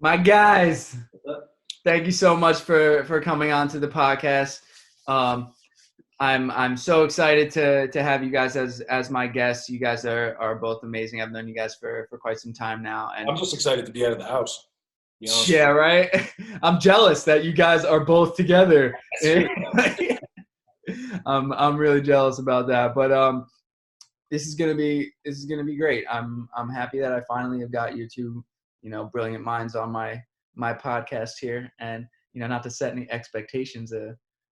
My guys, thank you so much for coming on to the podcast. I'm so excited to have you guys as my guests. You guys are both amazing. I've known you guys for quite some time now, and I'm just excited to be out of the house. yeah, right. I'm jealous that you guys are both together. I'm really jealous about that, but this is gonna be great. I'm happy that I finally have got you two, brilliant minds on my podcast here, and not to set any expectations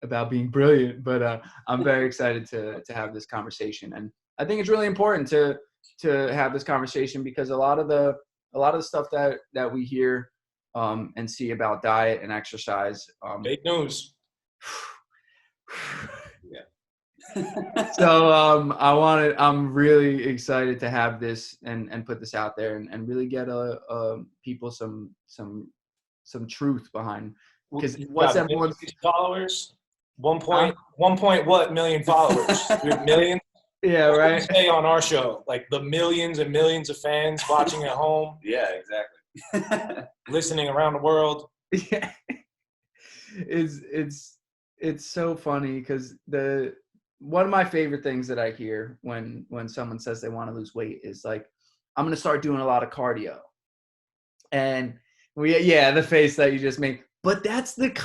about being brilliant, but I'm very excited to have this conversation, and I think it's really important to have this conversation because a lot of the stuff that we hear and see about diet and exercise. Fake news. So I'm really excited to have this and put this out there and really get people some truth behind, because what's everyone's followers? 1 point what million followers? Million? Yeah, right. Stay on our show, like the millions and millions of fans watching at home. Yeah, exactly. Listening around the world. Yeah. It's so funny because one of my favorite things that I hear when someone says they want to lose weight is like, I'm going to start doing a lot of cardio. And the face that you just made. But that's what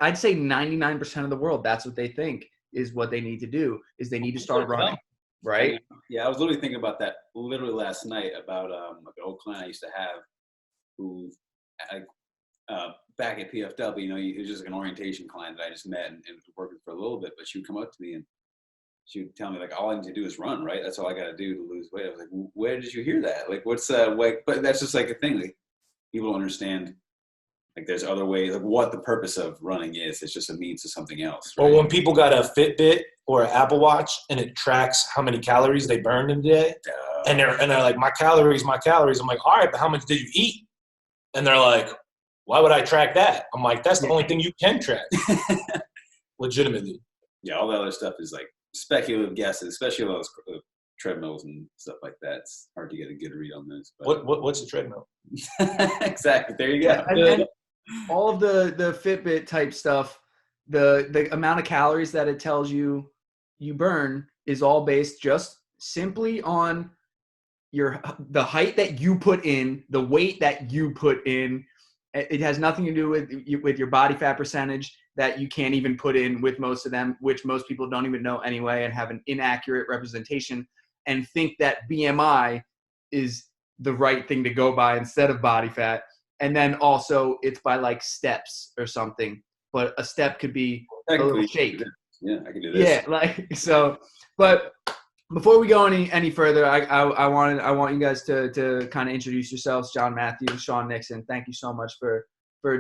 I'd say 99% of the world, that's what they think is what they need to do, is they need to start running. Right? Yeah, I was literally thinking about that last night about like an old client I used to have who back at PFW, he was just like an orientation client that I just met and was working for a little bit, but she would come up to me and she would tell me like, all I need to do is run, right? That's all I got to do to lose weight. I was like, where did you hear that? Like, what's but that's just like a thing. Like, people don't understand, like, there's other ways, like what the purpose of running is. It's just a means to something else. Right? Or when people got a Fitbit or an Apple Watch and it tracks how many calories they burned in a day, and they're like, my calories. I'm like, all right, but how much did you eat? And they're like, why would I track that? I'm like, that's the only thing you can track. Legitimately. Yeah, all the other stuff is like speculative guesses, especially those treadmills and stuff like that. It's hard to get a good read on those. But what's a treadmill? Exactly. There you go. And all of the Fitbit type stuff, the amount of calories that it tells you burn is all based just simply on the height that you put in, the weight that you put in. It has nothing to do with your body fat percentage that you can't even put in with most of them, which most people don't even know anyway and have an inaccurate representation and think that BMI is the right thing to go by instead of body fat. And then also it's by like steps or something, but a step could be a little shake. Yeah, I can do this. Yeah, like so. But before we go any further, I want you guys to kind of introduce yourselves. John Matthews, Shawn Nixon. Thank you so much for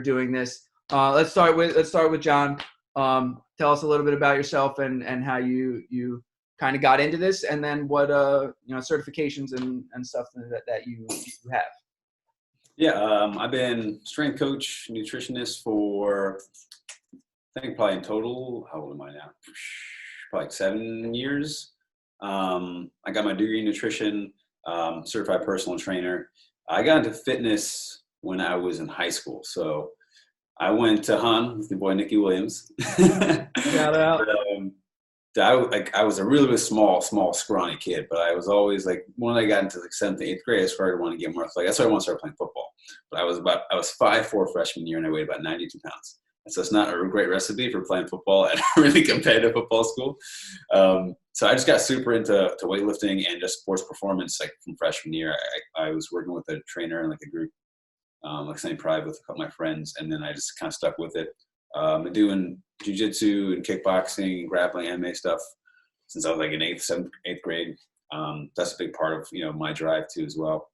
doing this. Let's start with John. Tell us a little bit about yourself and how you kind of got into this, and then what certifications and stuff that you have. Yeah, I've been strength coach, nutritionist for, I think probably in total, how old am I now? Probably like 7 years. I got my degree in nutrition, certified personal trainer. I got into fitness when I was in high school. So I went to Han with the boy Nicky Williams. Shout out. I was a really small, scrawny kid, but I was always like, when I got into like 7th and 8th grade, I started wanting to get more athletic. That's why I wanted to start playing football. But I was 5'4" freshman year and I weighed about 92 pounds. So it's not a great recipe for playing football at a really competitive football school. So I just got super into weightlifting and just sports performance like from freshman year. I was working with a trainer and like a group, like St. Pride with a couple of my friends, and then I just kind of stuck with it. Been doing jiu-jitsu and kickboxing, grappling, MMA stuff since I was like in 8th grade. That's a big part of my drive too as well.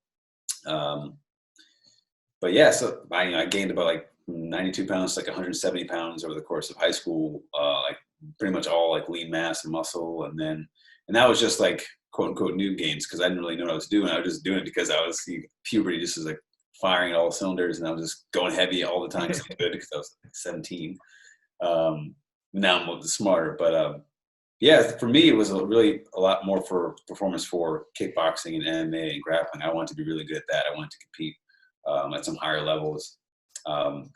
But yeah, so I gained about like 92 pounds, like 170 pounds over the course of high school, like pretty much all like lean mass and muscle. And that was just like quote unquote noob gains because I didn't really know what I was doing. I was just doing it because puberty just was like firing all cylinders and I was just going heavy all the time because I was like 17. Now I'm a little bit smarter, but Yeah, for me, it was really a lot more for performance for kickboxing and MMA and grappling. I wanted to be really good at that. I wanted to compete at some higher levels.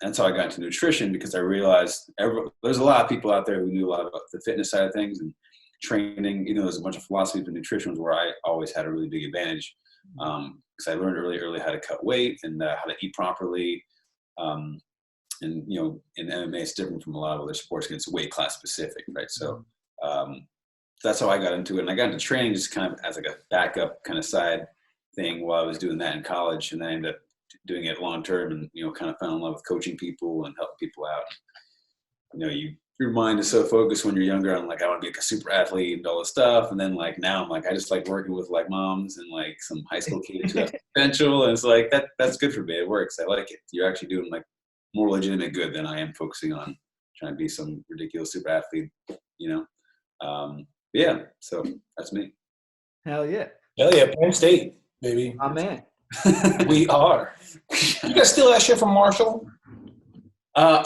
That's how I got into nutrition, because I realized there's a lot of people out there who knew a lot about the fitness side of things and training. You know, there's a bunch of philosophies of nutrition where I always had a really big advantage, because I learned early how to cut weight and how to eat properly. And you know, in MMA, it's different from a lot of other sports because it's weight class specific, right? So that's how I got into it. And I got into training just kind of as like a backup kind of side thing while I was doing that in college. And then I ended up doing it long term, and, you know, kind of fell in love with coaching people and helping people out. You know, your mind is so focused when you're younger on like, I want to be like a super athlete and all this stuff. And then like now I'm like, I just like working with like moms and like some high school kids who have potential. And it's like, that's good for me. It works. I like it. You're actually doing like more legitimate good than I am focusing on trying to be some ridiculous super athlete, you know? Yeah, so that's me. Hell yeah. Hell yeah, Penn State, baby. My man. We are. You guys steal that shit from Marshall?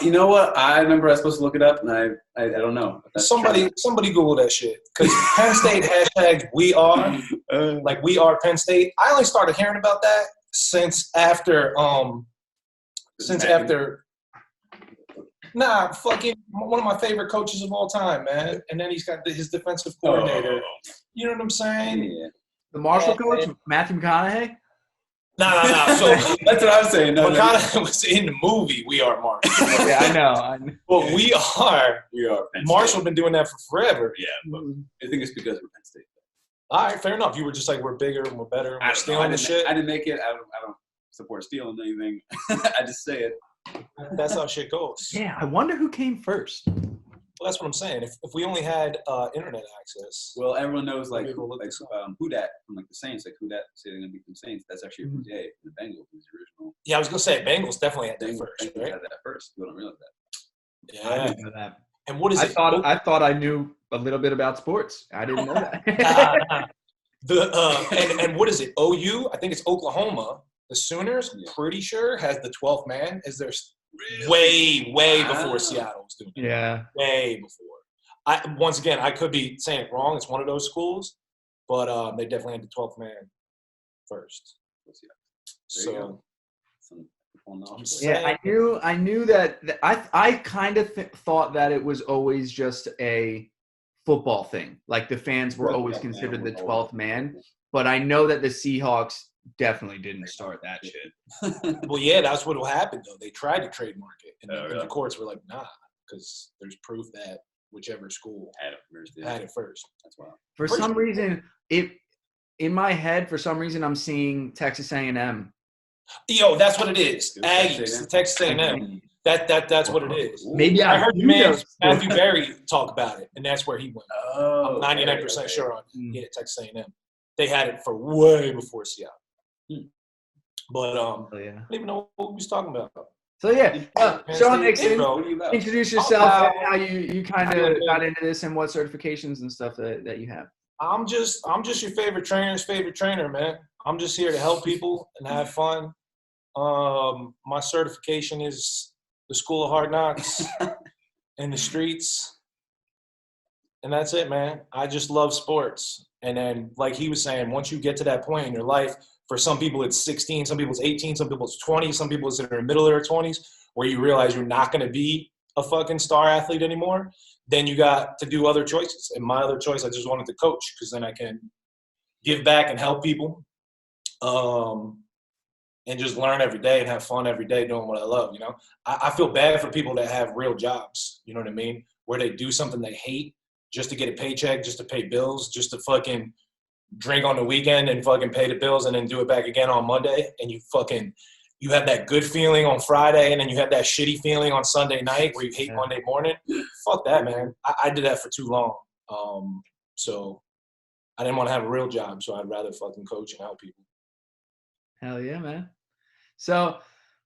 You know what? I remember I was supposed to look it up, and I don't know. Somebody Google that shit. Because Penn State hashtag we are, like we are Penn State. I only started hearing about that since after fucking one of my favorite coaches of all time, man. And then he's got his defensive coordinator. You know what I'm saying? Yeah. The Marshall coach, Matthew McConaughey? No. So that's what I was saying. McConaughey was in the movie We Are Marshall. Yeah, I know. Well, we are Penn Marshall been doing that for forever. Yeah, but I think it's because we're Penn State. All right, fair enough. You were just like, we're bigger and we're better and we're stealing the shit. I didn't make it. I don't support stealing anything. I just say it. That's how shit goes. Yeah, I wonder who came first. Well, that's what I'm saying. If we only had internet access. Well, everyone knows like who dat from like the Saints, like who dat say they're gonna be from Saints. That's actually who Day from the Bengals, who's the original. Yeah, I was gonna say Bengals definitely had that first. Bengals right? had that first. You don't realize that. Yeah. I didn't know that. And what is it? I thought I knew a little bit about sports. I didn't know that. And what is it? OU? I think it's Oklahoma. The Sooners, pretty sure, has the 12th man as their way before Seattle was doing it. Yeah. Way before. Once again, I could be saying it wrong. It's one of those schools, but they definitely had the 12th man first. So, yeah, I knew that. I kind of thought that it was always just a football thing. Like the fans were always considered the 12th man, but I know that the Seahawks definitely didn't start that shit. Well, yeah, that's what happened though. They tried to trademark it, and the courts were like, nah, because there's proof that whichever school had it first. That's why. For some reason, in my head, I'm seeing Texas A&M. Yo, that's what it is. Aggies, Texas A&M. That's what it is. Maybe I heard your man Matthew Berry talk about it, and that's where he went. I'm 99% sure on Texas A&M. They had it for way before Seattle. But I don't even know what we was talking about. So yeah, Shawn Nixon, introduce yourself and how you kind of got into this and what certifications and stuff that you have. I'm just your favorite trainer's favorite trainer, man. I'm just here to help people and have fun. My certification is the School of Hard Knocks in the streets. And that's it, man. I just love sports. And then, like he was saying, once you get to that point in your life, for some people it's 16, some people it's 18, some people it's 20, some people it's in the middle of their 20s, where you realize you're not going to be a fucking star athlete anymore, then you got to do other choices. And my other choice, I just wanted to coach because then I can give back and help people and just learn every day and have fun every day doing what I love, you know? I feel bad for people that have real jobs, you know what I mean, where they do something they hate just to get a paycheck, just to pay bills, just to fucking drink on the weekend and fucking pay the bills and then do it back again on Monday. And you have that good feeling on Friday and then you have that shitty feeling on Sunday night where you hate Monday morning. Fuck that, man. I did that for too long. So I didn't want to have a real job, so I'd rather fucking coach and help people. Hell yeah, man. So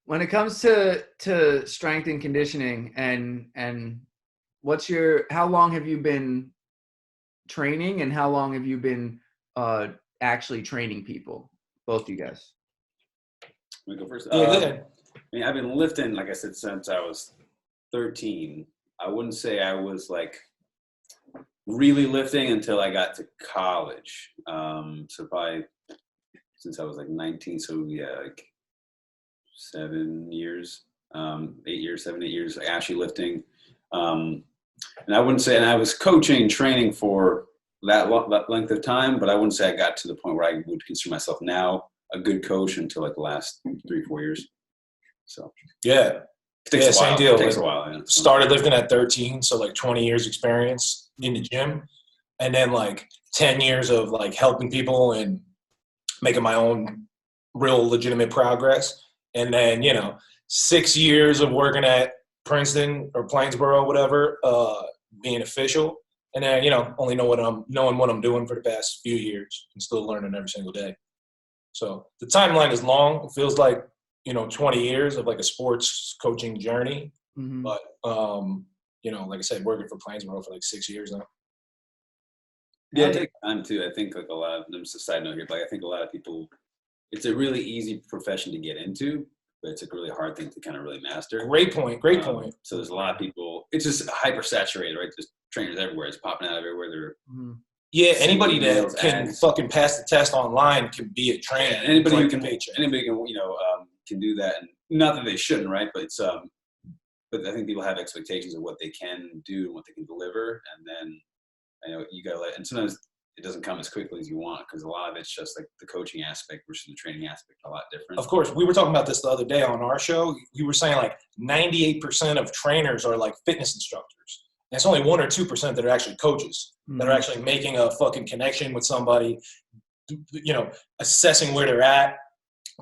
when it comes to strength and conditioning and how long have you been training and how long have you been actually training people? Both you guys. Let me go first. I mean, I've been lifting, like I said, since I was 13. I wouldn't say I was like really lifting until I got to college. So probably since I was like 19. So yeah, like 7 years, 8 years, 7, 8 years actually lifting. And I wouldn't say, and I was coaching, training for that length of time, but I wouldn't say I got to the point where I would consider myself now a good coach until like the last 3, 4 years. So yeah, same deal. It takes a while. Yeah. Started lifting at 13, so like 20 years experience in the gym, and then like 10 years of like helping people and making my own real legitimate progress, and then 6 years of working at Princeton or Plainsboro, whatever, being official, and then only knowing what I'm doing for the past few years and still learning every single day. So the timeline is long. It feels like 20 years of like a sports coaching journey, but like I said, working for Plainsboro for like 6 years now. Yeah, it takes time too. I think like a lot of them. Just a side note here, but I think a lot of people, it's a really easy profession to get into, but it's a really hard thing to kind of really master. Great point. So there's a lot of people. It's just hyper saturated, right? There's trainers everywhere. It's popping out everywhere. Yeah, anybody that can fucking pass the test online can be a trainer. Yeah, anybody can can do that, and not that they shouldn't, right? But it's but I think people have expectations of what they can do and what they can deliver, and then you gotta and sometimes it doesn't come as quickly as you want because a lot of it's just like the coaching aspect versus the training aspect a lot different. Of course, we were talking about this the other day on our show. We were saying like 98% of trainers are like fitness instructors. And it's only 1 or 2% that are actually coaches, that are actually making a fucking connection with somebody, assessing where they're at,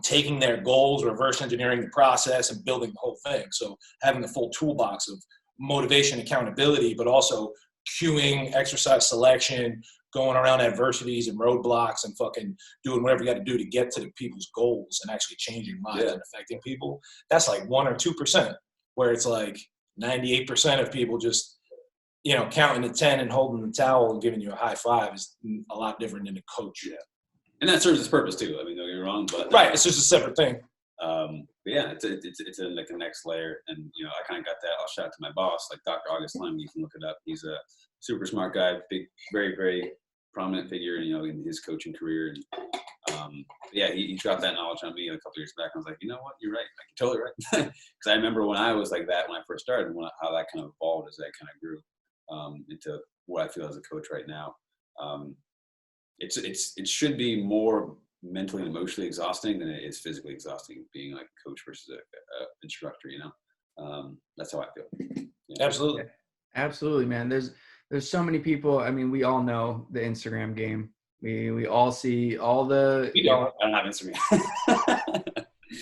taking their goals, reverse engineering the process, and building the whole thing. So having the full toolbox of motivation, accountability, but also cueing, exercise selection, going around adversities and roadblocks and fucking doing whatever you got to do to get to the people's goals and actually changing lives and affecting people. That's like 1 or 2%, where it's like 98% of people just, counting to 10 and holding the towel and giving you a high five is a lot different than a coach. Yeah. And that serves its purpose too. I mean, don't get me wrong, but right, it's just a separate thing. But yeah, it's in like the next layer, and I kind of got that. I'll shout out to my boss, like Dr. August Lem. You can look it up. He's a super smart guy, big, very, very prominent figure, in his coaching career. And he dropped that knowledge on me a couple years back. I was like, you know what, you're right. Like, you're totally right. Because I remember when I was like that when I first started, how that kind of evolved as that kind of grew into what I feel as a coach right now. It should be more mentally and emotionally exhausting than it is physically exhausting being like a coach versus a instructor. That's how I feel. Absolutely, man. There's so many people. I mean, we all know the Instagram game. We all see all the. I don't have Instagram.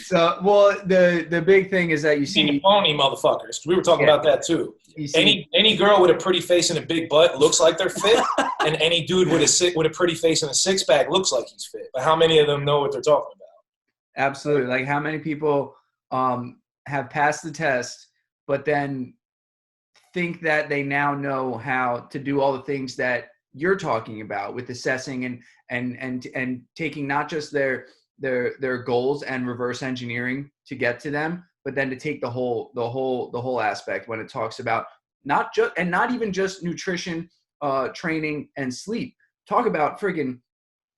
So, well, the big thing is that you see phony motherfuckers. We were talking about that too. Any girl with a pretty face and a big butt looks like they're fit, and any dude with a pretty face and a six pack looks like he's fit. But how many of them know what they're talking about? Absolutely. Like how many people have passed the test, but then think that they now know how to do all the things that you're talking about with assessing and taking not just their goals and reverse engineering to get to them, but then to take the whole aspect when it talks about not even just nutrition, training, and sleep. Talk about friggin'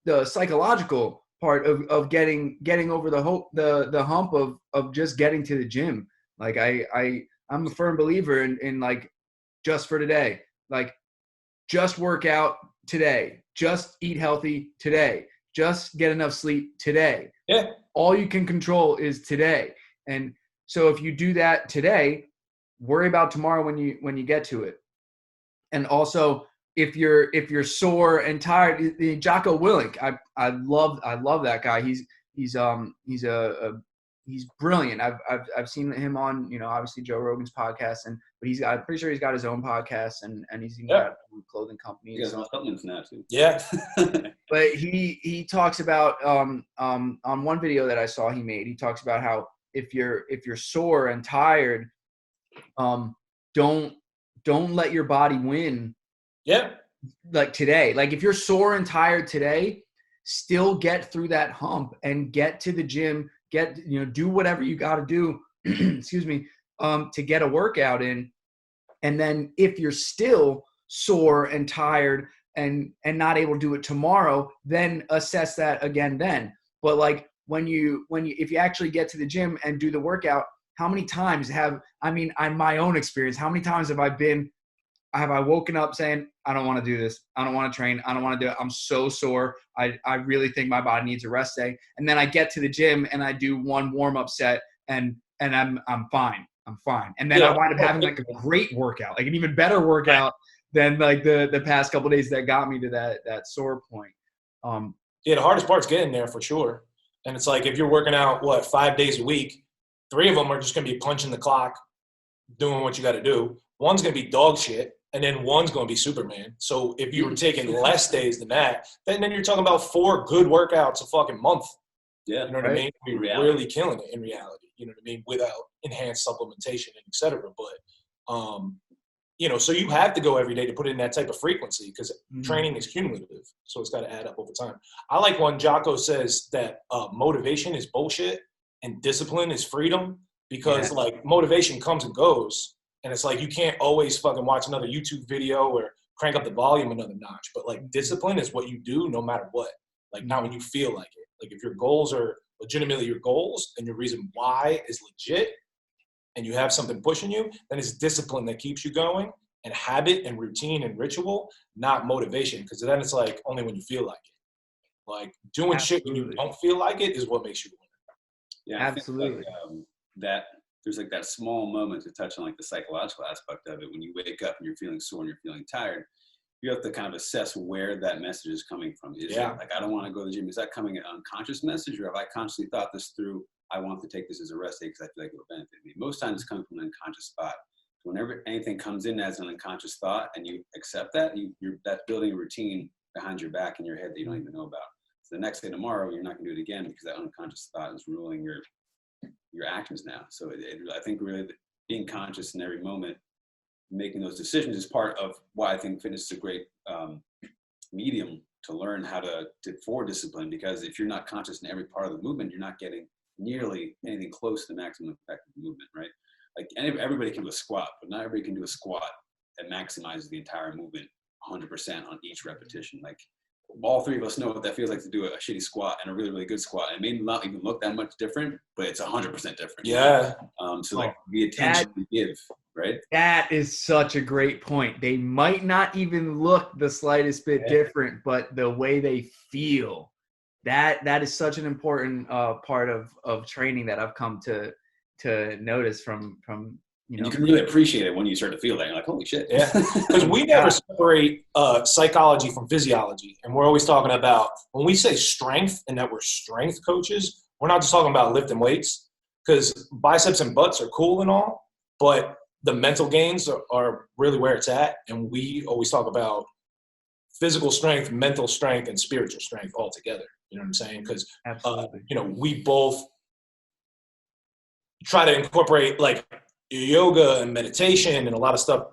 the psychological part of getting over the hump of just getting to the gym. Like I'm a firm believer in like just for today, like just work out today, just eat healthy today, just get enough sleep today. Yeah. All you can control is today. And so if you do that today, worry about tomorrow when you get to it. And also if you're sore and tired, the Jocko Willink, I love that guy. He's brilliant. I've seen him on, obviously Joe Rogan's podcast, but I'm pretty sure he's got his own podcast and he's got clothing companies. He has supplements now too. Yeah. But he talks about on one video that I saw he made, he talks about how if you're sore and tired, don't let your body win. Yeah. Like today. Like if you're sore and tired today, still get through that hump and get to the gym, do whatever you got to do, excuse me, to get a workout in. And then if you're still sore and tired and not able to do it tomorrow, then assess that again then. But like when you if you actually get to the gym and do the workout, how many times my own experience, how many times have I woken up saying, I don't want to do this. I don't want to train. I don't want to do it. I'm so sore. I really think my body needs a rest day. And then I get to the gym and I do one warm-up set and I'm fine. I'm fine. And then I wind up having like a great workout, like an even better workout than like the past couple of days that got me to that sore point. The hardest part's getting there for sure. And it's like if you're working out, 5 days a week, 3 of them are just going to be punching the clock, doing what you got to do. One's going to be dog shit, and then one's going to be Superman. So if you were taking less days than that, then you're talking about 4 good workouts a fucking month. Yeah. You know what I mean? You're really killing it in reality. You know what I mean? Without enhanced supplementation and et cetera. But, so you have to go every day to put in that type of frequency because training is cumulative. So it's got to add up over time. I like when Jocko says that motivation is bullshit and discipline is freedom because like motivation comes and goes. And it's like you can't always fucking watch another YouTube video or crank up the volume another notch. But like discipline is what you do no matter what. Like not when you feel like it. Like if your goals are legitimately your goals and your reason why is legit and you have something pushing you, then it's discipline that keeps you going and habit and routine and ritual, not motivation. Because then it's like only when you feel like it. Like doing shit when you don't feel like it is what makes you win. Yeah, absolutely. I think, that there's like that small moment to touch on like the psychological aspect of it. When you wake up and you're feeling sore and you're feeling tired, you have to kind of assess where that message is coming from. Is it like, I don't want to go to the gym? Is that coming an unconscious message, or have I consciously thought this through? I want to take this as a rest day because I feel like it will benefit me. Most times it's coming from an unconscious thought. So whenever anything comes in as an unconscious thought and you accept that, that's building a routine behind your back in your head that you don't even know about. So the next day tomorrow, you're not going to do it again because that unconscious thought is ruling your actions now. So I think really being conscious in every moment, making those decisions is part of why I think fitness is a great medium to learn how to for discipline, because if you're not conscious in every part of the movement, you're not getting nearly anything close to the maximum effect of the movement, right? Like everybody can do a squat, but not everybody can do a squat that maximizes the entire movement 100% on each repetition. Like all 3 of us know what that feels like to do a shitty squat and a really, really good squat. It may not even look that much different, but it's 100% different. Yeah. So like the attention you give, right? That is such a great point. They might not even look the slightest bit different, but the way they feel, that is such an important part of training that I've come to notice from you can really appreciate it when you start to feel that. You're like, holy shit. Yeah, because we never separate psychology from physiology. And we're always talking about, when we say strength and that we're strength coaches, we're not just talking about lifting weights, because biceps and butts are cool and all, but the mental gains are really where it's at. And we always talk about physical strength, mental strength, and spiritual strength all together. You know what I'm saying? Because, we both try to incorporate like yoga and meditation and a lot of stuff.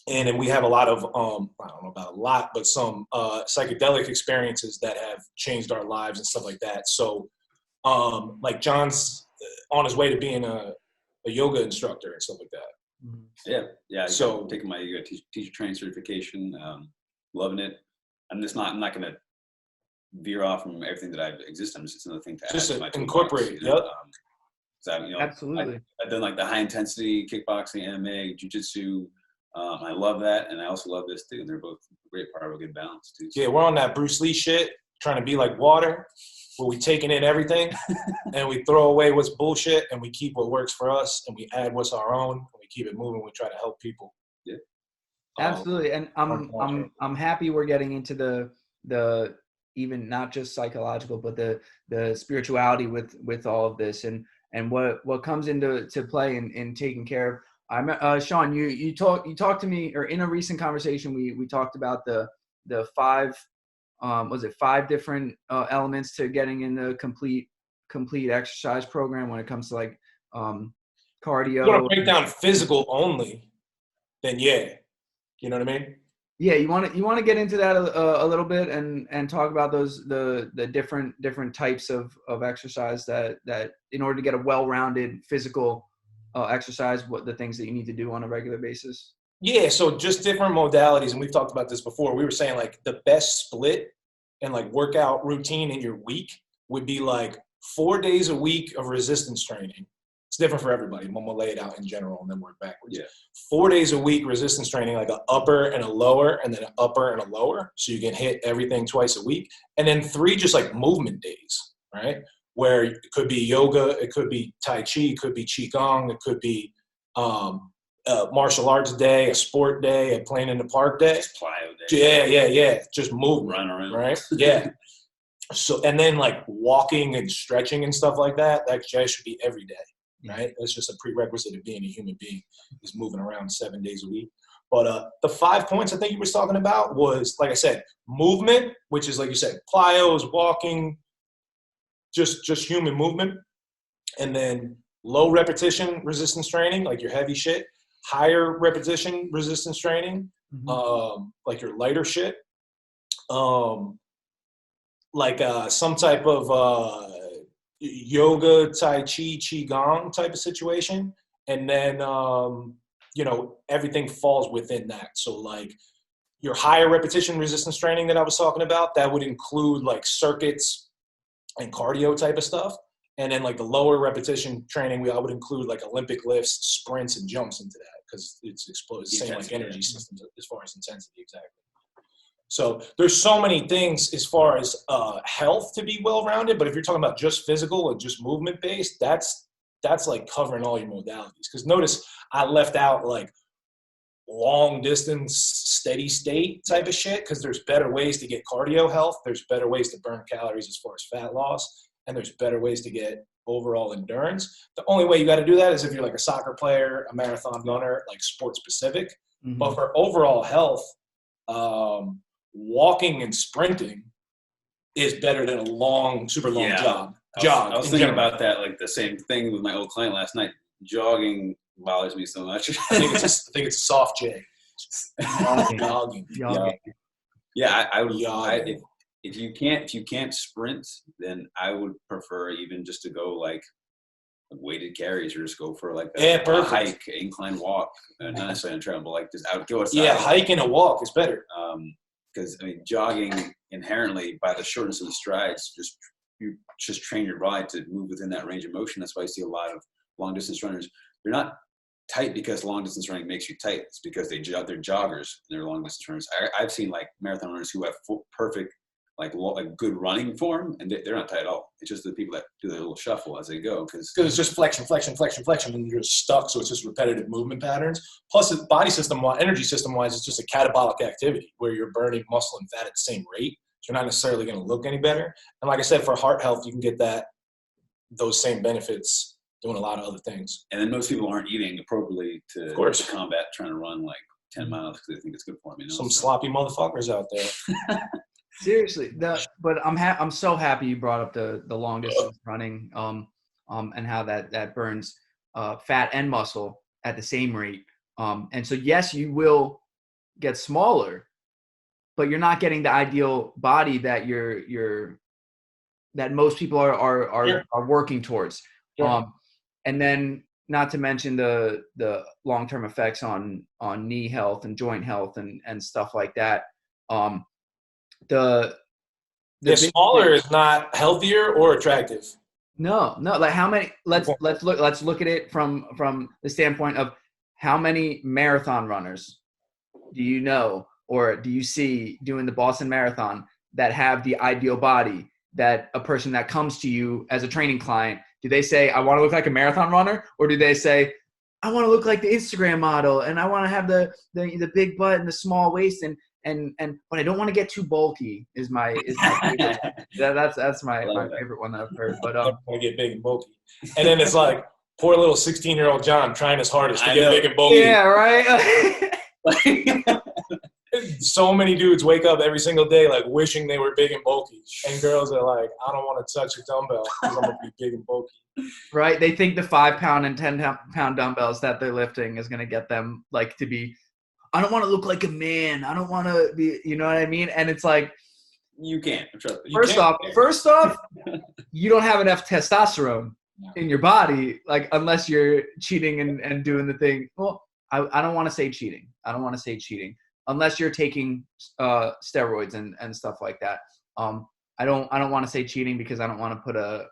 And we have a lot of, I don't know about a lot, but some psychedelic experiences that have changed our lives and stuff like that. So like John's on his way to being a yoga instructor and stuff like that. Yeah. So I'm taking my yoga teacher training certification, loving it. I'm not going to veer off from everything that I've existed. It's just another thing to just add to my incorporate. Absolutely. I've done like the high intensity kickboxing, MMA, jiu-jitsu. I love that, and I also love this too. And they're both a great part of a good balance too. So. Yeah, we're on that Bruce Lee shit, trying to be like water, where we taking in everything and we throw away what's bullshit and we keep what works for us and we add what's our own and we keep it moving. We try to help people. Yeah, absolutely. And I'm happy we're getting into the even not just psychological, but the spirituality with all of this and what comes into play in taking care of. Shawn, you talked to me, or in a recent conversation we talked about the 5 5 different elements to getting in the complete exercise program when it comes to like cardio. You want to break down physical only, then you know what I mean? Yeah, you want to get into that a little bit and talk about the different types of exercise that in order to get a well-rounded physical exercise, what the things that you need to do on a regular basis. Yeah, so just different modalities, and we've talked about this before. We were saying like the best split and like workout routine in your week would be like 4 days a week of resistance training. It's different for everybody. I'm gonna lay it out in general and then work backwards. Yeah. 4 days a week resistance training, like an upper and a lower, and then an upper and a lower, so you can hit everything twice a week. And then 3 just like movement days, right? Where it could be yoga, it could be tai chi, it could be qigong, it could be martial arts day, a sport day, a playing in the park day. Just plyo day. Yeah. Just movement, Run around. right? Yeah. So, and then like walking and stretching and stuff like that, that should be every day, right? That's just a prerequisite of being a human being, is moving around 7 days a week. But the 5 points I think you were talking about was, like I said, movement, which is like you said, plyos, walking, just human movement. And then low repetition resistance training, like your heavy shit. Higher repetition resistance training, like your lighter shit, like some type of yoga, tai chi, qigong type of situation, and then everything falls within that. So like your higher repetition resistance training that I was talking about, that would include like circuits and cardio type of stuff. And then like the lower repetition training, I would include like Olympic lifts, sprints, and jumps into that, because it's explosive, same like energy systems as far as intensity, exactly. So there's so many things as far as health to be well-rounded, but if you're talking about just physical or just movement-based, that's like covering all your modalities. Because notice I left out like long distance, steady state type of shit, because there's better ways to get cardio health, there's better ways to burn calories as far as fat loss, and there's better ways to get overall endurance. The only way you got to do that is if you're like a soccer player, a marathon runner, like sport specific. But for overall health, walking and sprinting is better than a super long jog. I was thinking about that, like the same thing with my old client last night. Jogging bothers me so much. I think it's a soft J. Jogging. Yeah, I would. If you can't sprint, then I would prefer even just to go like weighted carries, or just go for like a hike, incline walk, not necessarily on a trail, but like just go outside. Yeah, hike and a walk is better. Because jogging inherently, by the shortness of the strides, you just train your body to move within that range of motion. That's why I see a lot of long distance runners. They're not tight because long distance running makes you tight. It's because they're joggers and they're long distance runners. I've seen like marathon runners who have perfect like good running form, and they're not tight at all. It's just the people that do their little shuffle as they go, because it's just flexion, and you're stuck. So it's just repetitive movement patterns. Plus, body system, energy system wise, it's just a catabolic activity where you're burning muscle and fat at the same rate. So you're not necessarily going to look any better. And like I said, for heart health, you can get those same benefits doing a lot of other things. And then most people aren't eating appropriately to combat trying to run like 10 miles because they think it's good for them. Some sloppy motherfuckers out there. Seriously, but I'm so happy you brought up the long distance running, and how that burns fat and muscle at the same rate. And so yes, you will get smaller, but you're not getting the ideal body that that most people are working towards. Sure. And then not to mention the long-term effects on knee health and joint health and stuff like that. The smaller is not healthier or attractive. No. Like how many? Let's look at it from the standpoint of how many marathon runners do you know or do you see doing the Boston Marathon that have the ideal body, that a person that comes to you as a training client, do they say, I want to look like a marathon runner? Or do they say, I want to look like the Instagram model and I want to have the big butt and the small waist but I don't want to get too bulky is my favorite. That's my favorite one that I've heard. But I want to get big and bulky. And then it's like poor little 16-year-old John trying his hardest to get big and bulky. Yeah, right. So many dudes wake up every single day like wishing they were big and bulky, and girls are like, I don't want to touch a dumbbell because I'm gonna be big and bulky. Right? They think the 5-pound and 10-pound dumbbells that they're lifting is gonna get them like to be. I don't want to look like a man. I don't want to be. You know what I mean? And it's like you can't. First off, you don't have enough testosterone in your body, like unless you're cheating and doing the thing. Well, I don't want to say cheating. I don't want to say cheating unless you're taking steroids and stuff like that. I don't want to say cheating because I don't want to put a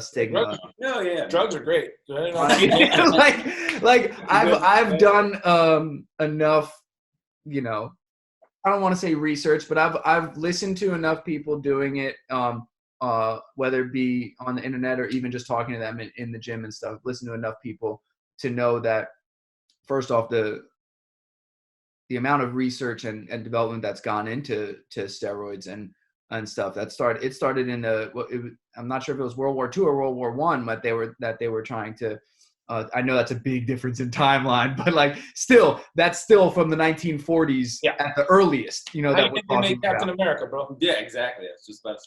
stigma. No, yeah. Drugs are great. like I've done enough, you know, I don't want to say research, but I've listened to enough people doing it, whether it be on the internet or even just talking to them in the gym and stuff. Listen to enough people to know that, first off, the amount of research and development that's gone into steroids and stuff it started in I'm not sure if it was World War II or World War I, but they were trying to. I know that's a big difference in timeline, but like that's still from the 1940s at the earliest. You know, that we're talking about. Captain America, bro. Yeah, exactly. I was just about to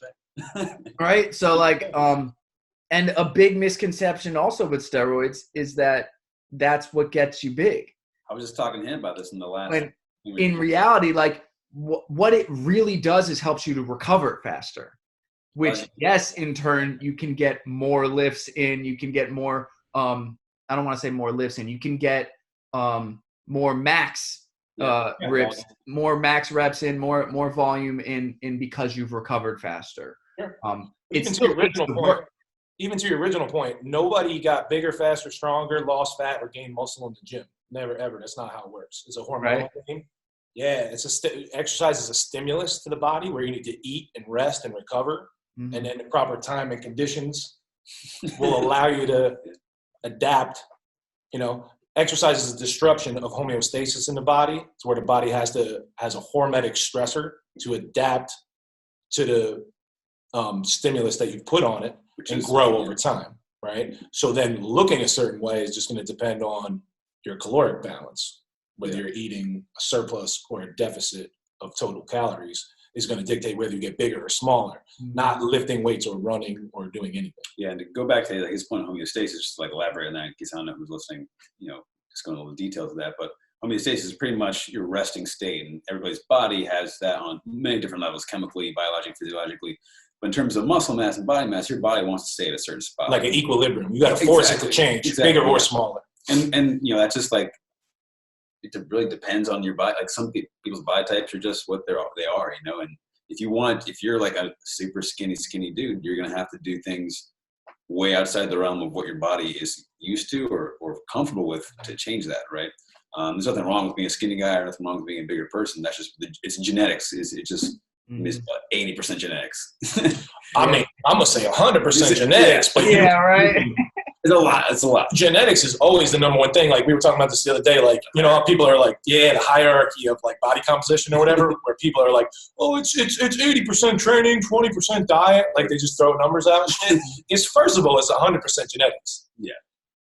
say. Right. So like, and a big misconception also with steroids is that that's what gets you big. I was just talking to him about this in the last. When in reality, like what it really does is helps you to recover faster. Which, yes, in turn, you can get more lifts in. You can get more. I don't want to say more lifts in. You can get more max reps, more max reps in, more volume in because you've recovered faster. Sure. Even to your original point, nobody got bigger, faster, stronger, lost fat, or gained muscle in the gym. Never, ever. That's not how it works. It's a hormonal thing. Yeah, exercise is a stimulus to the body where you need to eat and rest and recover, and then the proper time and conditions will allow you to adapt. You know, exercise is a disruption of homeostasis in the body. It's where the body has a hormetic stressor to adapt to the stimulus that you put on it and grow over time, right? So then looking a certain way is just going to depend on your caloric balance. Whether you're eating a surplus or a deficit of total calories is going to dictate whether you get bigger or smaller, not lifting weights or running or doing anything. Yeah, and to go back to his point on homeostasis, just like elaborate on that in case I don't know who's listening, you know, just going into the details of that. But homeostasis is pretty much your resting state, and everybody's body has that on many different levels, chemically, biologically, physiologically. But in terms of muscle mass and body mass, your body wants to stay at a certain spot. Like an equilibrium. You got to force it to change, bigger or smaller. And you know, that's just like, it really depends on your body. Like some people's body types are just what they are, you know. And if you're like a super skinny dude, you're going to have to do things way outside the realm of what your body is used to or comfortable with to change that, right? There's nothing wrong with being a skinny guy or nothing wrong with being a bigger person. That's just, it's genetics. It's just 80% genetics. I mean, I'm going to say 100% genetics. But right. It's a lot. Genetics is always the number one thing. Like we were talking about this the other day. Like, you know, how people are like, the hierarchy of like body composition or whatever, where people are like, oh, it's 80% training, 20% diet. Like they just throw numbers out and shit. It's first of all, it's 100% genetics. Yeah.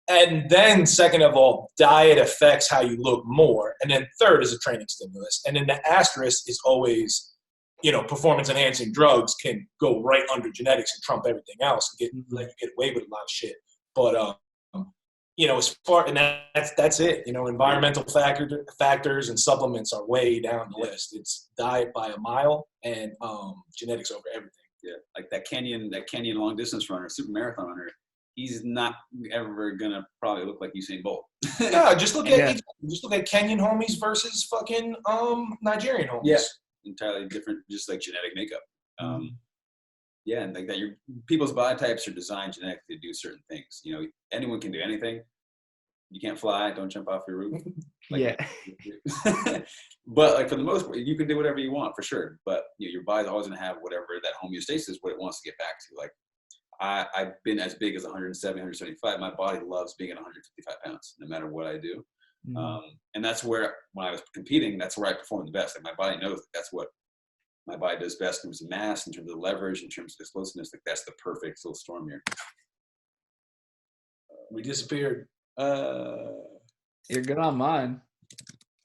And then second of all, diet affects how you look more. And then third is a training stimulus. And then the asterisk is always, you know, performance enhancing drugs can go right under genetics and trump everything else and let you get away with a lot of shit. But, you know, as far, and that's it. You know, environmental factors and supplements are way down the list. It's diet by a mile and genetics over everything. Yeah, like that Kenyan long distance runner, super marathon runner. He's not ever gonna probably look like Usain Bolt. Yeah, just look at Kenyan homies versus fucking Nigerian homies. Yeah, entirely different, just like genetic makeup. Yeah, and like that, people's body types are designed genetically to do certain things. You know, anyone can do anything. You can't fly, don't jump off your roof. But like for the most part, you can do whatever you want for sure. But you know, your body's always gonna have whatever that homeostasis, what it wants to get back to. Like I've been as big as 170, 175. My body loves being at 155 pounds, no matter what I do. And that's where, when I was competing, that's where I performed the best. Like my body knows that's what my body does best in terms of mass, in terms of leverage, in terms of explosiveness. Like that's the perfect little storm here. We disappeared. You're good on mine.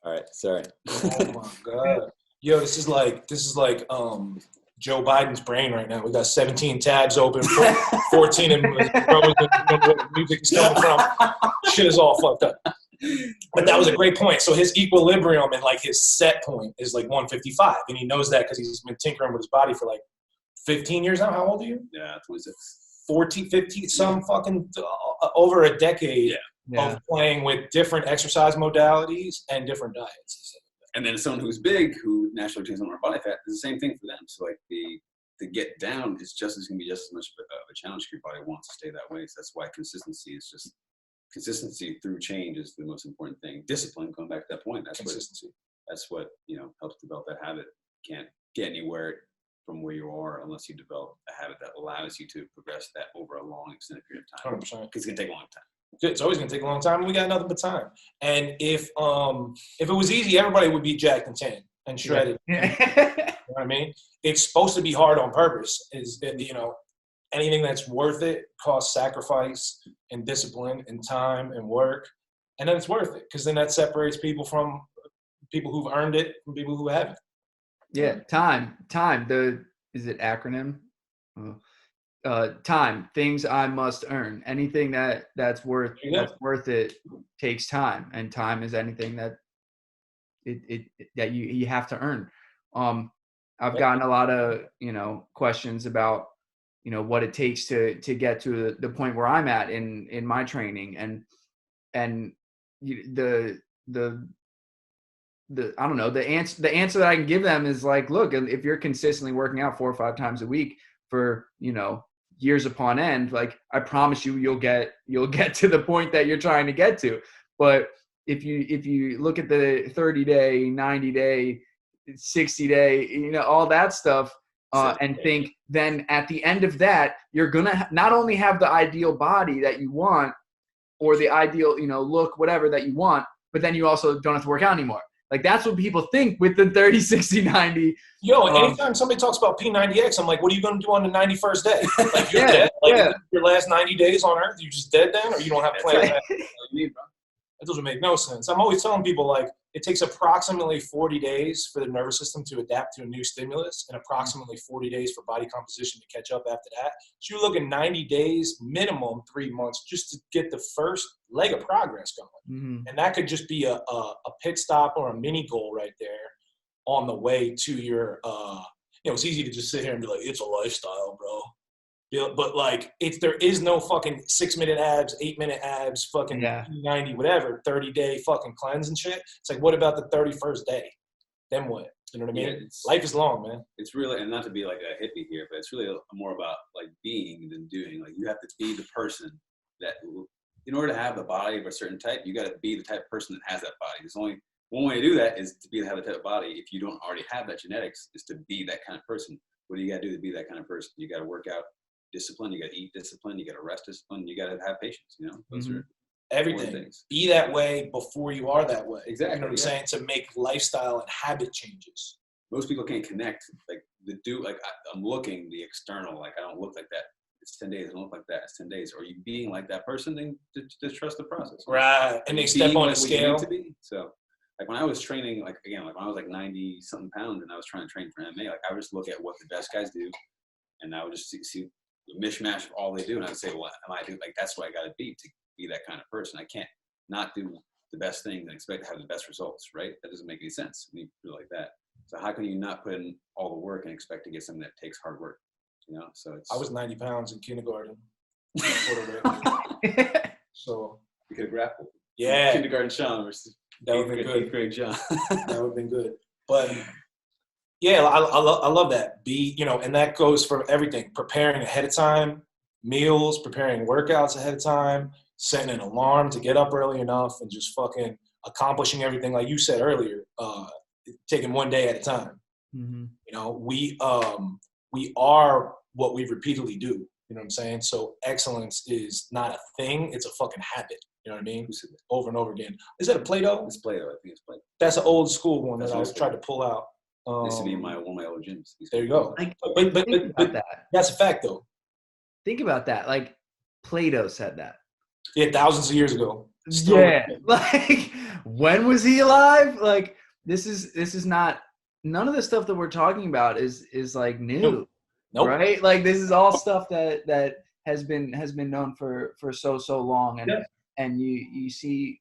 All right, sorry. Oh my god, yo, this is like Joe Biden's brain right now. We got 17 tabs open, 14 in where music is coming from. Shit is all fucked up. But that was a great point. So his equilibrium and like his set point is like 155, and he knows that because he's been tinkering with his body for like 15 years now. How old are you? Yeah, 26. 14, 15, some fucking over a decade. Yeah. of playing with different exercise modalities and different diets. And then someone who's big, who naturally retains more body fat, is the same thing for them. So like the get down is going to be just as much of a challenge if your body wants to stay that way. So that's why consistency through change is the most important thing. Discipline, going back to that point, that's what helps develop that habit. Can't get anywhere from where you are unless you develop a habit that allows you to progress that over a long extended period of time. 100%. Because it's gonna take a long time. It's always gonna take a long time, and we got nothing but time. And if it was easy, everybody would be jacked and tan and shredded. Yeah. You know what I mean? It's supposed to be hard on purpose. Is that anything that's worth it costs sacrifice and discipline and time and work, and then it's worth it because then that separates people from people who've earned it from people who haven't. Yeah, time. Is it acronym? Time. Things I must earn. Anything that's worth it takes time, and time is anything that that you have to earn. I've gotten a lot of questions about what it takes to get to the point where I'm at in my training, and the I don't know, the answer that I can give them is like, look, if you're consistently working out 4 or 5 times a week for years upon end, like I promise you'll get to the point that you're trying to get to. But if you look at the 30-day, 90-day, 60-day, all that stuff, and think then at the end of that, you're gonna not only have the ideal body that you want or the ideal look, whatever that you want, but then you also don't have to work out anymore. Like, that's what people think with the 30, 60, 90. Yo, anytime somebody talks about P90X, I'm like, what are you going to do on the 91st day? Like, you're dead? Like, your last 90 days on Earth, you're just dead then? Or you don't have plans? That doesn't make no sense. I'm always telling people, like, it takes approximately 40 days for the nervous system to adapt to a new stimulus and approximately 40 days for body composition to catch up after that. So you're looking 90 days, minimum 3 months, just to get the first leg of progress going. Mm-hmm. And that could just be a pit stop or a mini goal right there on the way to your, it's easy to just sit here and be like, it's a lifestyle, bro. But like, there is no fucking 6-minute abs, 8-minute abs, fucking 90, whatever, 30-day fucking cleanse and shit. It's like, what about the 31st day? Then what? You know what I mean? Yeah, life is long, man. It's really, and not to be like a hippie here, but it's really more about like being than doing. Like, you have to be the person that, in order to have the body of a certain type, you got to be the type of person that has that body. There's only one way to do that is to have the type of body. If you don't already have that genetics, is to be that kind of person. What do you got to do to be that kind of person? You got to work out discipline, you got to eat discipline, you got to rest discipline, you got to have patience. Those are everything. Things. Be that way before you are that way. Exactly. You know what I'm saying? To make lifestyle and habit changes. Most people can't connect. Like, I'm looking the external. Like, I don't look like that. It's 10 days. I don't look like that. It's 10 days. Are you being like that person? Then just trust the process. Right. And they step on a scale. To be. So, like, when I was training, like, again, like when I was like 90 something pounds and I was trying to train for MMA, like, I would just look at what the best guys do, and I would just see the mishmash of all they do, and I would say, well, am I doing, like, that's what I got to be that kind of person. I can't not do the best things and expect to have the best results, right? That doesn't make any sense when you feel like that. So how can you not put in all the work and expect to get something that takes hard work? So I was 90 pounds in kindergarten. So you could have grappled. Yeah. Kindergarten Shawn versus that would have been good. 8th grade John. That would have been good. But yeah, I love that. And that goes for everything. Preparing ahead of time, meals, preparing workouts ahead of time, setting an alarm to get up early enough, and just fucking accomplishing everything like you said earlier, taking one day at a time. Mm-hmm. We are what we repeatedly do. You know what I'm saying? So excellence is not a thing. It's a fucking habit. You know what I mean? Over and over again. Is that a Play-Doh? It's Play-Doh. I think it's Play-Doh. That's an old school one that I was trying to pull out. This would be one of my old gyms. There you go. But that's a fact, though. Think about that. Like, Plato said that. Yeah, thousands of years ago. Like, when was he alive? Like, this is not, none of the stuff that we're talking about is like new. Nope. Right? Like, this is all stuff that has been known for so long, and you see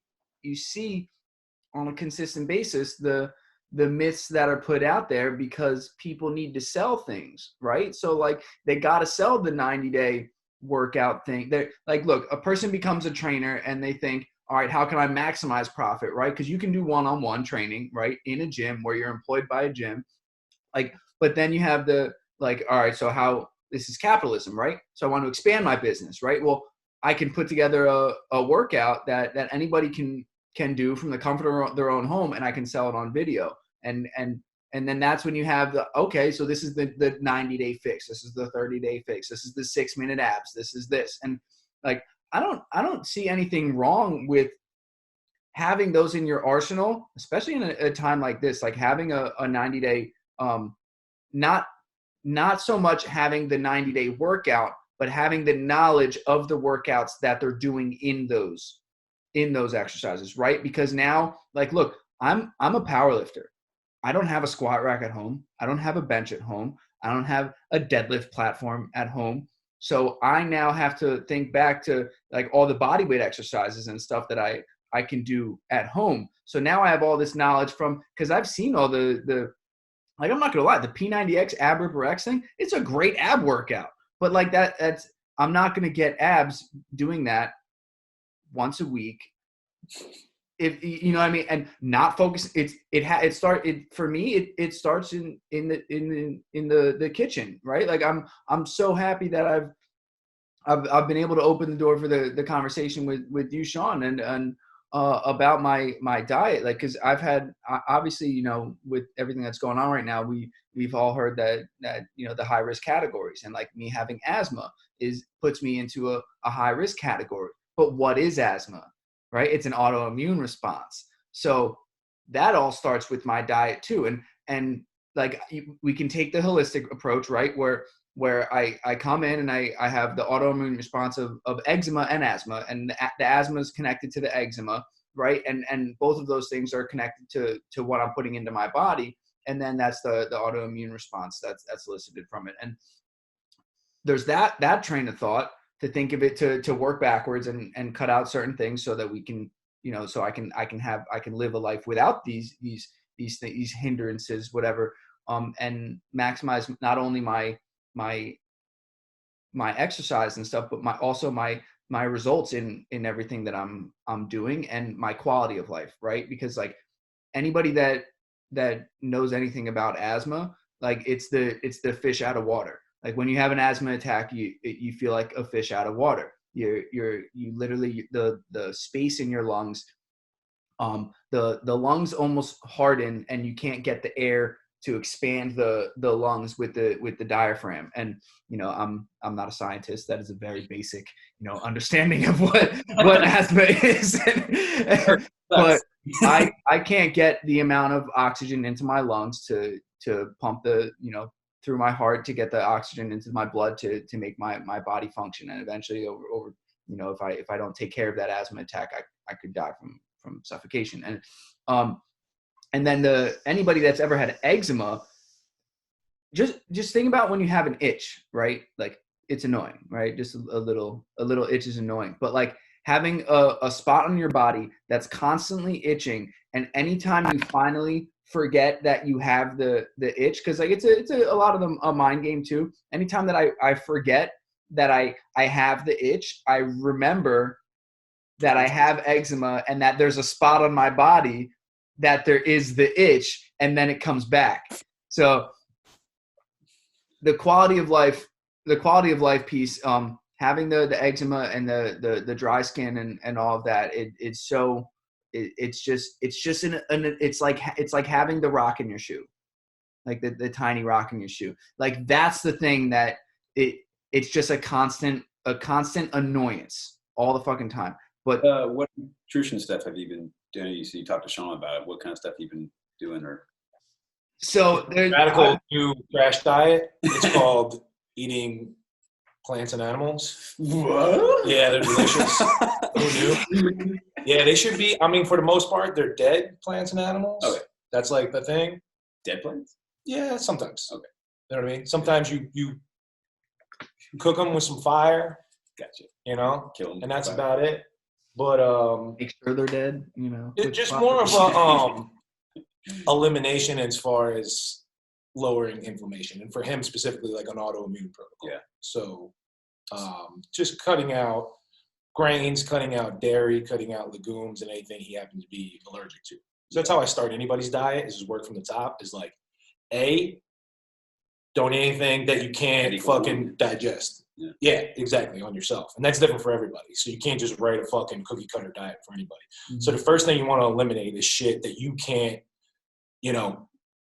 on a consistent basis the myths that are put out there because people need to sell things, right? So like, they got to sell the 90-day workout thing. They're like, look, a person becomes a trainer and they think, all right, how can I maximize profit, right? Because you can do one-on-one training, right, in a gym where you're employed by a gym. Like, but then you have the, like, all right, so how, this is capitalism, right? So I want to expand my business, right? Well, I can put together a workout that anybody can do from the comfort of their own home, and I can sell it on video. And then that's when you have the, okay, so this is the 90-day fix. This is the 30-day fix. This is the 6-minute abs. This is this. And like, I don't see anything wrong with having those in your arsenal, especially in a time like this, like having a 90-day, not so much having the 90-day workout, but having the knowledge of the workouts that they're doing in those exercises, right? Because now, like, look, I'm a power lifter. I don't have a squat rack at home. I don't have a bench at home. I don't have a deadlift platform at home. So I now have to think back to like all the body weight exercises and stuff that I can do at home. So now I have all this knowledge from, because I've seen all the like, I'm not gonna lie, the P90X ab ripper X thing, it's a great ab workout. But like that's I'm not gonna get abs doing that once a week. If you know what I mean, and not focus. It starts in the kitchen, right? Like I'm so happy that I've been able to open the door for the conversation with you, Shawn, and about my diet, like, because I've had, obviously, you know, with everything that's going on right now, we've all heard that you know, the high risk categories, and like me having asthma puts me into a high risk category. But what is asthma? Right? It's an autoimmune response. So that all starts with my diet too. And like, we can take the holistic approach, right? Where I come in and I have the autoimmune response of eczema and asthma, and the asthma is connected to the eczema, right? And both of those things are connected to what I'm putting into my body. And then that's the autoimmune response that's elicited from it. And there's that train of thought, to think of it, to work backwards and cut out certain things so that we can, you know, so I can live a life without these hindrances, whatever, and maximize not only my exercise and stuff, but also my results in everything that I'm doing, and my quality of life, right? Because like, anybody that knows anything about asthma, like, it's the fish out of water. Like, when you have an asthma attack, you feel like a fish out of water. You literally, the space in your lungs, the lungs almost harden, and you can't get the air to expand the lungs with the diaphragm. And, you know, I'm not a scientist. That is a very basic, you know, understanding of what asthma is. But I can't get the amount of oxygen into my lungs to pump the, you know, through my heart, to get the oxygen into my blood to make my body function. And eventually over, you know, if I don't take care of that asthma attack, I could die from suffocation. And then anybody that's ever had eczema, just think about when you have an itch, right? Like, it's annoying, right? Just a little itch is annoying. But like, having a spot on your body that's constantly itching, and anytime you finally forget that you have the itch, because like, it's a lot of them a mind game too. Anytime that I forget that I have the itch, I remember that I have eczema, and that there's a spot on my body that there is the itch, and then it comes back. So the quality of life piece, having the eczema and the dry skin and all of that, it's like having the rock in your shoe, like the tiny rock in your shoe. Like, that's the thing that it's just a constant annoyance all the fucking time. But what nutrition stuff have you been doing? You talked to Shawn about it. What kind of stuff have you been doing? Or so there's radical new crash diet. It's called eating plants and animals. What? Yeah, they're delicious. Who knew? Yeah, they should be. I mean, for the most part, they're dead plants and animals. Okay. That's like the thing. Dead plants? Yeah, sometimes. Okay. You know what I mean? Sometimes you cook them with some fire. Gotcha. You know? Kill them. And that's about it. But make sure they're dead, you know. it's just more of a elimination as far as lowering inflammation, and for him specifically, like an autoimmune protocol. Yeah. So just cutting out grains, cutting out dairy, cutting out legumes, and anything he happens to be allergic to. So that's how I start anybody's diet, is just work from the top, is like, A, don't eat anything that you can't fucking digest. Yeah, exactly, on yourself. And that's different for everybody. So you can't just write a fucking cookie cutter diet for anybody. Mm-hmm. So the first thing you want to eliminate is shit that you can't,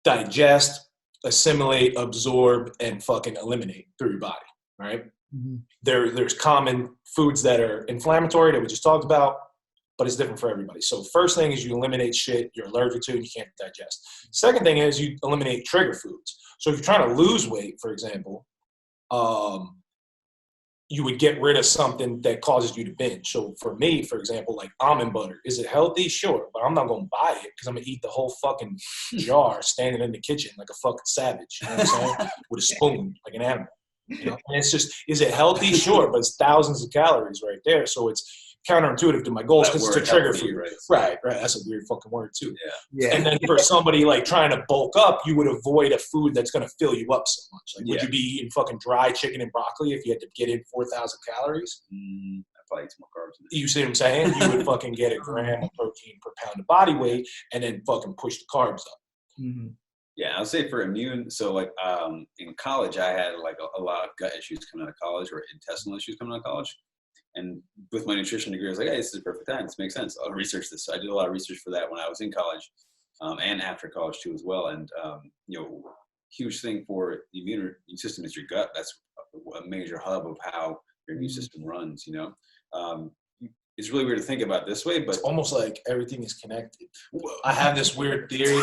digest, assimilate, absorb, and fucking eliminate through your body, right? Mm-hmm. There's common foods that are inflammatory that we just talked about, but it's different for everybody. So first thing is you eliminate shit you're allergic to and you can't digest. Second thing is you eliminate trigger foods. So if you're trying to lose weight, for example, you would get rid of something that causes you to binge. So for me, for example, like almond butter. Is it healthy? Sure. But I'm not going to buy it because I'm going to eat the whole fucking jar standing in the kitchen like a fucking savage. You know what I'm saying? With a spoon, like an animal. And it's just, is it healthy? Sure. But it's thousands of calories right there. So it's counterintuitive to my goals because it's a trigger food. Right. That's a weird fucking word too. Yeah. And then for somebody like trying to bulk up, you would avoid a food that's going to fill you up so much. Like, would you be eating fucking dry chicken and broccoli if you had to get in 4,000 calories? I'd probably eat some more carbs. You see what I'm saying? You would fucking get a gram of protein per pound of body weight and then fucking push the carbs up. Mm-hmm. Yeah, I would say for immune. So like in college, I had like a lot of gut issues coming out of college, or intestinal issues coming out of college. And with my nutrition degree, I was like, hey, this is the perfect time. This makes sense. I'll research this. So I did a lot of research for that when I was in college and after college too as well. And, huge thing for the immune system is your gut. That's a major hub of how your immune system runs, It's really weird to think about this way, but it's almost like everything is connected. I have this weird theory.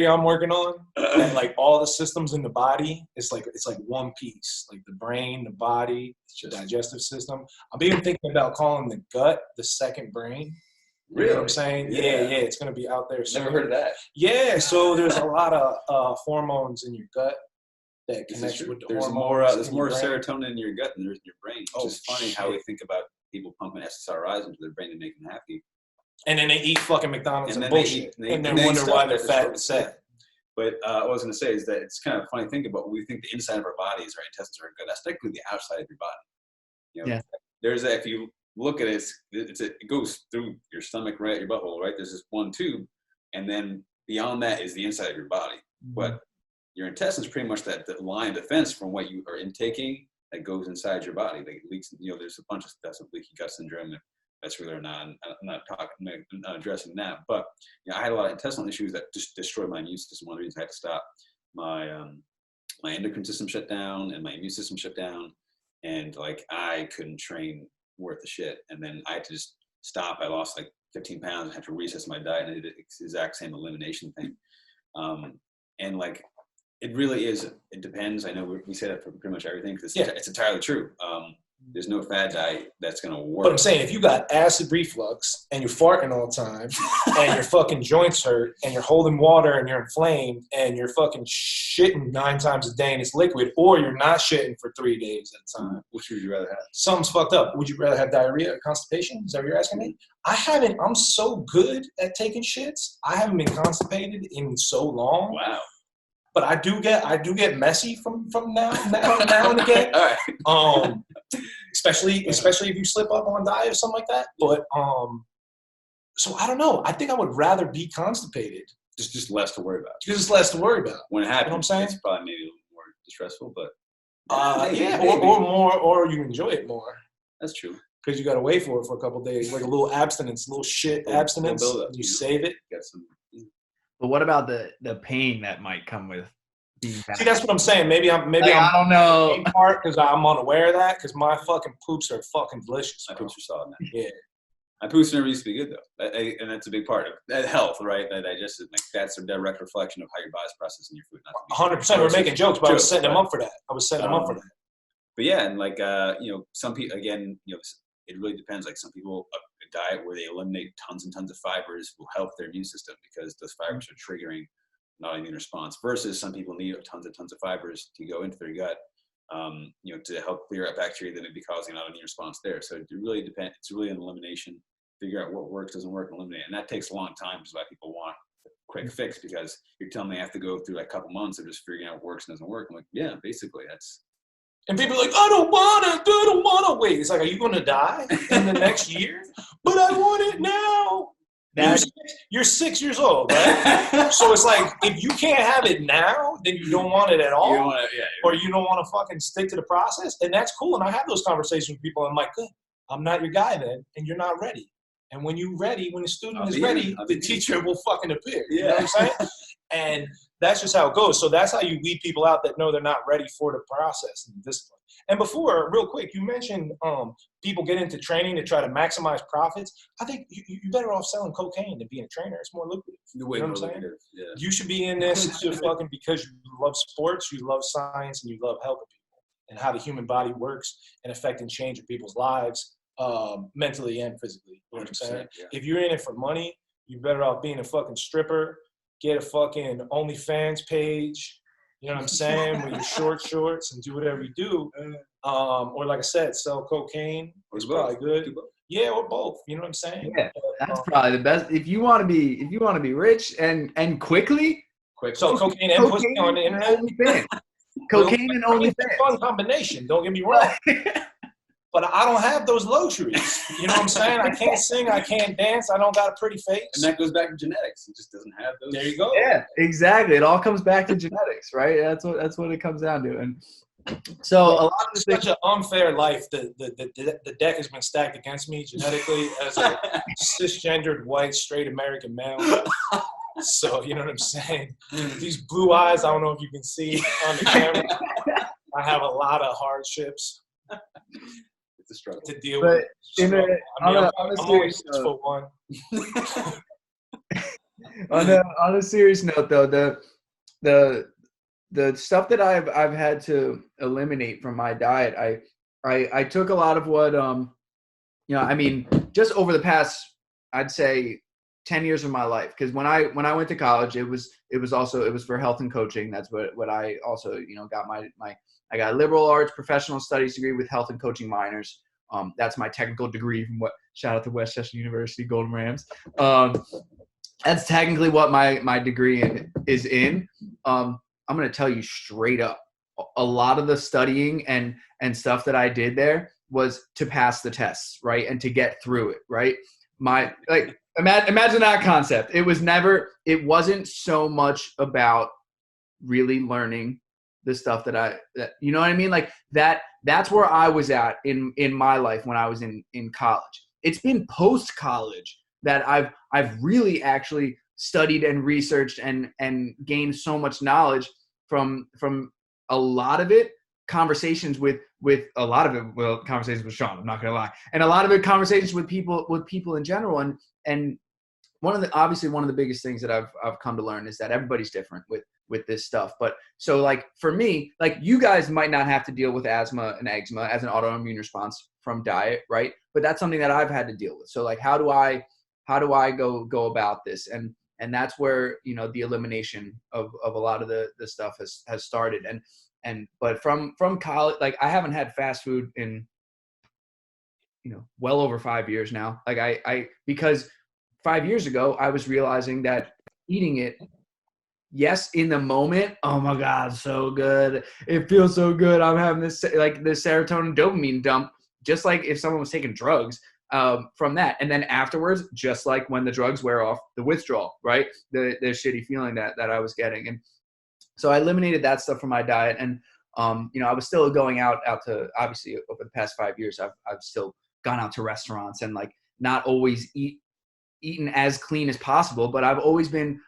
I'm working on, and like all the systems in the body, it's like one piece. Like the brain, the body, the digestive system. I'm even thinking about calling the gut the second brain. Really? You know what I'm saying? Yeah. It's gonna be out there. Never heard of that. Yeah. So there's a lot of hormones in your gut that connects with the hormones. There's more serotonin in your gut than there's in your brain. It's just funny how we think about people pumping SSRIs into their brain to make them happy. And then they eat fucking McDonald's and bullshit. And then wonder why they're fat and sad. But what I was going to say is that it's kind of funny to think about when we think the inside of our bodies, our intestines are good. That's technically the outside of your body. There's if you look at it, it goes through your stomach, right, your butthole, right? There's this one tube, and then beyond that is the inside of your body. Mm-hmm. But your intestines pretty much that line of defense from what you are intaking that goes inside your body. Like leaks, there's a bunch of stuff with leaky gut syndrome. That's really not. I'm not addressing that. But I had a lot of intestinal issues that just destroyed my immune system. One of the reasons I had to stop, my endocrine system shut down and my immune system shut down, and like I couldn't train worth the shit. And then I had to just stop. I lost like 15 pounds. I had to reassess my diet, and I did the exact same elimination thing. And like it really is. It depends. I know we say that for pretty much everything because it's entirely true. There's no fad diet that's going to work. But I'm saying if you got acid reflux and you're farting all the time and your fucking joints hurt and you're holding water and you're inflamed and you're fucking shitting 9 times a day and it's liquid, or you're not shitting for 3 days at a time. Which would you rather have? Something's fucked up. Would you rather have diarrhea or constipation? Is that what you're asking me? I'm so good at taking shits. I haven't been constipated in so long. Wow. But I do get messy from now and again. All right. Especially if you slip up on diet or something like that. But so I don't know. I think I would rather be constipated. Just less to worry about. Because it's less to worry about. When it happens, you know what I'm saying? It's probably maybe a little more distressful, but or more, or you enjoy it more. That's true. Because you got to wait for it for a couple of days, like a little abstinence, a little shit abstinence. You save it. Get some. But what about the pain that might come with being fat? See, that's what I'm saying. Maybe I'm I don't know. Because I'm unaware of that. Because my fucking poops are fucking delicious. My poops are solid, man. Yeah. My poops never used to be good though, and that's a big part of that health, right? That digestive, like that's a direct reflection of how your body's processing your food. 100%. We're making jokes, but I was setting them up for that. But yeah, and like some people again, it really depends. Like some people, a diet where they eliminate tons and tons of fibers will help their immune system because those fibers are triggering not immune response. Versus some people need tons and tons of fibers to go into their gut, to help clear out bacteria that may be causing an autoimmune response there. So it really depends. It's really an elimination. Figure out what works, doesn't work, and eliminate it. And that takes a long time, which is why people want a quick fix, because you're telling me I have to go through like a couple months of just figuring out what works and doesn't work. I'm like, yeah, basically that's And people are like, I don't want to wait. It's like, are you going to die in the next year? But I want it now. You're 6 years old, right? So it's like, if you can't have it now, then you don't want it at all. Or you don't want to fucking stick to the process. And that's cool. And I have those conversations with people. I'm like, good, I'm not your guy then. And you're not ready. And when you're ready, when the student is ready, the teacher will fucking appear. You know what I'm saying? And that's just how it goes. So that's how you weed people out that know they're not ready for the process and the discipline. And before, real quick, you mentioned people get into training to try to maximize profits. I think you're better off selling cocaine than being a trainer. It's more lucrative. You know what I'm saying? Yeah. You should be in this to fucking because you love sports, you love science, and you love helping people and how the human body works and affecting change in people's lives, mentally and physically. You know what I'm saying? Yeah. If you're in it for money, you're better off being a fucking stripper. Get a fucking OnlyFans page, you know what I'm saying, with your short shorts and do whatever you do. Or like I said, sell cocaine. It's probably good. Yeah, or both. You know what I'm saying? Yeah, that's probably the best. If you want to be rich and quickly. So cocaine and pussy on the internet. Cocaine and OnlyFans. It's a fun combination. Don't get me wrong. But I don't have those luxuries. You know what I'm saying? I can't sing. I can't dance. I don't got a pretty face. And that goes back to genetics. It just doesn't have those. There you go. Yeah, exactly. It all comes back to genetics, right? That's what it comes down to. And so a lot of such an unfair life. The deck has been stacked against me genetically as a cisgendered white straight American male. So you know what I'm saying? These blue eyes. I don't know if you can see on the camera. I have a lot of hardships. It's a struggle to deal with. On a serious note, though, the stuff that I've had to eliminate from my diet, I took a lot of what I mean, just over the past, I'd say 10 years of my life, because when I went to college, it was for health and coaching. That's what I also got I got a liberal arts professional studies degree with health and coaching minors. That's my technical degree from shout out to Westchester University Golden Rams. That's technically what my degree is in. I'm going to tell you straight up, a lot of the studying and stuff that I did there was to pass the tests, right? And to get through it, right? Imagine that concept. It wasn't so much about really learning the stuff that you know what I mean? Like that's where I was at in my life when I was in college. It's been post college that I've really actually studied and researched and gained so much knowledge from a lot of it, conversations with a lot of it, well, conversations with Shawn, I'm not gonna lie. And a lot of it conversations with people in general. And one of the biggest things that I've come to learn is that everybody's different with this stuff. But so like for me, like you guys might not have to deal with asthma and eczema as an autoimmune response from diet, right? But that's something that I've had to deal with. So like how do I go about this? And that's where, the elimination of a lot of the stuff has started. But from college, like I haven't had fast food in, well over 5 years now. Like because 5 years ago, I was realizing that eating it, yes, in the moment, oh my God, so good. It feels so good. I'm having this serotonin dopamine dump, just like if someone was taking drugs from that. And then afterwards, just like when the drugs wear off, the withdrawal, right? The shitty feeling that I was getting. And so I eliminated that stuff from my diet. And, I was still going out to, obviously over the past 5 years, I've still gone out to restaurants and like not always eaten as clean as possible, but I've always been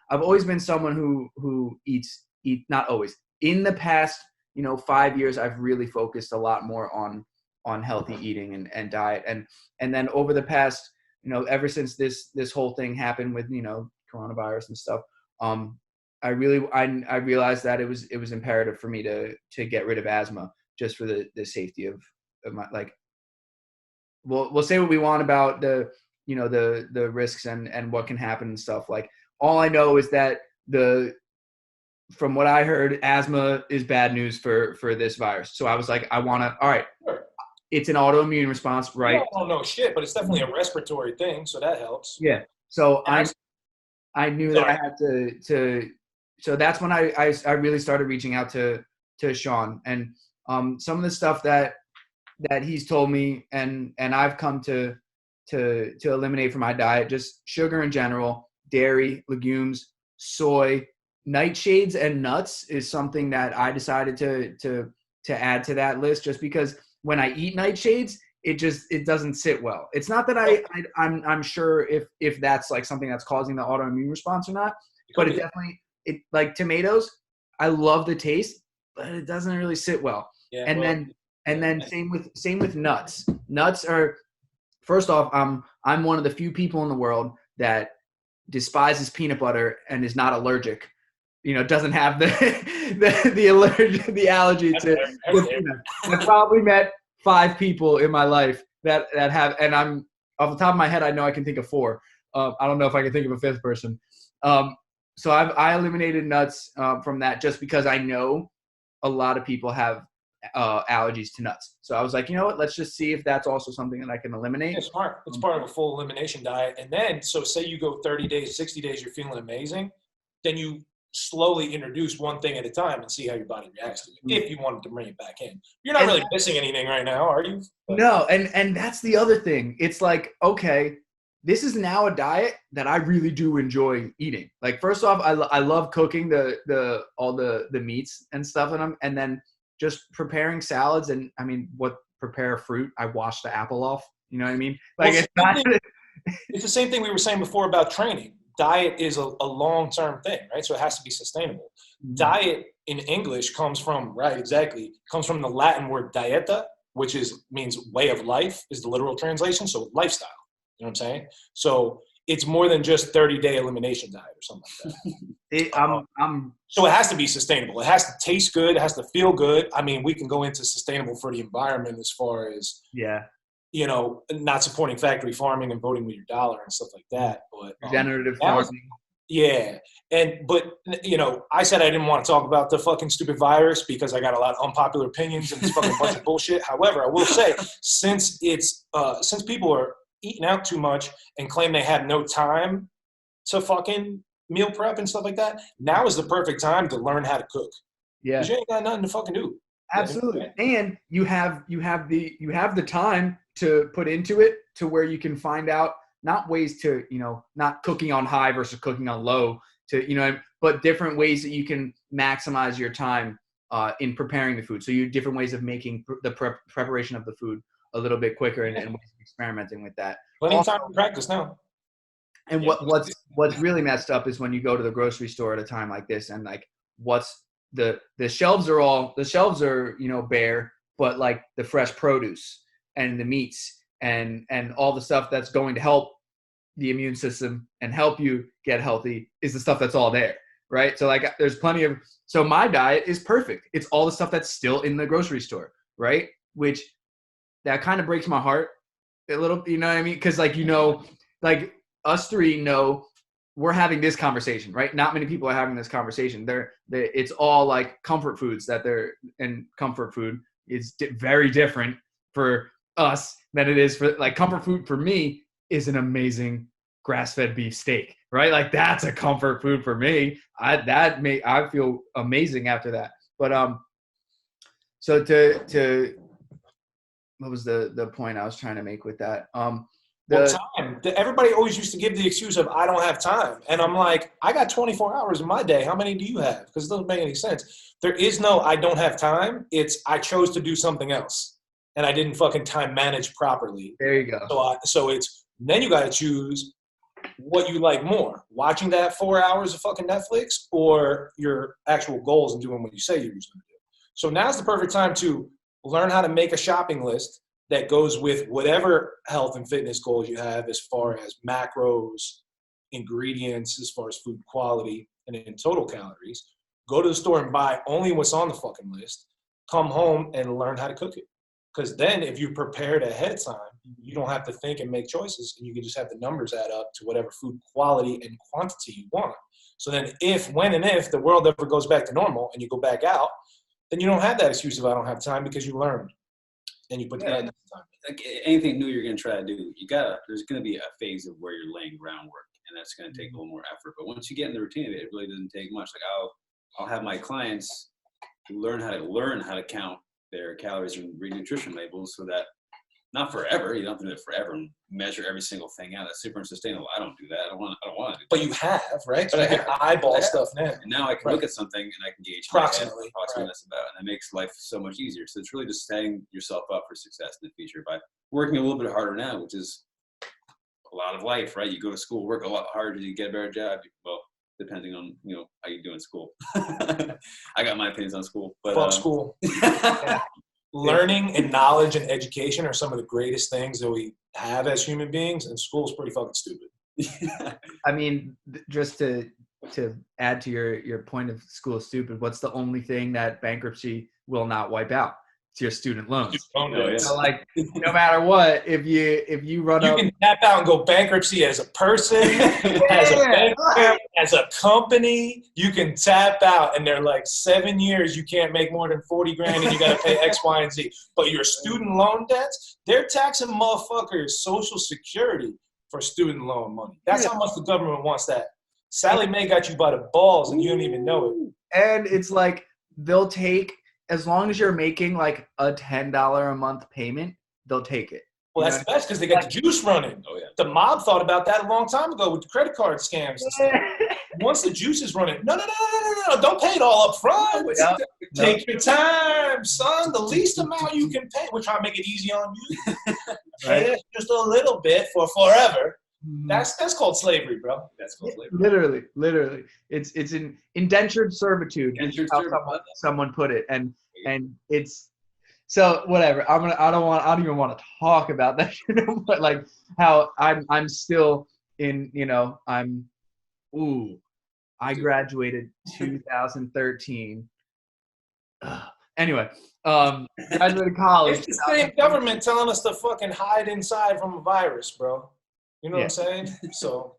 someone who eats not always. In the past, 5 years, I've really focused a lot more on healthy eating and diet. And then over the past, ever since this whole thing happened with, coronavirus and stuff, I realized that it was imperative for me to get rid of asthma just for the safety of my, like, we'll say what we want about the risks and what can happen and stuff. Like, all I know is that from what I heard, asthma is bad news for this virus. So I was like, all right, it's an autoimmune response, right? I don't know shit, but it's definitely a respiratory thing. So that helps. Yeah. So I knew that I had to, so that's when I really started reaching out to Shawn. And Some of the stuff that he's told me and I've come to eliminate from my diet, just sugar in general, dairy, legumes, soy, nightshades, and nuts is something that I decided to add to that list, just because when I eat nightshades, it doesn't sit well. It's not that I'm sure if that's like something that's causing the autoimmune response or not, but it definitely, like tomatoes, I love the taste, but it doesn't really sit well. Yeah, And then same with nuts. Nuts are, first off, I'm one of the few people in the world that despises peanut butter and is not allergic. Doesn't have the allergy to peanut. I've probably met 5 people in my life that have, and I'm off the top of my head, I know I can think of 4. I don't know if I can think of a 5th person. So I eliminated nuts from that, just because I know a lot of people have allergies to nuts. So I was like, you know what? Let's just see if that's also something that I can eliminate. It's smart. It's part of a full elimination diet. And then, so say you go 30 days, 60 days, you're feeling amazing. Then you slowly introduce one thing at a time and see how your body reacts to it. If you wanted to bring it back in, you're not really missing anything right now, are you? No. And that's the other thing. It's like, okay, this is now a diet that I really do enjoy eating. Like, first off, I love cooking all the meats and stuff in them. And then just preparing salads, and prepare fruit. I wash the apple off. You know what I mean? Like, it's the same thing we were saying before about training. Diet is a long-term thing, right? So it has to be sustainable. Mm-hmm. Diet in English comes from the Latin word dieta, which means way of life, is the literal translation. So lifestyle. You know what I'm saying? So it's more than just 30-day elimination diet or something like that. So it has to be sustainable. It has to taste good. It has to feel good. I mean, we can go into sustainable for the environment as far as, not supporting factory farming and voting with your dollar and stuff like that. But regenerative farming. Yeah. But I said I didn't want to talk about the fucking stupid virus because I got a lot of unpopular opinions and it's fucking bunch of bullshit. However, I will say, since people are eating out too much and claim they have no time to fucking meal prep and stuff like that, now is the perfect time to learn how to cook. Yeah, because you ain't got nothing to fucking do. Absolutely. And you have the time to put into it to where you can find out not ways to, not cooking on high versus cooking on low, but different ways that you can maximize your time in preparing the food. So you different ways of making the preparation of the food a little bit quicker and ways of experimenting with that. Plenty of time to practice now. And what's really messed up is when you go to the grocery store at a time like this, and like the shelves are bare, but like the fresh produce and the meats and all the stuff that's going to help the immune system and help you get healthy is the stuff that's all there, right? So like there's plenty of, so my diet is perfect. It's all the stuff that's still in the grocery store, right? Which that kind of breaks my heart a little, you know what I mean? Because like us three know we're having this conversation, right? Not many people are having this conversation. It's all like comfort foods and comfort food is very different for us than it is for, like, comfort food for me is an amazing grass-fed beef steak, right? Like that's a comfort food for me. I feel amazing after that. But so to what was the point I was trying to make with that? Time. Everybody always used to give the excuse of I don't have time, and I'm like, I got 24 hours in my day. How many do you have? Because it doesn't make any sense. There is no I don't have time. It's I chose to do something else, and I didn't fucking time manage properly. There you go. So it's then you got to choose what you like more: watching that 4 hours of fucking Netflix, or your actual goals and doing what you say you're going to do. So now's the perfect time to learn how to make a shopping list that goes with whatever health and fitness goals you have, as far as macros, ingredients, as far as food quality, and in total calories. Go to the store and buy only what's on the fucking list. Come home and learn how to cook it. Because then if you prepared ahead of time, you don't have to think and make choices, and you can just have the numbers add up to whatever food quality and quantity you want. So then when and if the world ever goes back to normal and you go back out, then you don't have that excuse of I don't have time, because you learned. And you put together time. Like anything new you're going to try to do, there's going to be a phase of where you're laying groundwork, and that's going to take a little more effort. But once you get in the routine of it, it really doesn't take much. Like I'll have my clients learn how to count their calories and read nutrition labels so that not forever. You don't have to do it forever and measure every single thing out. That's super unsustainable. I don't do that. I don't want to do that. But you have, right? But you can eyeball stuff now. And now I can look at something and I can gauge approximately what that's about. And that makes life so much easier. So it's really just setting yourself up for success in the future by working a little bit harder now, which is a lot of life, right? You go to school, work a lot harder to get a better job. Well, depending on, how you do in school. I got my opinions on school. But, fuck school. Learning and knowledge and education are some of the greatest things that we have as human beings, and school's pretty fucking stupid. I mean, just to add to your point of school is stupid, what's the only thing that bankruptcy will not wipe out? It's your student loans. So like, no matter what, if you run up, you can tap out and go bankruptcy as a person, as a banker, as a company. You can tap out, and they're like 7 years. You can't make more than 40 grand, and you got to pay X, Y, and Z. But your student loan debts, they're taxing motherfuckers' Social Security for student loan money. That's how much the government wants that. Sally Mae got you by the balls, and you don't even know it. And it's like they'll take. As long as you're making like a $10 a month payment, they'll take it. Well, that's the best because they got the juice running. Oh, yeah. The mob thought about that a long time ago with the credit card scams and stuff. Once the juice is running, no, don't pay it all up front. Take your time, son. The least amount you can pay. We're trying to make it easy on you. Pay it just a little bit for forever. That's called slavery, bro. That's called slavery. Literally. It's an indentured servitude. Someone put it, and it's so whatever. I don't even want to talk about that, but like how I'm still in. I graduated 2013. Anyway, graduated college. It's the same government telling us to fucking hide inside from a virus, bro. You know what I'm saying? So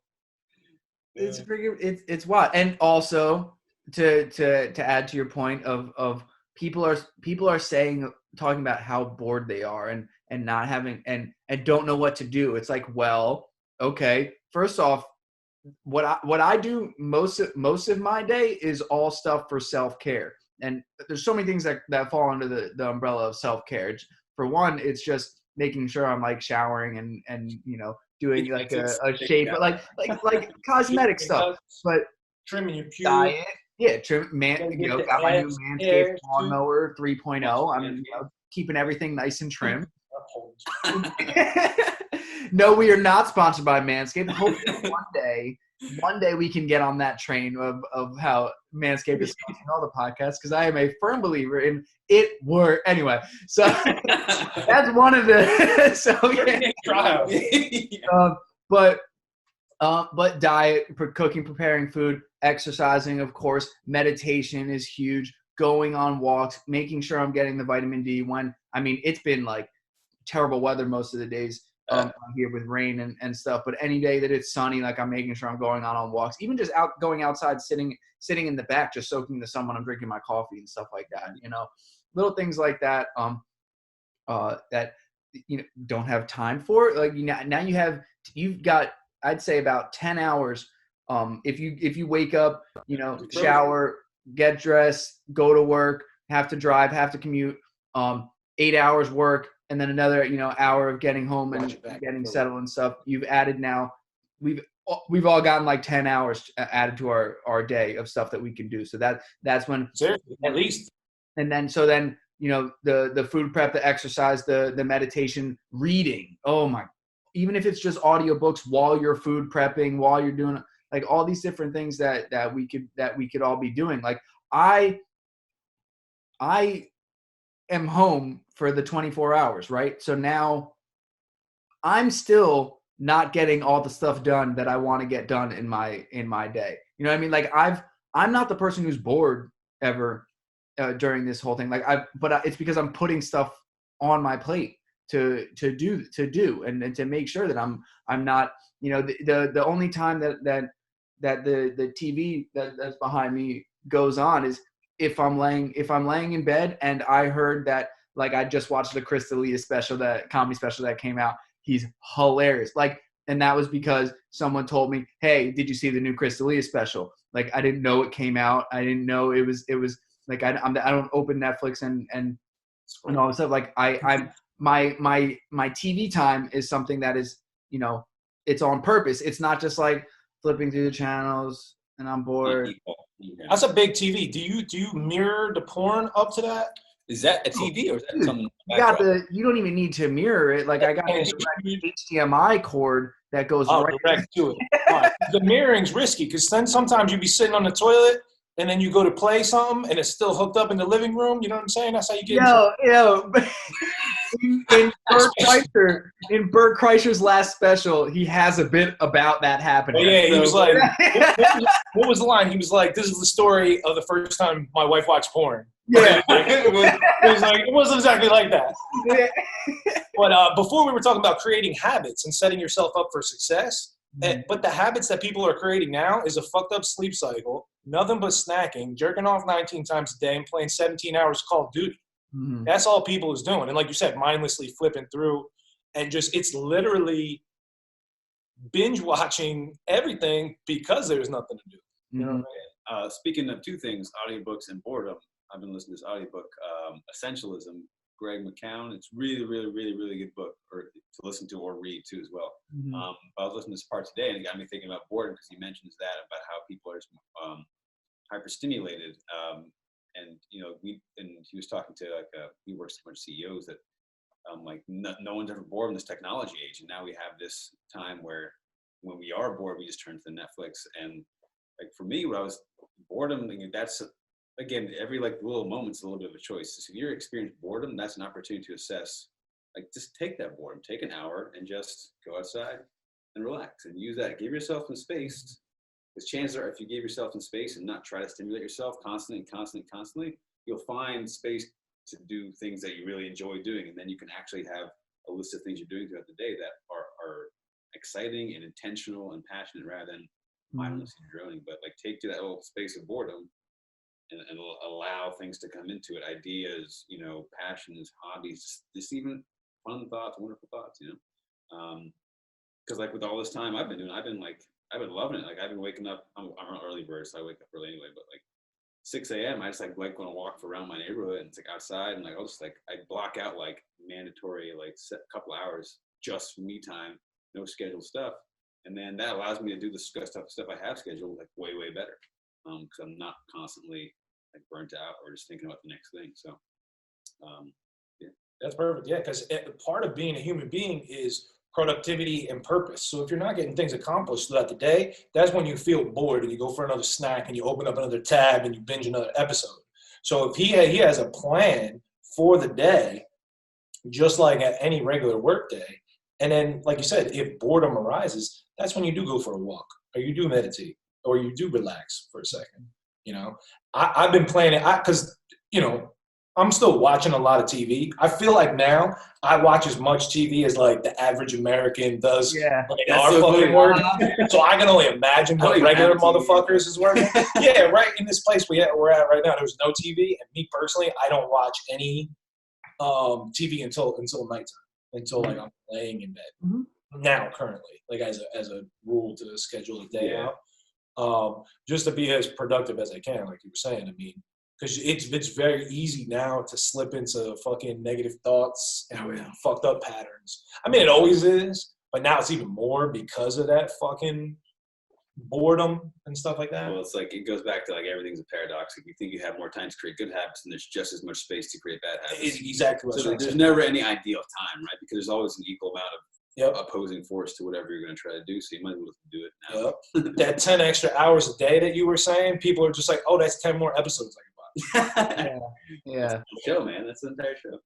it's freaking it's wild. And also to add to your point of people are talking about how bored they are and not having and don't know what to do. It's like, well, okay, first off, what I do most of my day is all stuff for self-care. And there's so many things that fall under the umbrella of self-care. For one, it's just making sure I'm like showering and doing like a shape, like cosmetic stuff, but trimming your pubes. Diet, got my new Manscaped lawnmower 3.0. I'm keeping everything nice and trim. No, we are not sponsored by Manscaped. Hopefully one day we can get on that train of how Manscaped is sponsoring all the podcasts, because I am a firm believer in it work. Anyway, so that's one of the but diet, cooking, preparing food, exercising, of course, meditation is huge. Going on walks, making sure I'm getting the vitamin D it's been like terrible weather most of the days. Here with rain and stuff, but any day that it's sunny, like I'm making sure I'm going on walks, even just going outside, sitting in the back, just soaking the sun when I'm drinking my coffee and stuff like that. Little things like that. That don't have time for. Like now you've got I'd say about 10 hours. If you wake up, shower, get dressed, go to work, have to drive, have to commute, 8 hours work. And then another, hour of getting home and getting settled and stuff. You've added now, we've all gotten like 10 hours added to our day of stuff that we can do. So that's when at least. And then the food prep, the exercise, the meditation, reading. Oh my! Even if it's just audiobooks while you're food prepping, while you're doing like all these different things that we could all be doing. Like I am home for the 24 hours, right? So now I'm still not getting all the stuff done that I want to get done in my day. You know what I mean? Like I'm not the person who's bored ever during this whole thing. But it's because I'm putting stuff on my plate to do and to make sure that I'm not, the only time that the TV that's behind me goes on is if I'm laying in bed and I heard that, like, I just watched the Chris D'Elia comedy special that came out. He's hilarious. Like, and that was because someone told me, hey, did you see the new Chris D'Elia special? Like, I didn't know it came out. I didn't know it was like, I don't open Netflix and and all of a sudden, like I'm my TV time is something that is, you know, it's on purpose. It's not just like flipping through the channels and I'm bored. That's a big TV. Do you mirror the porn up to that? Is that a TV or is that Dude, something? you don't even need to mirror it. Like I got a HDMI cord that goes right direct to it. Right. The mirroring's risky because then sometimes you be sitting on the toilet and then you go to play something and it's still hooked up in the living room. You know what I'm saying? That's how you get. In Bert Kreischer's last special, he has a bit about that happening. Oh, yeah, he was like, what was the line? He was like, "This is the story of the first time my wife watched porn." Yeah, it wasn't exactly like that. Yeah. But before we were talking about creating habits and setting yourself up for success. But the habits that people are creating now is a fucked up sleep cycle, nothing but snacking, jerking off 19 times a day, and playing 17 hours Call of Duty. Mm-hmm. That's all people is doing. And like you said, mindlessly flipping through and just it's literally binge watching everything because there's nothing to do. You know what I mean? Speaking of two things, audiobooks and boredom, I've been listening to this audiobook, Essentialism, Greg McKeown. It's really, really, really, really good book or to listen to or read too as well. Mm-hmm. I was listening to this part today and it got me thinking about boredom because he mentions that about how people are hyperstimulated. And you know, he was talking to he works with CEOs that like no one's ever bored in this technology age, and now we have this time where when we are bored, we just turn to the Netflix. And like for me, when I was boredom, that's again every like little moment's a little bit of a choice. So if you're experiencing boredom, that's an opportunity to assess. Like just take that boredom, take an hour, and just go outside and relax and use that. Give yourself some space. Because chances are, if you give yourself some space and not try to stimulate yourself constantly, you'll find space to do things that you really enjoy doing. And then you can actually have a list of things you're doing throughout the day that are exciting and intentional and passionate rather than mindlessly droning. But like take to that little space of boredom and allow things to come into it. Ideas, you know, passions, hobbies, just even fun thoughts, wonderful thoughts, you know. Because like with all this time I've been doing, I've been loving it. Like I've been waking up. I'm an early bird, so I wake up early anyway. But like 6 a.m., I just like going to walk around my neighborhood and it's like outside, and like I'll just like I block out like mandatory like set couple hours just for me time, no scheduled stuff, and then that allows me to do the stuff I have scheduled like way better, because I'm not constantly like burnt out or just thinking about the next thing. So, yeah, that's perfect. Yeah, because part of being a human being is productivity and purpose. So if you're not getting things accomplished throughout the day, that's when you feel bored and you go for another snack and you open up another tab and you binge another episode. So if he has a plan for the day, just like at any regular work day, and then like you said, if boredom arises, that's when you do go for a walk or you do meditate or you do relax for a second. You know, I've been planning because you know, I'm still watching a lot of TV. I feel like now I watch as much TV as like the average American does when they are fucking working. So I can only imagine what regular motherfuckers is working. Yeah, right in this place we're at right now, there's no TV. And me personally, I don't watch any TV until nighttime, until like I'm laying in bed. Now currently, like as a rule to schedule the day out, just to be as productive as I can, like you were saying. I mean, because it's very easy now to slip into fucking negative thoughts and fucked up patterns. I mean, it always is, but now it's even more because of that fucking boredom and stuff like that. Well, it's like it goes back to like everything's a paradox. If you think you have more time to create good habits, and there's just as much space to create bad habits. Exactly. So there's never any ideal time, right? Because there's always an equal amount of opposing force to whatever you're going to try to do. So you might as well do it now. Yep. That 10 extra hours a day that you were saying, people are just like, oh, that's 10 more episodes I can watch. Yeah. That's the show, man. That's the entire show.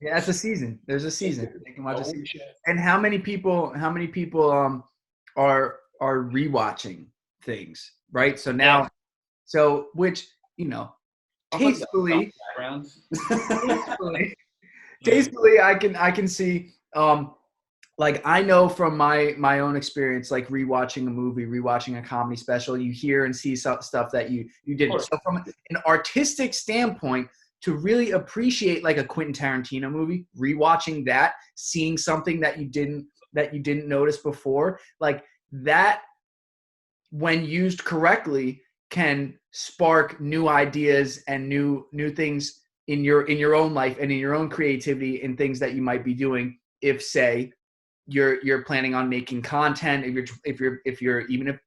Yeah, that's a season. There's a season. You can watch a season. And how many people are rewatching things, right? So now, which, you know, tastefully, I can see, like I know from my own experience, like rewatching a movie, rewatching a comedy special, you hear and see stuff that you didn't. So from an artistic standpoint, to really appreciate like a Quentin Tarantino movie, rewatching that, seeing something that you didn't notice before, like that, when used correctly, can spark new ideas and new things in your own life and in your own creativity and things that you might be doing if, say, you're planning on making content,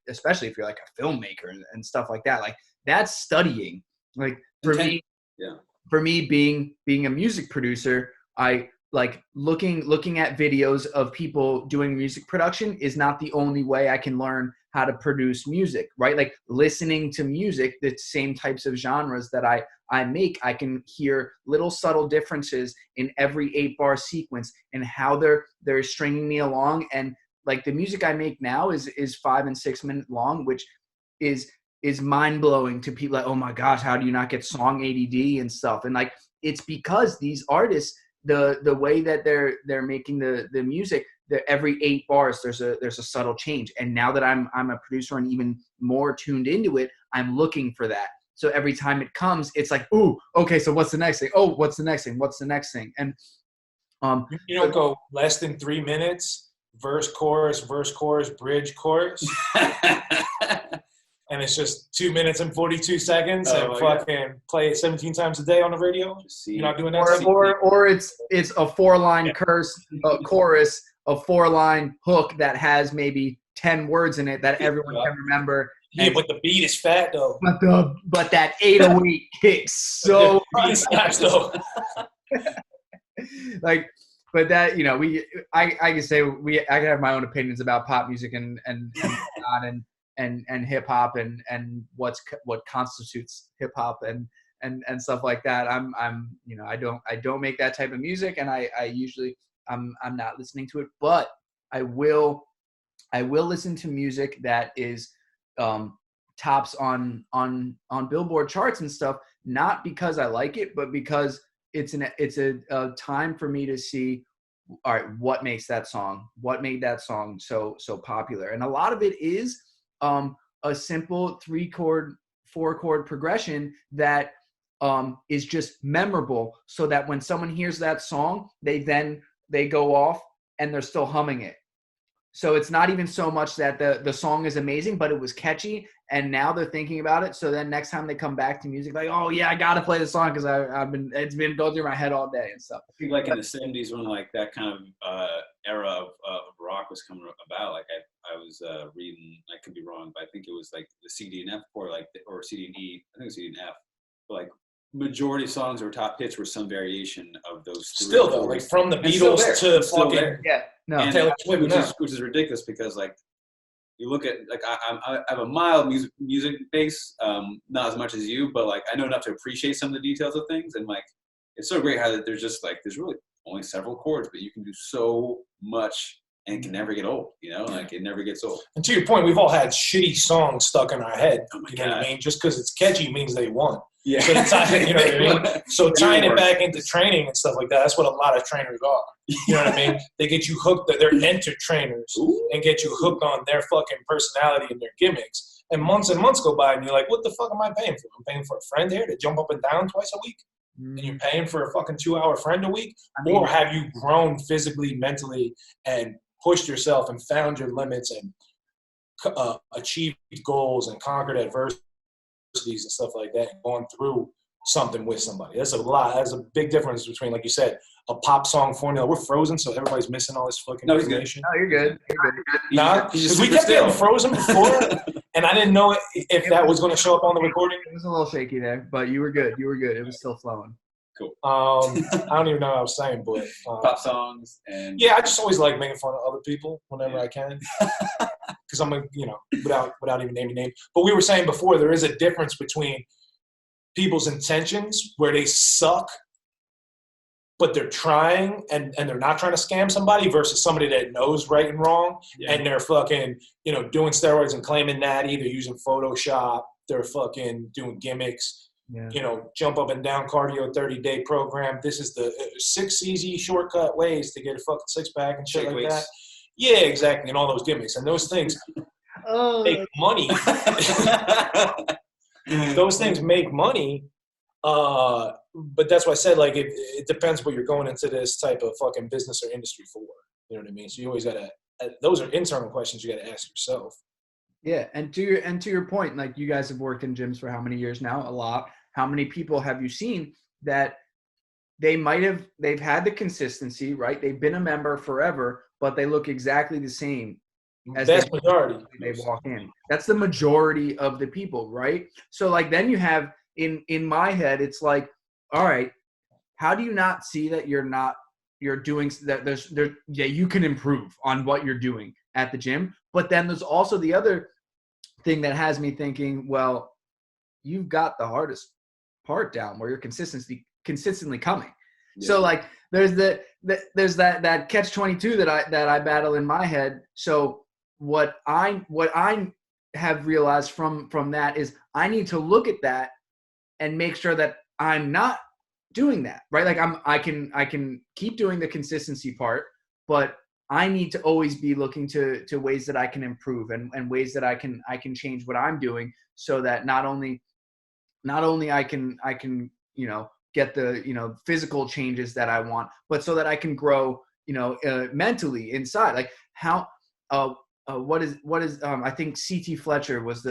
especially if you're like a filmmaker and stuff like that. Like, that's studying. Like, for me, being a music producer, I like looking at videos of people doing music production is not the only way I can learn how to produce music, right? Like, listening to music, the same types of genres that I make, I can hear little subtle differences in every 8-bar sequence and how they're stringing me along. And like, the music I make now is 5 and 6 minute long, which is mind blowing to people. Like, oh my gosh, how do you not get song ADD and stuff? And like, it's because these artists, the way that they're making the music, every 8 bars there's a subtle change. And now that I'm a producer and even more tuned into it, I'm looking for that. So every time it comes, it's like, ooh, okay, so what's the next thing? Oh, what's the next thing? What's the next thing? And you don't go less than 3 minutes, verse, chorus, bridge, chorus. And it's just 2 minutes and 42 seconds and fucking play it 17 times a day on the radio. You're not doing that. Or it's a 4-line chorus, a 4-line hook that has maybe 10 words in it that everyone can remember. Yeah, but the beat is fat though. But that 808 kicks so beat slaps though. Like, but that, you know, I can say I can have my own opinions about pop music and hip hop and what constitutes hip hop and stuff like that. I'm you know, I don't make that type of music, and I usually I'm not listening to it, but I will listen to music that is tops on Billboard charts and stuff, not because I like it, but because it's a time for me to see, all right, what makes that song, what made that song so popular. And a lot of it is a simple 3-chord, 4-chord progression that is just memorable, so that when someone hears that song, they go off and they're still humming it. So it's not even so much that the song is amazing, but it was catchy, and now they're thinking about it. So then next time they come back to music, like, oh yeah, I gotta play the song because it's been going through my head all day and stuff. I think like in the 70s when like that kind of era of rock was coming about, like I was reading, I could be wrong, but I think it was like the CD and F or CD and E, I think it was CD and F, but like majority of songs or top hits were some variation of those three. Still though, like from the Beatles to fucking Taylor Swift, which is ridiculous because like you look at like I have a mild music base, not as much as you, but like I know enough to appreciate some of the details of things, and like it's so great how that there's really only several chords, but you can do so much and it can never get old, you know, like it never gets old. And to your point, we've all had shitty songs stuck in our head. Oh my you know God. what I mean? Just because it's catchy means they won. Yeah. So, you know what I mean? So tying it back into training and stuff like that, that's what a lot of trainers are. You know what I mean? They get you hooked, they're entertainers and get you hooked on their fucking personality and their gimmicks. And months go by and you're like, what the fuck am I paying for? I'm paying for a friend here to jump up and down twice a week? And you're paying for a fucking 2-hour friend a week? Or have you grown physically, mentally, and pushed yourself and found your limits and achieved goals and conquered adversities and stuff like that, and going through something with somebody? That's a big difference between, like you said, a pop song formula. We're frozen, so everybody's missing all this fucking information. No, you're good. Nah, because we kept getting frozen before, and I didn't know if that was going to show up on the recording. It was a little shaky there, but you were good. It was still flowing. Cool. I don't even know what I was saying, but pop songs and yeah, I just always like making fun of other people whenever I can, because I'm without even naming names. But we were saying before, there is a difference between people's intentions where they suck, but they're trying and they're not trying to scam somebody, versus somebody that knows right and wrong and they're fucking doing steroids and claiming that, either using Photoshop, they're fucking doing gimmicks. Jump up and down cardio 30-day program. This is the 6 easy shortcut ways to get a fucking 6-pack and shit like that. Yeah, exactly. And all those gimmicks. And those things make money. Those things make money. But that's why I said, like, it depends what you're going into this type of fucking business or industry for. You know what I mean? So you always got to, those are internal questions you got to ask yourself. Yeah. And to your point, like, you guys have worked in gyms for how many years now? A lot. How many people have you seen that they've had the consistency, right? They've been a member forever, but they look exactly the same as Vast majority. they walk in. That's the majority of the people, right? So like then you have in my head, it's like, all right, how do you not see that you're doing that? You can improve on what you're doing at the gym, but then there's also the other thing that has me thinking, well, you've got the hardest part down where you're consistently coming. Yeah. So like there's there's that catch-22 that I battle in my head. So what I have realized from that is I need to look at that and make sure that I'm not doing that, right? Like I can keep doing the consistency part, but I need to always be looking to ways that I can improve and ways that I can change what I'm doing, so that not only I can get the physical changes that I want, but so that I can grow mentally inside. Like how what is I think C.T. Fletcher was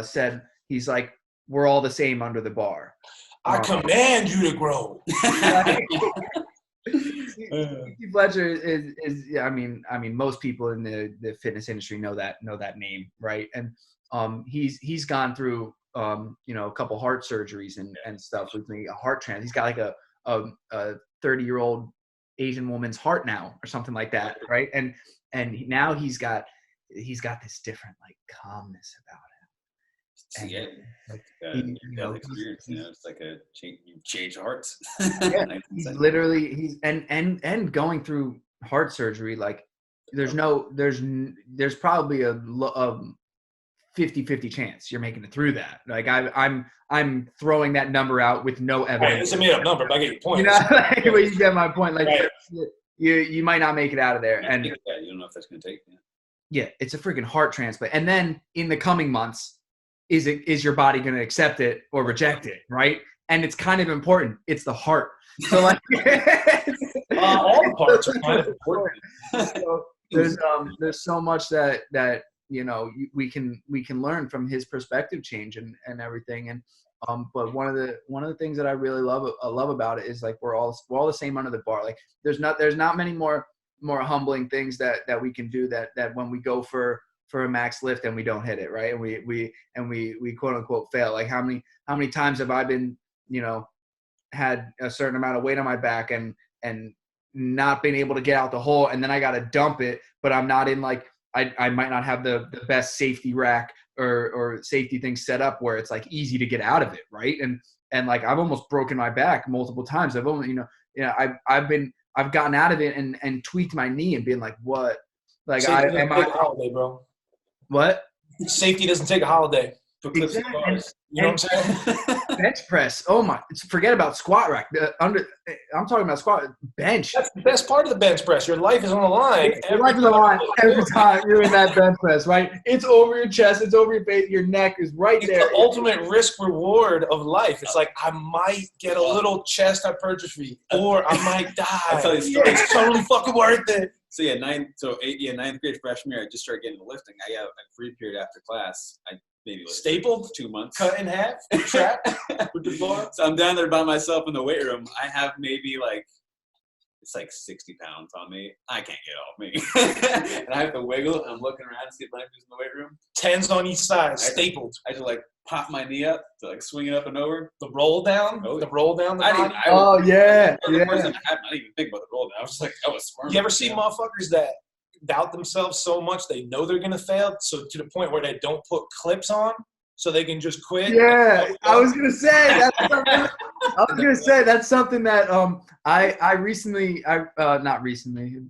said, he's like, we're all the same under the bar. I command you to grow. C.T. Fletcher is I mean most people in the fitness industry know that name, right? And he's gone through a couple heart surgeries and stuff with me, a heart transplant. He's got like a 30-year-old Asian woman's heart now or something like that, right? And now he's got this different like calmness about him. And, experience, it's like you change hearts. Yeah, he's literally and going through heart surgery. Like there's probably a 50-50 chance you're making it through that. Like I'm throwing that number out with no evidence. Right, it's a made up number, but I get your point. Like, you get my point. Like right. you might not make it out of there, and you don't know if that's going to take. Yeah, it's a freaking heart transplant, and then in the coming months, is your body going to accept it or reject it, right? And it's kind of important. It's the heart. So like all the parts are kind of important. So there's so much that we can learn from his perspective change and everything. And but one of the things that I really love about it is like we're all the same under the bar. Like there's not many more humbling things that we can do that when we go for a max lift and we don't hit it, right? And we quote unquote fail. Like how many times have I been, had a certain amount of weight on my back and not been able to get out the hole, and then I got to dump it, but I'm not in like, I might not have the best safety rack or safety things set up where it's like easy to get out of it, right? And like I've almost broken my back multiple times. I've only, I've gotten out of it and tweaked my knee and been like, what? Like Safety doesn't take a holiday, bro. What? Safety doesn't take a holiday. Exactly. You know what I'm saying? Bench press. Oh my! Forget about squat rack. I'm talking about squat bench. That's the best part of the bench press. Your life is on the line. Your life is on the line every time you're in that bench press, right? It's over your chest. It's over your face. Your neck is right there. It's the ultimate risk reward of life. It's like I might get a little chest hypertrophy, or I might die. I'll tell you a story. It's totally fucking worth it. So ninth grade freshman year, I just started getting into lifting. I got a free period after class. Maybe stapled, 2 months, cut in half, trap with the bar. So I'm down there by myself in the weight room. I have maybe it's like 60 pounds on me. I can't get off me, and I have to wiggle. And I'm looking around to see if anybody's in the weight room. 10s on each side, stapled. I just pop my knee up to swing it up and over. The roll down, the roll down. The body. Yeah. I didn't even think about the roll down. I was like, I was smart. You ever see motherfuckers that doubt themselves so much they know they're gonna fail, so to the point where they don't put clips on so they can just quit? Yeah, I was gonna say that's something that I recently not recently,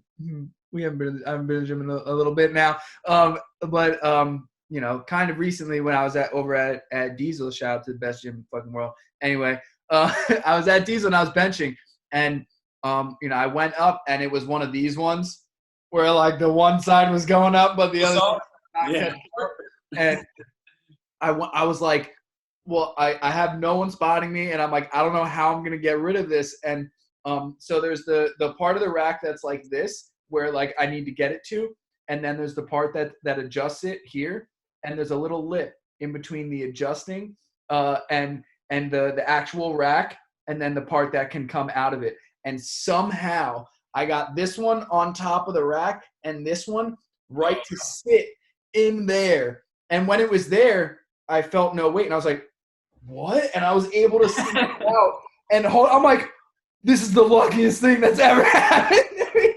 I haven't been in the gym in a little bit now, but kind of recently when I was over at Diesel, shout out to the best gym in the fucking world. Anyway, I was at Diesel and I was benching, and I went up and it was one of these ones where like the one side was going up, but the other side was not getting up. And I was like, well, I have no one spotting me, and I'm like, I don't know how I'm gonna get rid of this. And so there's the part of the rack that's like this, where like I need to get it to, and then there's the part that adjusts it here, and there's a little lip in between the adjusting and the actual rack, and then the part that can come out of it. And somehow I got this one on top of the rack and this one right to sit in there. And when it was there, I felt no weight. And I was like, what? And I was able to sneak it out. And I'm like, this is the luckiest thing that's ever happened to me.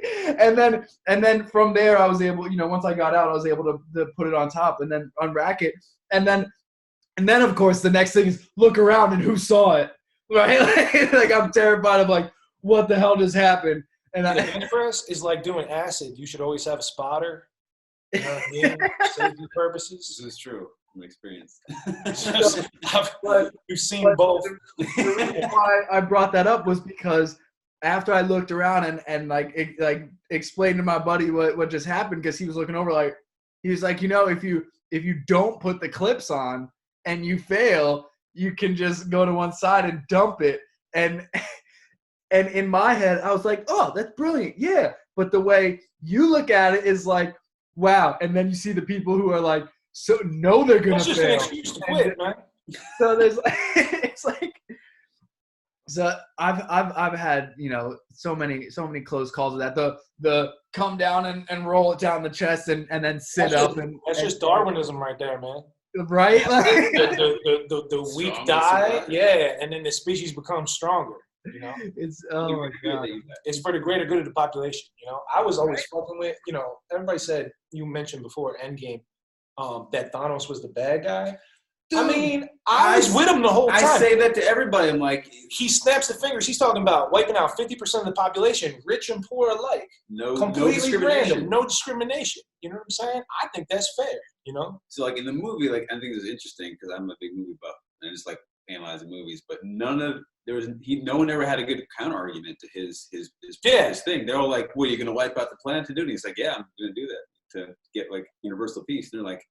And then from there, I was able, once I got out, I was able to put it on top and then unrack it. And then of course, the next thing is look around and who saw it, right? Like I'm terrified of like, what the hell just happened? And the bench press is like doing acid. You should always have a spotter. You know what I mean? Safety purposes. This is true from experience. You've seen both. The reason why I brought that up was because after I looked around and like explained to my buddy what just happened, because he was looking over like, he was like, if you don't put the clips on and you fail, you can just go to one side and dump it. And in my head, I was like, oh, that's brilliant. Yeah. But the way you look at it is like, wow. And then you see the people who are like, so no, they're going to fail. It's just an excuse to quit, man. So there's it's like, so I've had, so many close calls with that. The come down and roll it down the chest and then sit up. That's just Darwinism right there, man. Right? The weak die. Yeah. And then the species becomes stronger. It's my God. It's for the greater good of the population. I was always fucking with. Everybody said, you mentioned before Endgame, that Thanos was the bad guy. Dude, I mean, I was with him the whole time. I say that to everybody. I'm like, he snaps the fingers. He's talking about wiping out 50% of the population, rich and poor alike. Completely random, no discrimination. You know what I'm saying? I think that's fair. So like in the movie, like I think it's interesting because I'm a big movie buff and I just like analyzing movies, but no one ever had a good counter argument to his thing. They're all like, "What, are you going to wipe out the planet to do it?" And he's like, "Yeah, I'm going to do that to get like universal peace." And they're like,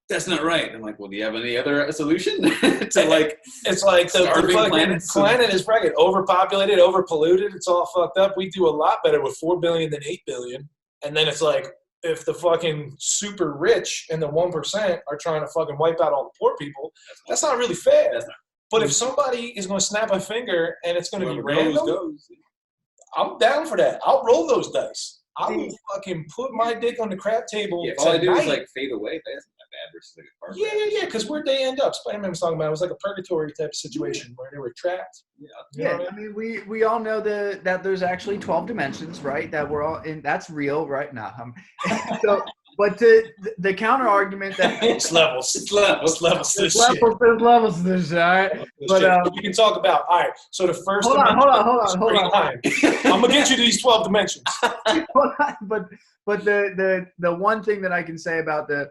"That's not right." I'm like, "Well, do you have any other solution to like?" It's like the planet is fucking overpopulated, overpolluted. It's all fucked up. We do a lot better with 4 billion than 8 billion. And then it's like, if the fucking super rich and the 1% are trying to fucking wipe out all the poor people, that's not really fair. That's not. But if somebody is going to snap a finger and it's going to be random, I'm down for that. I'll roll those dice. I will fucking put my dick on the crap table. Yeah, all I do is like fade away. That's not bad versus like a car crash. Yeah. Because where'd they end up? Spider-Man was talking about it was like a purgatory type of situation where they were trapped. Yeah. I mean, we all know that there's actually 12 dimensions, right? That we're all in. That's real, right? Nah. So. But the counter argument that it's levels to this shit. Levels to this shit, all right? But we can talk about, all right, so the first hold on. I'm going to get you to these 12 dimensions. But the one thing that I can say about the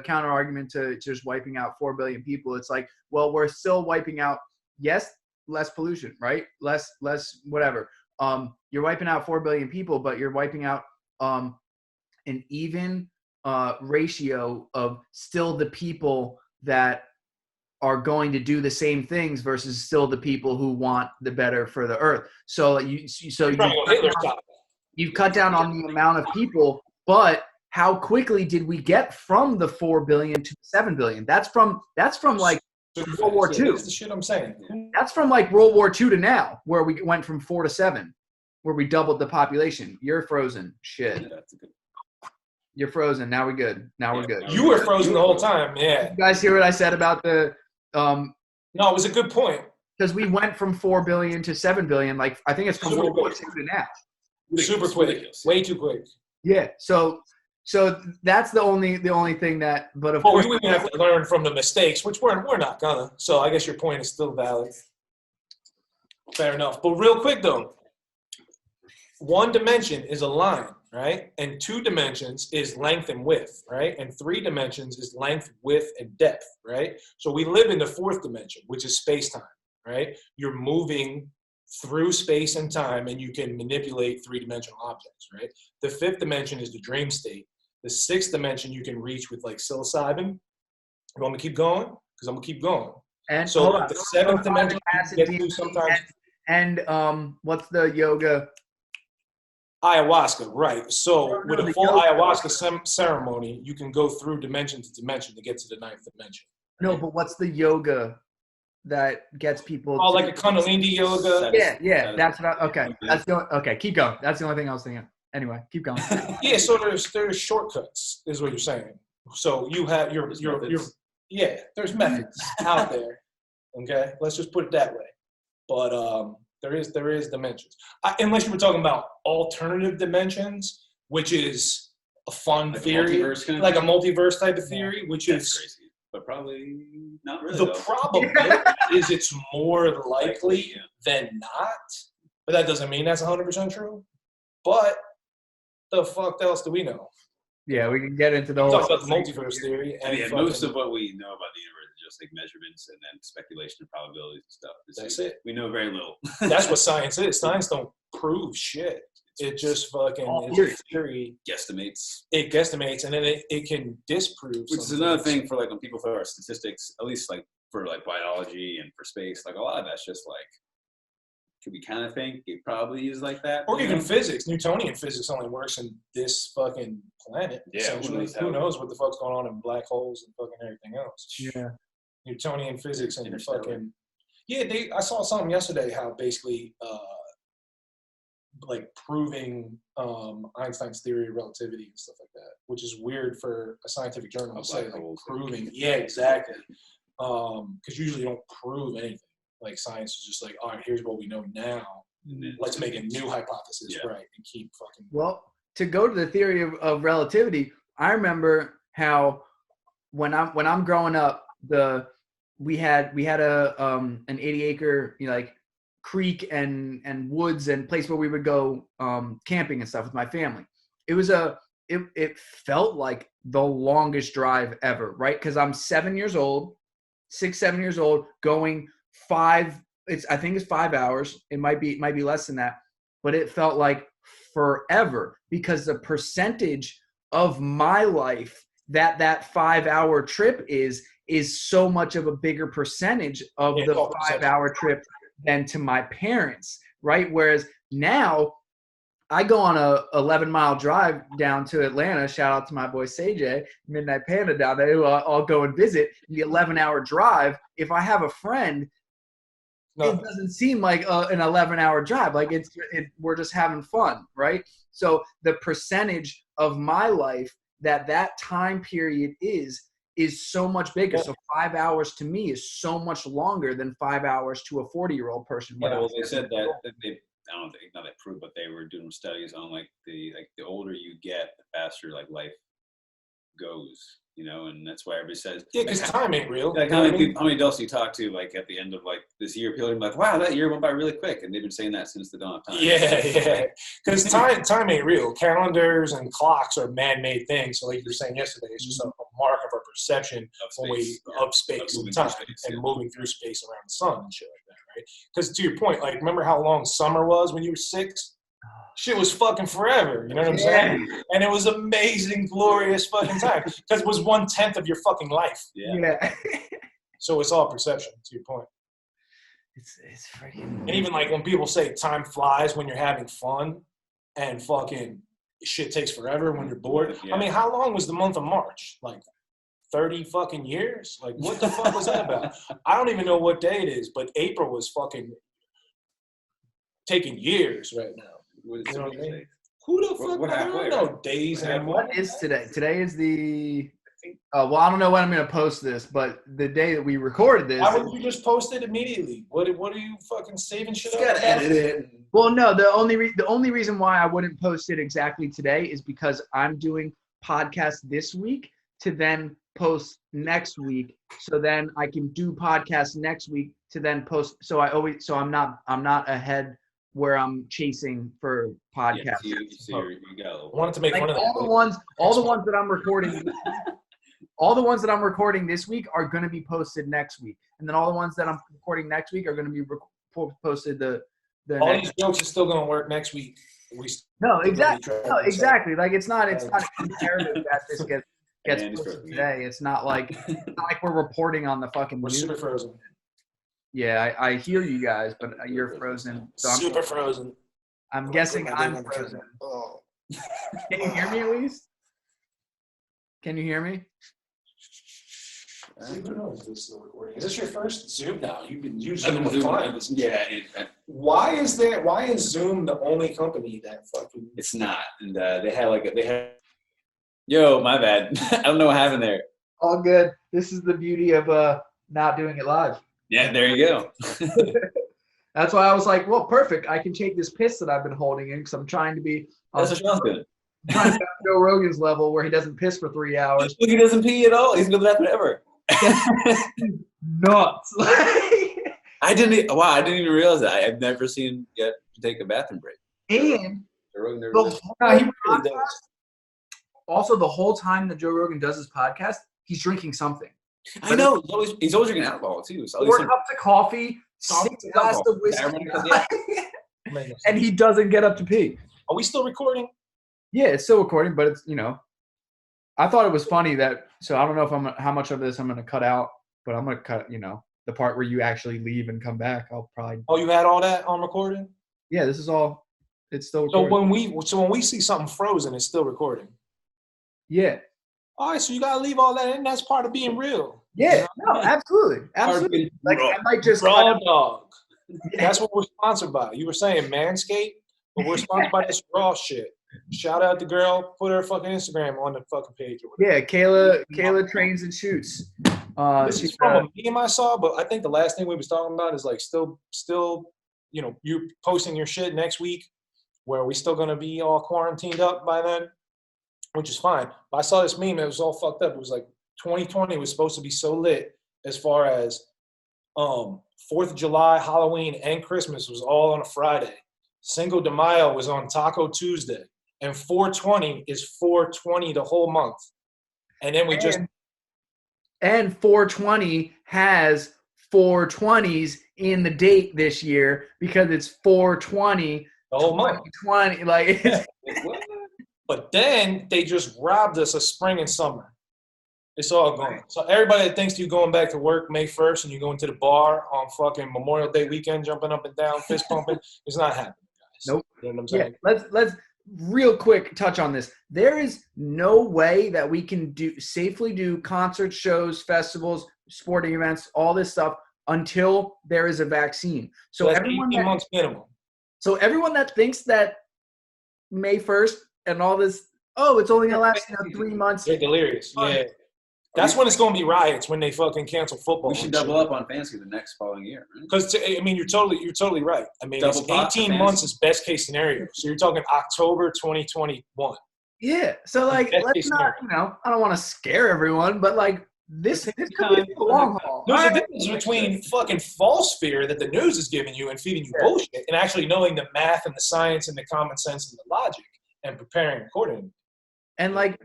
counter argument to just wiping out 4 billion people, it's like, well, we're still wiping out, yes, less pollution, right? Less whatever. You're wiping out 4 billion people, but you're wiping out an even ratio of still the people that are going to do the same things versus still the people who want the better for the earth. So you've cut down on the amount of people, but how quickly did we get from the 4 billion to 7 billion? That's from like World War II. That's the shit I'm saying. That's from like World War II to now, where we went from 4 to 7, where we doubled the population. You're frozen. Shit. You're frozen. Now we're good. You were frozen the whole time. Yeah. You guys hear what I said about the no, it was a good point. Because we went from 4 billion to 7 billion. Like, I think it's from World War II to now. Super quick. Way too quick. Yeah. So that's the only thing that, but of course. We have to learn from the mistakes, which we're not gonna. So I guess your point is still valid. Fair enough. But real quick though, 1 dimension is a line, right? And 2 dimensions is length and width, right? And 3 dimensions is length, width, and depth, right? So we live in the 4th dimension, which is space-time, right? You're moving through space and time, and you can manipulate 3-dimensional objects, right? The 5th dimension is the dream state. The 6th dimension you can reach with like psilocybin. You want me to keep going? Because I'm going to keep going. And so the 7th dimension you get to sometimes. And what's the yoga? Ayahuasca, right. So with a full ayahuasca ceremony, you can go through dimension to dimension to get to the 9th dimension. No, but what's the yoga that gets people. Oh, like a Kundalini yoga. Yeah. That's what. Okay, that's the. Okay, keep going. That's the only thing I was thinking. Anyway, keep going. Yeah, so there's shortcuts, is what you're saying. So you have your there's methods out there. Okay, let's just put it that way. But there is dimensions. Unless you were talking about alternative dimensions, which is a fun Like theory, like a multiverse type of theory, which That's is crazy, but probably not really. the problem is it's more likely than not. But that doesn't mean that's 100% true. But the fuck else do we know? Yeah, we can get into the whole. Talk about the multiverse theory. And Most of what we know about the universe is just like measurements and then speculation and probabilities and stuff. That's it. We know very little. That's what science is. Science don't prove shit. It just fucking is theory. Guesstimates. It guesstimates, and then it can disprove. Which is another thing for like when people throw out statistics, at least like for like biology and for space, like a lot of that's just like, could we kind of think it probably is like that? Or even physics. Newtonian physics only works in this fucking planet. Yeah, essentially. Who knows what the fuck's going on in black holes and fucking everything else. Yeah. Newtonian physics and fucking... Yeah, I saw something yesterday how basically like proving Einstein's theory of relativity and stuff like that, which is weird for a scientific journal to say, like proving. Yeah, exactly. Because usually you don't prove anything. Like science is just like, all right, here's what we know now. Let's make a new hypothesis, right, and keep fucking. Well, to go to the theory of relativity, I remember how when I'm growing up, we had a an 80-acre like creek and woods and place where we would go camping and stuff with my family. It felt like the longest drive ever, right? Because I'm 7 years old, 7 years old, going I think it's 5 hours. It might be less than that, but it felt like forever because the percentage of my life that 5 hour trip is so much of a bigger percentage of the 5 hour trip than to my parents, right? Whereas now I go on a 11-mile drive down to Atlanta. Shout out to my boy CJ, Midnight Panda down there, who I'll go and visit. The 11-hour drive, if I have a friend, it doesn't seem like an 11-hour drive. Like we're just having fun, right? So the percentage of my life that time period is so much bigger. So 5 hours to me is so much longer than 5 hours to a 40-year-old person. Yeah, well, they said that they, I don't think, not they proved, but they were doing studies on like the older you get, the faster like life goes, you know, and that's why everybody says. Yeah, because like, time ain't real. Like how many adults do you talk to like at the end of like this year? People are like, wow, that year went by really quick, and they've been saying that since the dawn of time. Yeah. Because time ain't real. Calendars and clocks are man-made things. So like you were saying yesterday, it's just a mark of our perception of space and time and moving through space around the sun and shit like that, right? Because to your point, like remember how long summer was when you were 6? Shit was fucking forever, you know what I'm saying? And it was amazing, glorious fucking time because it was 1/10 of your fucking life. Yeah. So it's all perception, to your point. It's freaking. And even like when people say time flies when you're having fun, and fucking shit takes forever when you're bored. Yeah. I mean, how long was the month of March? Like 30 fucking years? Like what the fuck was that about? I don't even know what day it is, but April was fucking taking years right now. What you know what I mean? Who the fuck? I don't know days anymore. What is today? Today is the. Well, I don't know when I'm going to post this, but the day that we recorded this. Why wouldn't you just post it immediately? What are you fucking saving shit up? Gotta edit it. Well, no. The only reason why I wouldn't post it exactly today is because I'm doing podcasts this week to then post next week. So then I can do podcasts next week to then post. So I'm not ahead where I'm chasing for podcasts. Yeah, you go. Wanted to make like one of all the ones that I'm recording. All the ones that I'm recording this week are going to be posted next week, and then all the ones that I'm recording next week are going to be posted the all next these jokes are still going to work next week. Exactly. Like it's not imperative that this gets posted today. It's not like we're reporting on the fucking. We're super frozen. Yeah, I hear you guys, but you're frozen. So super frozen. I'm guessing I'm frozen. Oh. Can you hear me at least? Can you hear me? See, who knows if this is still recording? Is this your first Zoom? No, you've been I've using been Zoom. Yeah, Why is Zoom the only company that fucking? it's not. And they had. Yo, my bad. I don't know what happened there. All good. This is the beauty of not doing it live. Yeah, there you go. That's why I was like, well, perfect. I can take this piss that I've been holding in because I'm trying to be That's what Shawn's doing. trying to be on Joe Rogan's level where he doesn't piss for 3 hours. He doesn't pee at all. He's been doing that forever. Nuts. I didn't even realize that. I've never seen him get to take a bathroom break. And Joe Rogan never the did. whole No, he really does. also the whole time that Joe Rogan does his podcast, he's drinking something. I know. He's always drinking alcohol too. So 4 cups of coffee, 6 glasses of whiskey, and he doesn't get up to pee. Are we still recording? Yeah, it's still recording, but it's I thought it was funny that. So I don't know if how much of this I'm going to cut out, but I'm going to cut the part where you actually leave and come back. I'll probably. Oh, you had all that on recording? Yeah, this is all. It's still So recording. when we see something frozen, it's still recording. Yeah. All right, so you gotta leave all that in. That's part of being real. Yeah. No, absolutely. Like I might just cut Raw out. dog. That's what we're sponsored by. You were saying Manscaped, but we're sponsored by this raw shit. Shout out the girl. Put her fucking Instagram on the fucking page. Or whatever. Yeah, Kayla trains and shoots. This is from a meme I saw, but I think the last thing we was talking about is like still, you posting your shit next week, where we still gonna be all quarantined up by then, which is fine. But I saw this meme. It was all fucked up. It was like 2020 was supposed to be so lit as far as 4th of July, Halloween, and Christmas was all on a Friday. Cinco de Mayo was on Taco Tuesday. And 420 is 420 the whole month. And then And 420 has 420s in the date this year because it's 420 the whole month. 20. Like, But then they just robbed us of spring and summer. It's all gone. So everybody that thinks you're going back to work May 1st and you're going to the bar on fucking Memorial Day weekend, jumping up and down, fist pumping, it's not happening, guys. Nope. You know what I'm saying? Yeah, let's real quick touch on this. There is no way that we can safely do concerts, shows, festivals, sporting events, all this stuff until there is a vaccine. So that's everyone 18 months minimum. So everyone that thinks that May 1st and all this, it's only gonna last 3 months. They're delirious. Yeah. That's when it's going to be riots, when they fucking cancel football. We should double up on fantasy the next following year. Because I mean, you're totally right. I mean, it's 18 months is best case scenario. So you're talking October 2021. Yeah. So like, let's not. I don't want to scare everyone, but like this could be a long haul. There's a difference between fucking false fear that the news is giving you and feeding you bullshit, and actually knowing the math and the science and the common sense and the logic and preparing accordingly. And like.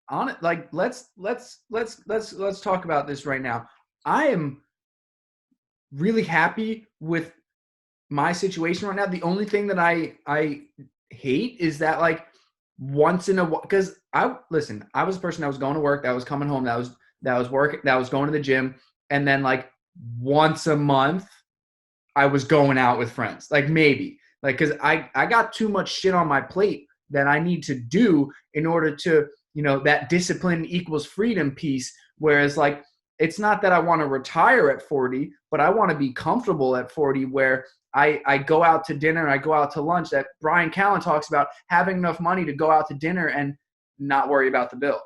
On it, like let's talk about this right now. I am really happy with my situation right now. The only thing that I hate is that like once in a while, because I was a person that was going to work, that was coming home, that was working, that was going to the gym, and then like once a month I was going out with friends, like maybe like because I got too much shit on my plate that I need to do in order to. That discipline equals freedom piece. Whereas like, it's not that I want to retire at 40, but I want to be comfortable at 40 where I go out to dinner, I go out to lunch, that Brian Callen talks about having enough money to go out to dinner and not worry about the bill.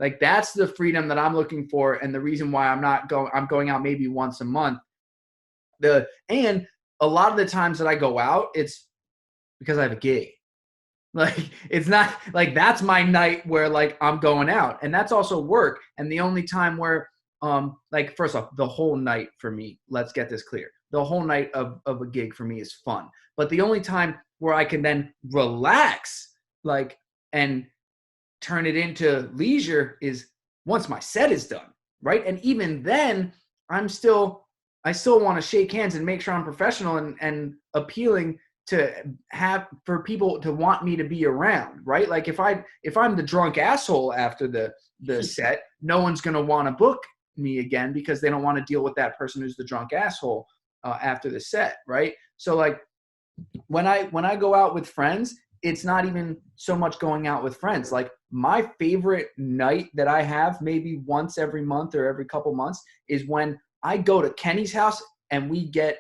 Like that's the freedom that I'm looking for. And the reason why I'm going out maybe once a month. And a lot of the times that I go out, it's because I have a gig. Like, it's not like that's my night where like I'm going out, and that's also work. And the only time where, like, first off, the whole night for me, let's get this clear. The whole night of a gig for me is fun. But the only time where I can then relax, like, and turn it into leisure is once my set is done. Right. And even then I still want to shake hands and make sure I'm professional and appealing to have for people to want me to be around, right? Like if I'm the drunk asshole after the set, no one's going to want to book me again because they don't want to deal with that person who's the drunk asshole after the set, right? So like when I go out with friends, it's not even so much going out with friends. Like my favorite night that I have maybe once every month or every couple months is when I go to Kenny's house and we get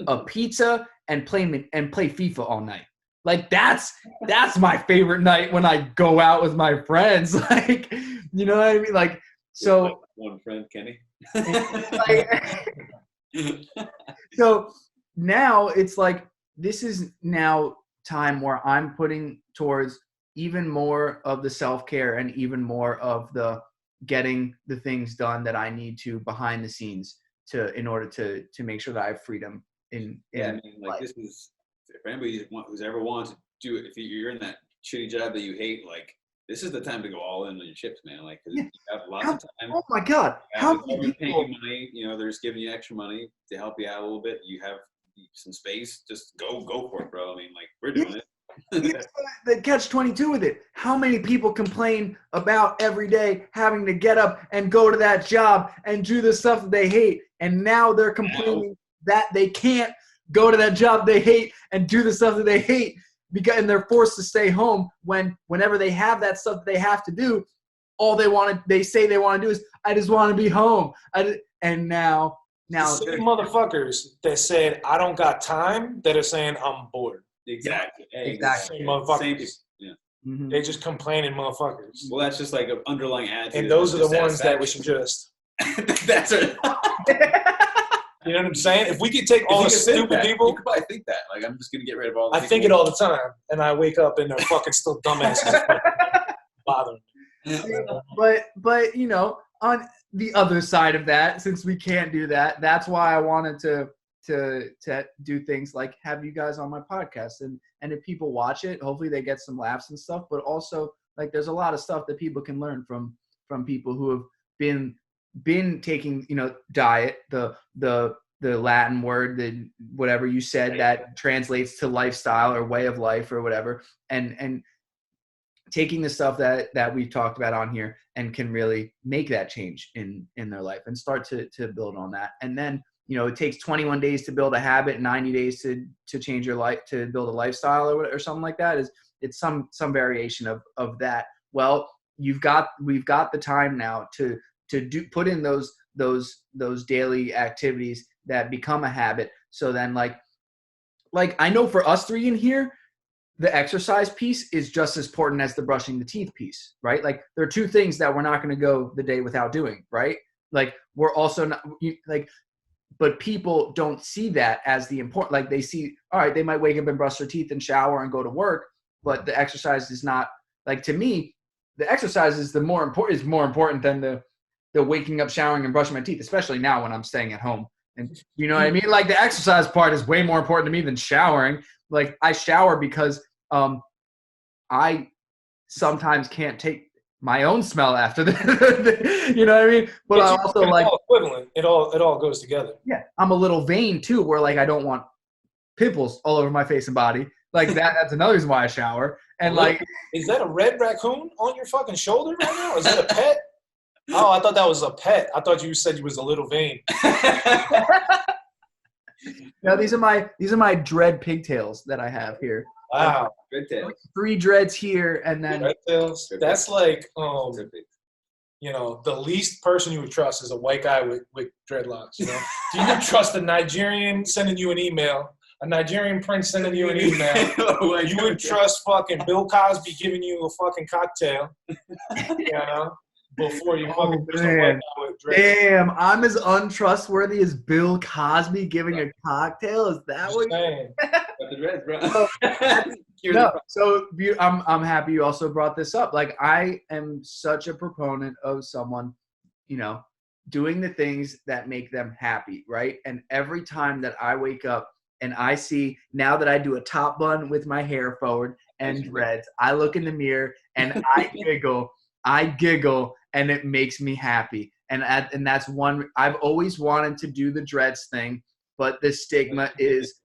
a pizza and play FIFA all night. Like that's my favorite night when I go out with my friends. Like, you know what I mean? Like, so one friend, Kenny. So now it's like, this is now time where I'm putting towards even more of the self-care and even more of the getting the things done that I need to behind the scenes in order to make sure that I have freedom in I mean, like life. this is, if anybody who's ever wanted to do it, if you're in that shitty job that you hate, like this is the time to go all in on your chips, man. Like, cause you have lots of time. Oh my God. How many people paying money, you know, they're just giving you extra money to help you out a little bit. You have some space, just go for it, bro. I mean, like, we're doing it. The catch-22 with it. How many people complain about every day having to get up and go to that job and do the stuff that they hate, and now they're complaining that they can't go to that job they hate and do the stuff that they hate and they're forced to stay home whenever they have that stuff that they have to do. All they say they want to do is, I just want to be home. And now the same motherfuckers that said I don't got time that are saying I'm bored. Exactly. Same motherfuckers. Yeah. Mm-hmm. They just complaining motherfuckers. Well, that's just like an underlying attitude. And those are the ones that we should just. That's it. You know what I'm saying? If we could take all the stupid people. You could probably think that. Like, I'm just going to get rid of all the I think it all the time. And I wake up and they're fucking still dumbasses bothering me. But you know, on the other side of that, since we can't do that, that's why I wanted to do things like have you guys on my podcast, and if people watch it, hopefully they get some laughs and stuff, but also like there's a lot of stuff that people can learn from people who have been taking, you know, diet, the Latin word, the whatever you said that translates to lifestyle or way of life or whatever, and taking the stuff that we've talked about on here and can really make that change in their life and start to build on that. And then, you know, it takes 21 days to build a habit, 90 days to change your life, to build a lifestyle or something like that. It's some variation of that. Well, we've got the time now to put in those daily activities that become a habit. So then like I know for us three in here, the exercise piece is just as important as the brushing the teeth piece, right? Like there are two things that we're not going to go the day without doing, right? Like we're also not like, but people don't see that as the important, like they see, all right, they might wake up and brush their teeth and shower and go to work, but the exercise is not, like, to me, the exercise is more important than the waking up, showering, and brushing my teeth, especially now when I'm staying at home. And you know what I mean? Like the exercise part is way more important to me than showering. Like I shower because I sometimes can't take my own smell after you know what I mean? But I also like equivalent. It all goes together. Yeah, I'm a little vain too, where like I don't want pimples all over my face and body. Like that's another reason why I shower. And like, is that a red raccoon on your fucking shoulder right now? Or is that a pet? Oh, I thought that was a pet. I thought you said you was a little vain. No, these are my dread pigtails that I have here. Wow, good tails. 3 dreads here, and then dread tails. That's like you know, the least person you would trust is a white guy with dreadlocks. You know, do you trust a Nigerian sending you an email? A Nigerian prince sending you an email? You would trust fucking Bill Cosby giving you a fucking cocktail? You know. Before you fucking damn, I'm as untrustworthy as Bill Cosby giving a cocktail. Is that what? No, so I'm happy you also brought this up. Like I am such a proponent of someone, you know, doing the things that make them happy, right? And every time that I wake up and I see, now that I do a top bun with my hair forward and dreads, I look in the mirror and I giggle. And it makes me happy. And that's one, I've always wanted to do the dreads thing, but the stigma is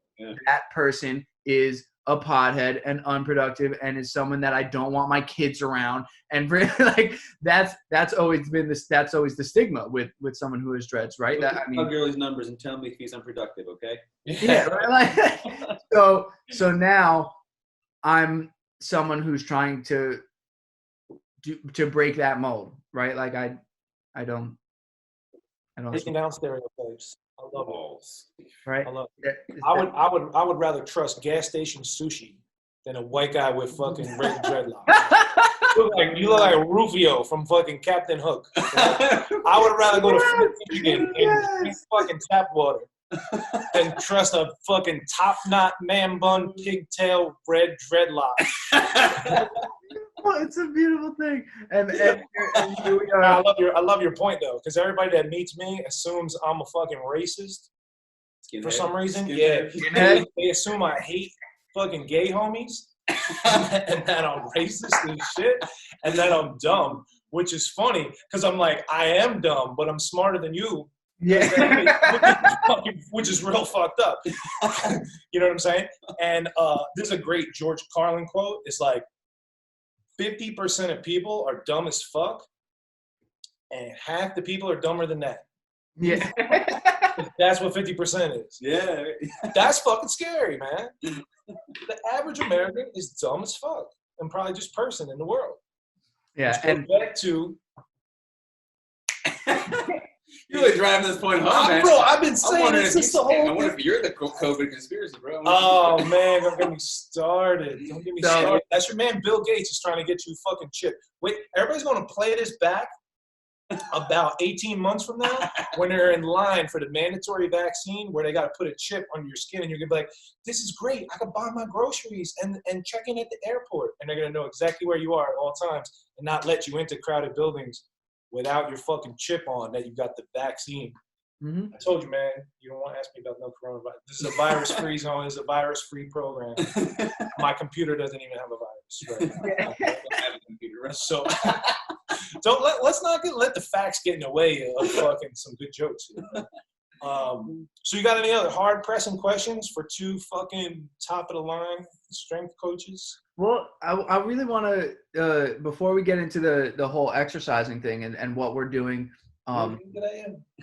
that person is a pothead and unproductive and is someone that I don't want my kids around. And like that's always been that's always the stigma with someone who has dreads, right? That I mean, I'll give these numbers and tell me if he's unproductive, okay? Yeah, right? Like, so now I'm someone who's trying to break that mold, right? Like I don't Breaking down stereotypes. I love it. Balls. right. I love Yeah, I would rather trust gas station sushi than a white guy with fucking red dreadlocks. You look like Rufio from fucking Captain Hook. You know? I would rather go to Flint, Michigan and drink fucking tap water than trust a fucking top knot man bun pigtail red dreadlock. Well, it's a beautiful thing, and here we I are. love your point though, because everybody that meets me assumes I'm a fucking racist for some reason. Yeah, they assume I hate fucking gay homies, and that I'm racist and shit, and that I'm dumb, which is funny because I'm like, I am dumb, but I'm smarter than you. Yeah. Which is real fucked up. You know what I'm saying? And there's a great George Carlin quote. It's like 50% of people are dumb as fuck, and half the people are dumber than that. Yeah. That's what 50% is. Yeah. That's fucking scary, man. The average American is dumb as fuck and probably just person in the world. Yeah. And back to You're really driving this point home, man. Bro, I've been saying this since the whole I wonder if you're the COVID conspiracy, bro. Oh, man, don't get me started. Don't get me started. That's your man Bill Gates is trying to get you fucking chip. Wait, everybody's going to play this back about 18 months from now when they're in line for the mandatory vaccine where they got to put a chip on your skin and you're going to be like, this is great. I can buy my groceries and check in at the airport. And they're going to know exactly where you are at all times and not let you into crowded buildings without your fucking chip on that you got the vaccine. Mm-hmm. I told you, man, you don't want to ask me about no coronavirus. This is a virus-free zone. This is a virus-free program. My computer doesn't even have a virus right now. I don't have a computer. So let's not let the facts get in the way of fucking some good jokes here. So you got any other hard-pressing questions for two fucking top-of-the-line strength coaches? Well, I really want to, before we get into the whole exercising thing and what we're doing on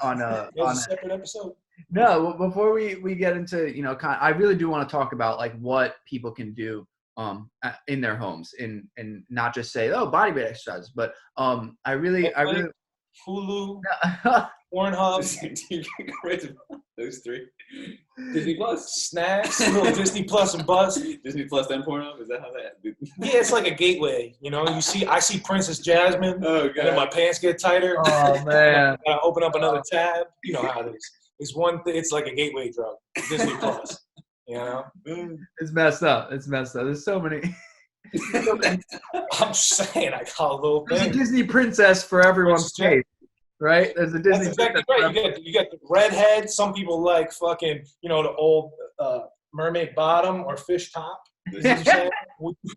a separate episode. No, before we get into, I really do want to talk about like what people can do in their homes and not just say, oh, body weight exercises, but I really Hulu, Pornhub, those three. Disney Plus, snacks, little Disney Plus and Buzz. Disney Plus and Pornhub. Is that how that? Yeah, it's like a gateway. I see Princess Jasmine. Oh god. And then my pants get tighter. Oh man. I open up another tab. You know how it is. It's one thing. It's like a gateway drug. Disney Plus. It's messed up. There's so many. I'm just saying, I got a little thing. There's a Disney princess for everyone's taste, right? There's a Disney. That's exactly right. You get the redhead. Some people like fucking, the old mermaid bottom or fish top. You know what I'm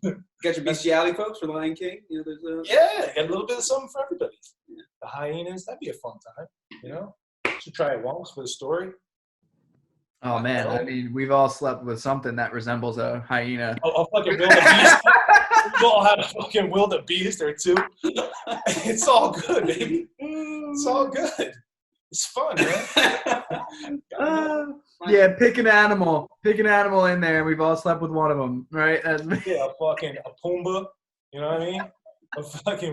saying? Got your bestiality folks for Lion King. There's yeah, got a little bit of something for everybody. Yeah. The hyenas, that'd be a fun time. Should try it once for the story. Oh man, I mean, we've all slept with something that resembles a hyena. I'll fucking wildebeest. We've all had a fucking wildebeest or two. It's all good, baby. It's all good. It's fun, man. Yeah, pick an animal in there. We've all slept with one of them, right? Yeah, a Pumbaa. You know what I mean?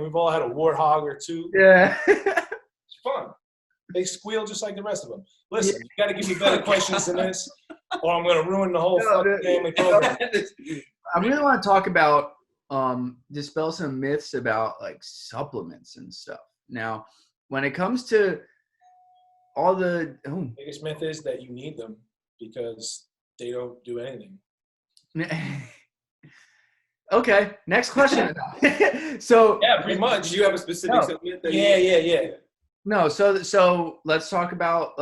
We've all had a warthog or two. Yeah. It's fun. They squeal just like the rest of them. Listen, you got to give me better questions than this, or I'm going to ruin the whole fucking family program. I really want to talk about, dispel some myths about like supplements and stuff. Now, when it comes to all the biggest myth is that you need them because they don't do anything. Okay, next question. So yeah, pretty much. Do you have a specific supplement? Yeah. No, so let's talk about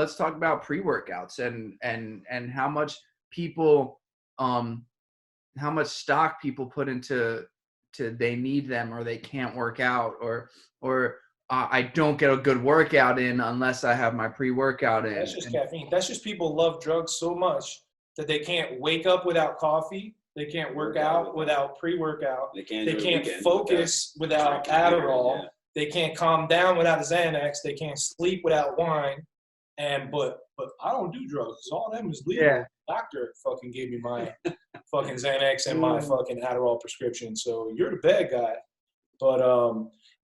pre-workouts and how much people how much stock people put into they need them or they can't work out or I don't get a good workout in unless I have my pre-workout in. That's just caffeine. That's just people love drugs so much that they can't wake up without coffee. They can't work out without pre-workout. They can't focus without Adderall. Yeah. They can't calm down without a Xanax. They can't sleep without wine. But I don't do drugs. All of them is legal. Yeah. doctor fucking gave me my fucking Xanax and my fucking Adderall prescription. So you're the bad guy. But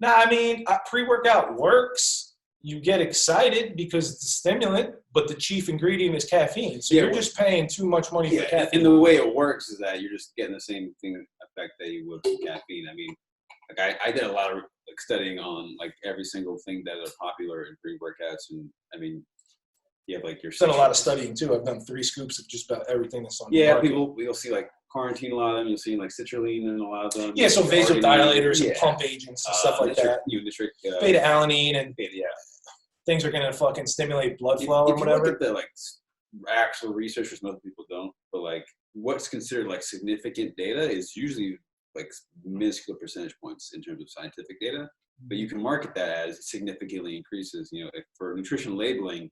I mean, pre-workout works. You get excited because it's a stimulant, but the chief ingredient is caffeine. So you're just paying too much money for caffeine. And the way it works is that you're just getting the same effect that you would with caffeine. I mean, like I did a lot of like studying on like every single thing that are popular in pre-workouts, and I mean, you have like your. I've done a lot of studying too. I've done 3 scoops of just about everything that's on the market. You'll see like quarantine a lot of them. You'll see like citrulline in a lot of them. Yeah, so vasodilators and pump agents and stuff like that. Beta alanine and things are going to fucking stimulate blood flow or whatever. Look at the like actual research, which most people don't, but like what's considered like significant data is usually like minuscule percentage points in terms of scientific data, but you can market that as significantly increases. You know, for nutrition labeling,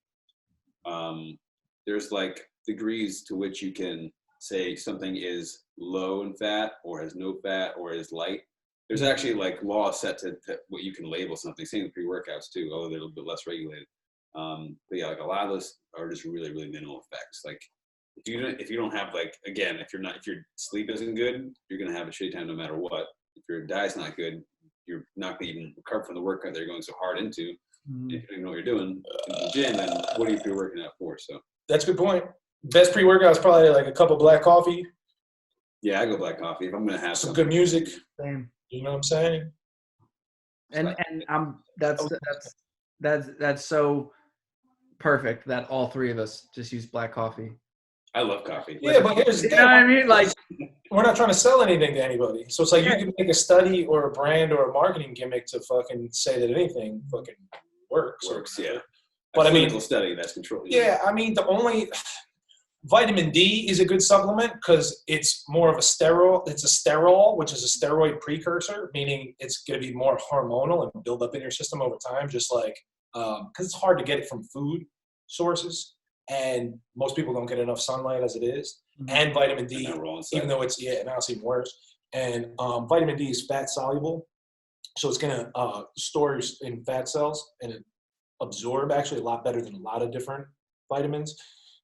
there's like degrees to which you can say something is low in fat or has no fat or is light. There's actually like laws set to what you can label something. Same with pre-workouts too, although they're a little bit less regulated. But yeah, like a lot of those are just really, really minimal effects. Like if you don't have like, again, if your sleep isn't good, you're gonna have a shitty time no matter what. If your diet's not good, you're not gonna even recover from the workout that you're going so hard into. If you don't even know what you're doing in the gym, then what are you pre-working out for? So that's a good point. Best pre-workout is probably like a cup of black coffee. Yeah, I go black coffee if I'm gonna have some good music. Same. You know what I'm saying? And that's so perfect that all 3 of us just use black coffee. I love coffee. Yeah, but here's the thing. You know what I mean? Like, we're not trying to sell anything to anybody. So it's like you can make a study or a brand or a marketing gimmick to fucking say that anything fucking works. Yeah. But I mean, clinical study that's controlled. Yeah, I mean, the only vitamin D is a good supplement because it's more of a sterol. It's a sterol, which is a steroid precursor, meaning it's going to be more hormonal and build up in your system over time, just like because it's hard to get it from food sources, and most people don't get enough sunlight as it is. And vitamin D, even though it's now it's even worse. And vitamin D is fat soluble, so it's going to store in fat cells and it absorb actually a lot better than a lot of different vitamins.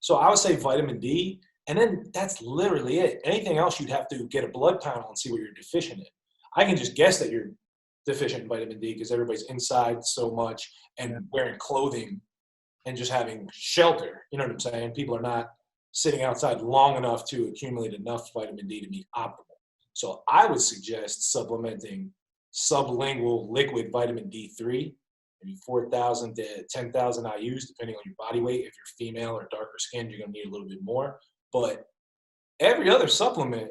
So I would say vitamin D, and then that's literally it. Anything else, you'd have to get a blood panel and see what you're deficient in. I can just guess that you're deficient in vitamin D because everybody's inside so much and wearing clothing and just having shelter. You know what I'm saying? People are not sitting outside long enough to accumulate enough vitamin D to be optimal. So I would suggest supplementing sublingual liquid vitamin D3. Maybe 4,000 to 10,000 IUs, depending on your body weight. If you're female or darker skinned, you're going to need a little bit more. But every other supplement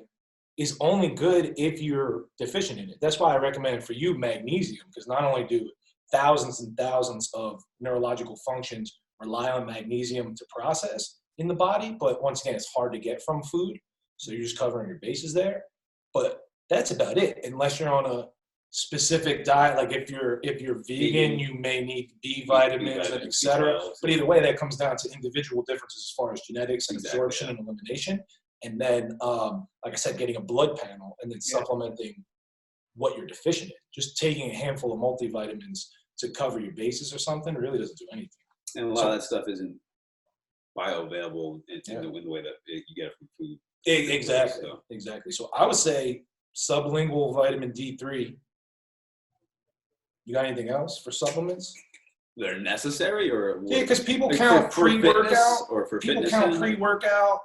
is only good if you're deficient in it. That's why I recommend for you magnesium, because not only do thousands and thousands of neurological functions rely on magnesium to process in the body, but once again, it's hard to get from food. So you're just covering your bases there. But that's about it, unless you're on a specific diet. Like if you're vegan, you may need B vitamins and etc. But either way, that comes down to individual differences as far as genetics and absorption and elimination. And then, like I said, getting a blood panel and then supplementing what you're deficient in. Just taking a handful of multivitamins to cover your bases or something really doesn't do anything. And a lot of that stuff isn't bioavailable in the way that you get it from food. Exactly. So I would say sublingual vitamin D3. You got anything else for supplements? They're necessary, or yeah, because people count pre-workout or for people fitness. Count pre-workout,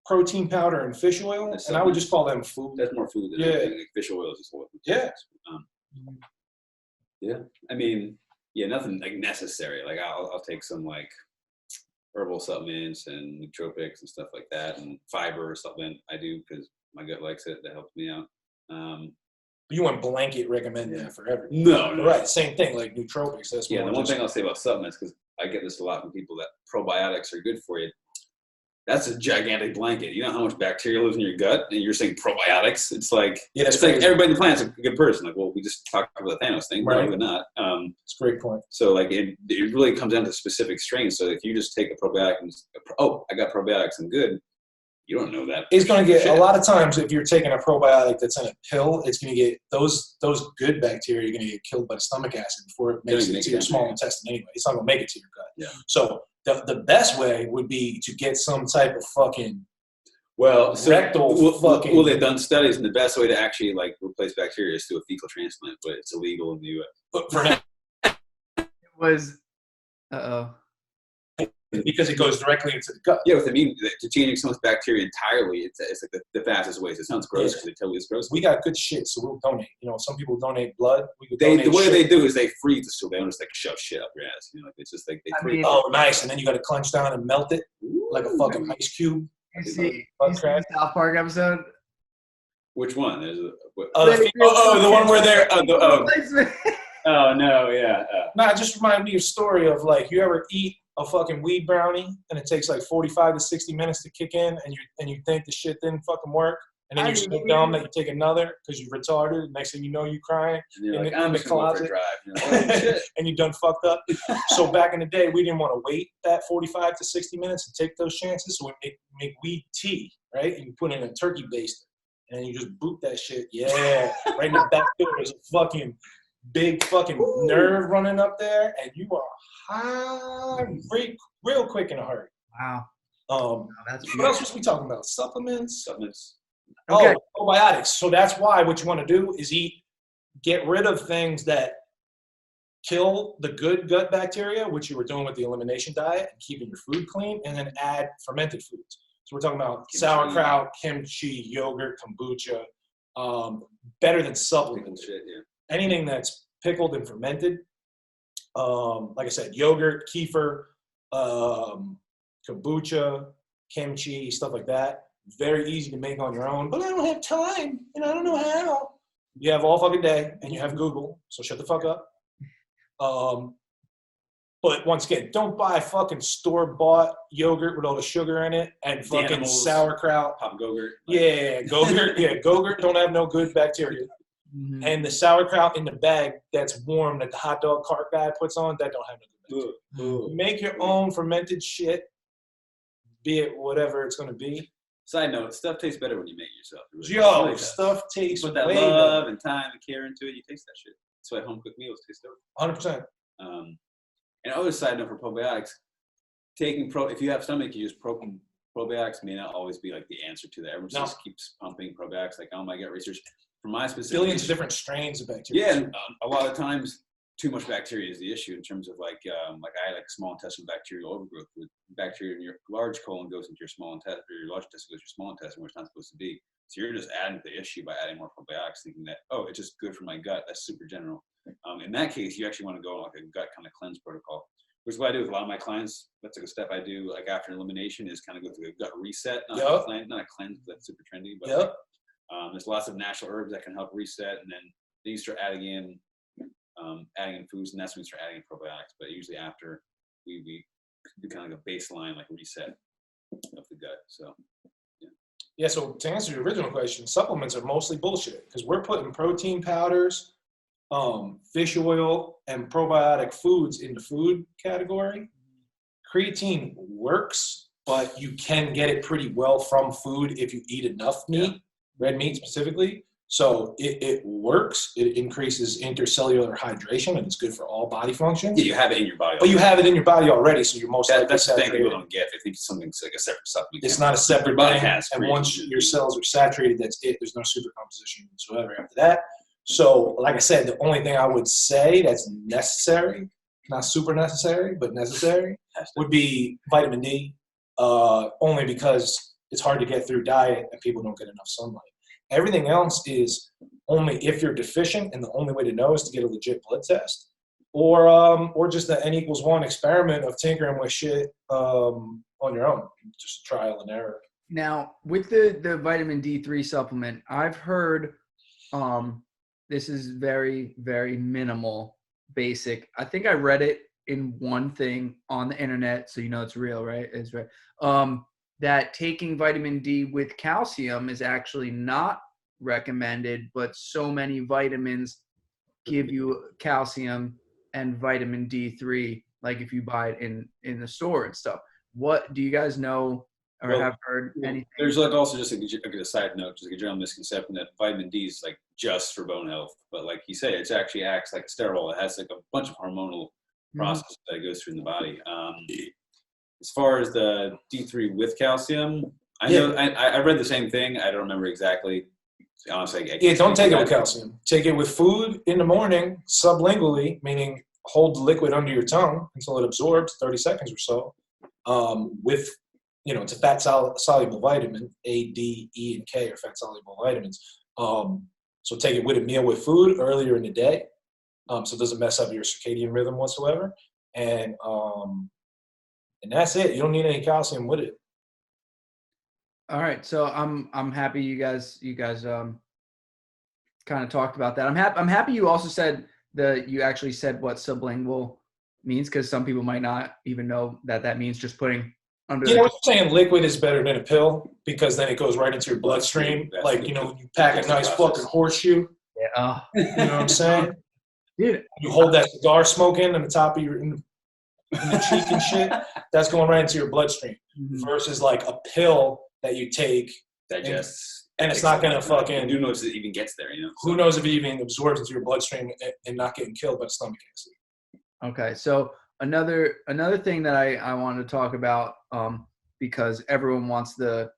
protein powder, and fish oil, and I would just call them food. That's more food than anything. Like fish oil is just what. Yeah. I mean, nothing like necessary. Like I'll take some like herbal supplements and nootropics and stuff like that, and fiber supplement I do because my gut likes it. That helps me out. You want blanket recommend that for everyone? No. Right, same thing like nootropics. That's the one thing I'll say about supplements, because I get this a lot from people, that probiotics are good for you. That's a gigantic blanket. You know how much bacteria lives in your gut, and you're saying probiotics? It's like it's like everybody in the planet's a good person. Like, well, we just talked about the Thanos thing, right? But not. It's a great point. So like it really comes down to specific strains. So if you just take a probiotic and I got probiotics, I'm good. You don't know that. It's going to get, a lot of times, if you're taking a probiotic that's in a pill, it's going to get, those good bacteria are going to get killed by the stomach acid before it makes it to your small intestine anyway. It's not going to make it to your gut. Yeah. So the best way would be to get some type of fucking Well, so rectal fucking. well, they've done studies, and the best way to actually like replace bacteria is through a fecal transplant, but it's illegal in the U.S. But for now, It was. because it goes directly into the gut. Yeah, with to changing someone's bacteria entirely, it's like the fastest way. So it sounds gross because they tell you it's gross. We got good shit, so we'll donate. You know, some people donate blood. We could The donate way shit. they do is they freeze the stool. They don't just like shove shit up your ass. You know, like it's just like they freeze. Oh, nice. And then you got to clench down and melt it like a fucking ice cube. You see the South Park episode? Which one? There's the one where they're. Oh no, yeah. Nah, it just reminded me of a story of like you ever eat a fucking weed brownie and it takes like 45 to 60 minutes to kick in, and you think the shit didn't fucking work, and then you're so dumb that you take another because you're retarded. Next thing you know, you crying in the closet, drive, and you done fucked up. So back in the day, we didn't want to wait that 45 to 60 minutes to take those chances. So we make weed tea, right? And you put in a turkey baster, and then you just boot that shit. Yeah, right in the back door. There's a fucking big fucking nerve running up there, and you are high real quick in a hurry. Wow. That's what else was we talking about? Supplements. Okay. Oh, probiotics. So that's why what you want to do is get rid of things that kill the good gut bacteria, which you were doing with the elimination diet and keeping your food clean, and then add fermented foods. So we're talking about sauerkraut, kimchi, yogurt, kombucha, better than supplements. Shit, yeah. Anything that's pickled and fermented, like I said, yogurt, kefir, kombucha, kimchi, stuff like that. Very easy to make on your own, but I don't have time, and I don't know how. You have all fucking day, and you have Google, so shut the fuck up. But once again, don't buy fucking store-bought yogurt with all the sugar in it and fucking sauerkraut. Pop Gogurt. Yeah, Gogurt. Yeah, Gogurt don't have no good bacteria. Mm-hmm. And the sauerkraut in the bag that's warm that the hot dog cart guy puts on, that don't have no good bacteria. Make your own fermented shit, be it whatever it's going to be. Side note, stuff tastes better when you make it yourself. Really stuff tastes put that love and time and care into it, you taste that shit. That's why home cooked meals taste dope. 100%. And other side note for probiotics, if you have stomach, you use probiotics may not always be like the answer to that. Everyone just keeps pumping probiotics like, oh my god, research. For my specific billions of different strains of bacteria. Yeah, and a lot of times too much bacteria is the issue in terms of like I had like small intestinal bacterial overgrowth with bacteria in your large colon goes into your small intestine, or your large intestine goes to your small intestine where it's not supposed to be. So you're just adding to the issue by adding more probiotics, thinking that, oh, it's just good for my gut. That's super general. In that case, you actually want to go on like a gut kind of cleanse protocol, which is what I do with a lot of my clients. That's like a step I do like after elimination is kind of go through a gut reset, not a cleanse, that's super trendy, but there's lots of natural herbs that can help reset, and then you start adding in foods, and that's when we start adding in probiotics. But usually after we do kind of like a baseline like reset of the gut. So yeah. So to answer your original question, supplements are mostly bullshit because we're putting protein powders, fish oil, and probiotic foods in the food category. Creatine works, but you can get it pretty well from food if you eat enough meat, red meat specifically. So it works. It increases intercellular hydration, and it's good for all body functions. Yeah, you have it in your body. But you have it in your body already, so you're most likely that's the thing people don't get. They think something's like a separate supplement. It's not a separate thing. And once your cells are saturated, that's it. There's no supercomposition whatsoever after that. So, like I said, the only thing I would say that's necessary, not super necessary, but necessary, would be vitamin D, only because it's hard to get through diet and people don't get enough sunlight. Everything else is only if you're deficient, and the only way to know is to get a legit blood test, or just the N=1 experiment of tinkering with shit on your own, just trial and error. Now, with the vitamin D3 supplement, I've heard this is very, very minimal, basic. I think I read it in one thing on the internet, so you know it's real, right? It's right. That taking vitamin D with calcium is actually not recommended, but so many vitamins give you calcium and vitamin D3, like if you buy it in the store and stuff. What do you guys know or have heard anything? There's like also just a side note, just a general misconception that vitamin D is like just for bone health, but like you say, it actually acts like a steroid. It has like a bunch of hormonal processes that goes through in the body. As far as the D3 with calcium, I know. I read the same thing. I don't remember exactly. Honestly, Don't take it with calcium. Take it with food in the morning, sublingually, meaning hold the liquid under your tongue until it absorbs, 30 seconds or so. With, it's a fat soluble vitamin. A, D, E, and K are fat soluble vitamins. So take it with a meal with food earlier in the day, so it doesn't mess up your circadian rhythm whatsoever. And that's it. You don't need any calcium with it. All right, so I'm happy you guys kind of talked about that. I'm happy you also said you actually said what sublingual means, because some people might not even know that means just putting under. You know what you're saying? Liquid is better than a pill because then it goes right into your bloodstream. Like, when you pack a nice fucking horseshoe. Yeah. You know what I'm saying? Dude, you hold that cigar smoke in the top of in the cheek and shit. That's going right into your bloodstream. Mm-hmm. Versus like a pill that you take, digests, and it's not going to fucking. Who knows if it even gets there? Who knows if it even absorbs into your bloodstream and not getting killed by stomach acid. Okay, so another thing that I wanted to talk about, because everyone wants the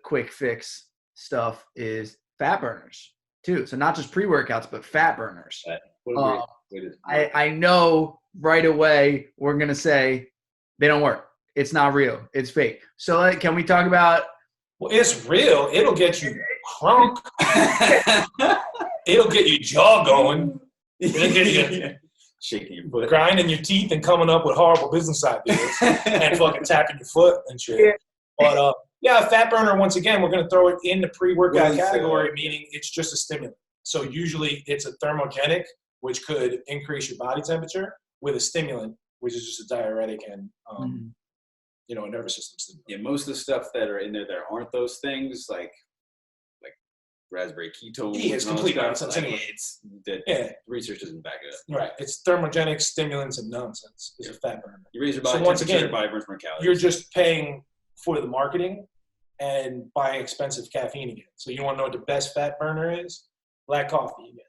quick fix stuff, is fat burners too. So not just pre-workouts, but fat burners. I know right away we're gonna say they don't work. It's not real. It's fake. So can we talk about? Well, it's real. It'll get you crunk. It'll get your jaw going. It'll get you shaking your foot, grinding your teeth, and coming up with horrible business ideas, and fucking tapping your foot and shit. Yeah. But a fat burner. Once again, we're gonna throw it in the pre-workout category, meaning it's just a stimulant. So usually it's a thermogenic, which could increase your body temperature, with a stimulant, which is just a diuretic and a nervous system stimulant. Yeah, most of the stuff that are in there aren't those things, like raspberry ketones. Yeah, it's complete nonsense. Anyway, research doesn't back it up. Right, it's thermogenic stimulants and nonsense. It's a fat burner. You raise your body temperature, your body burns more calories. You're just paying for the marketing and buying expensive caffeine again. So you want to know what the best fat burner is? Black coffee again.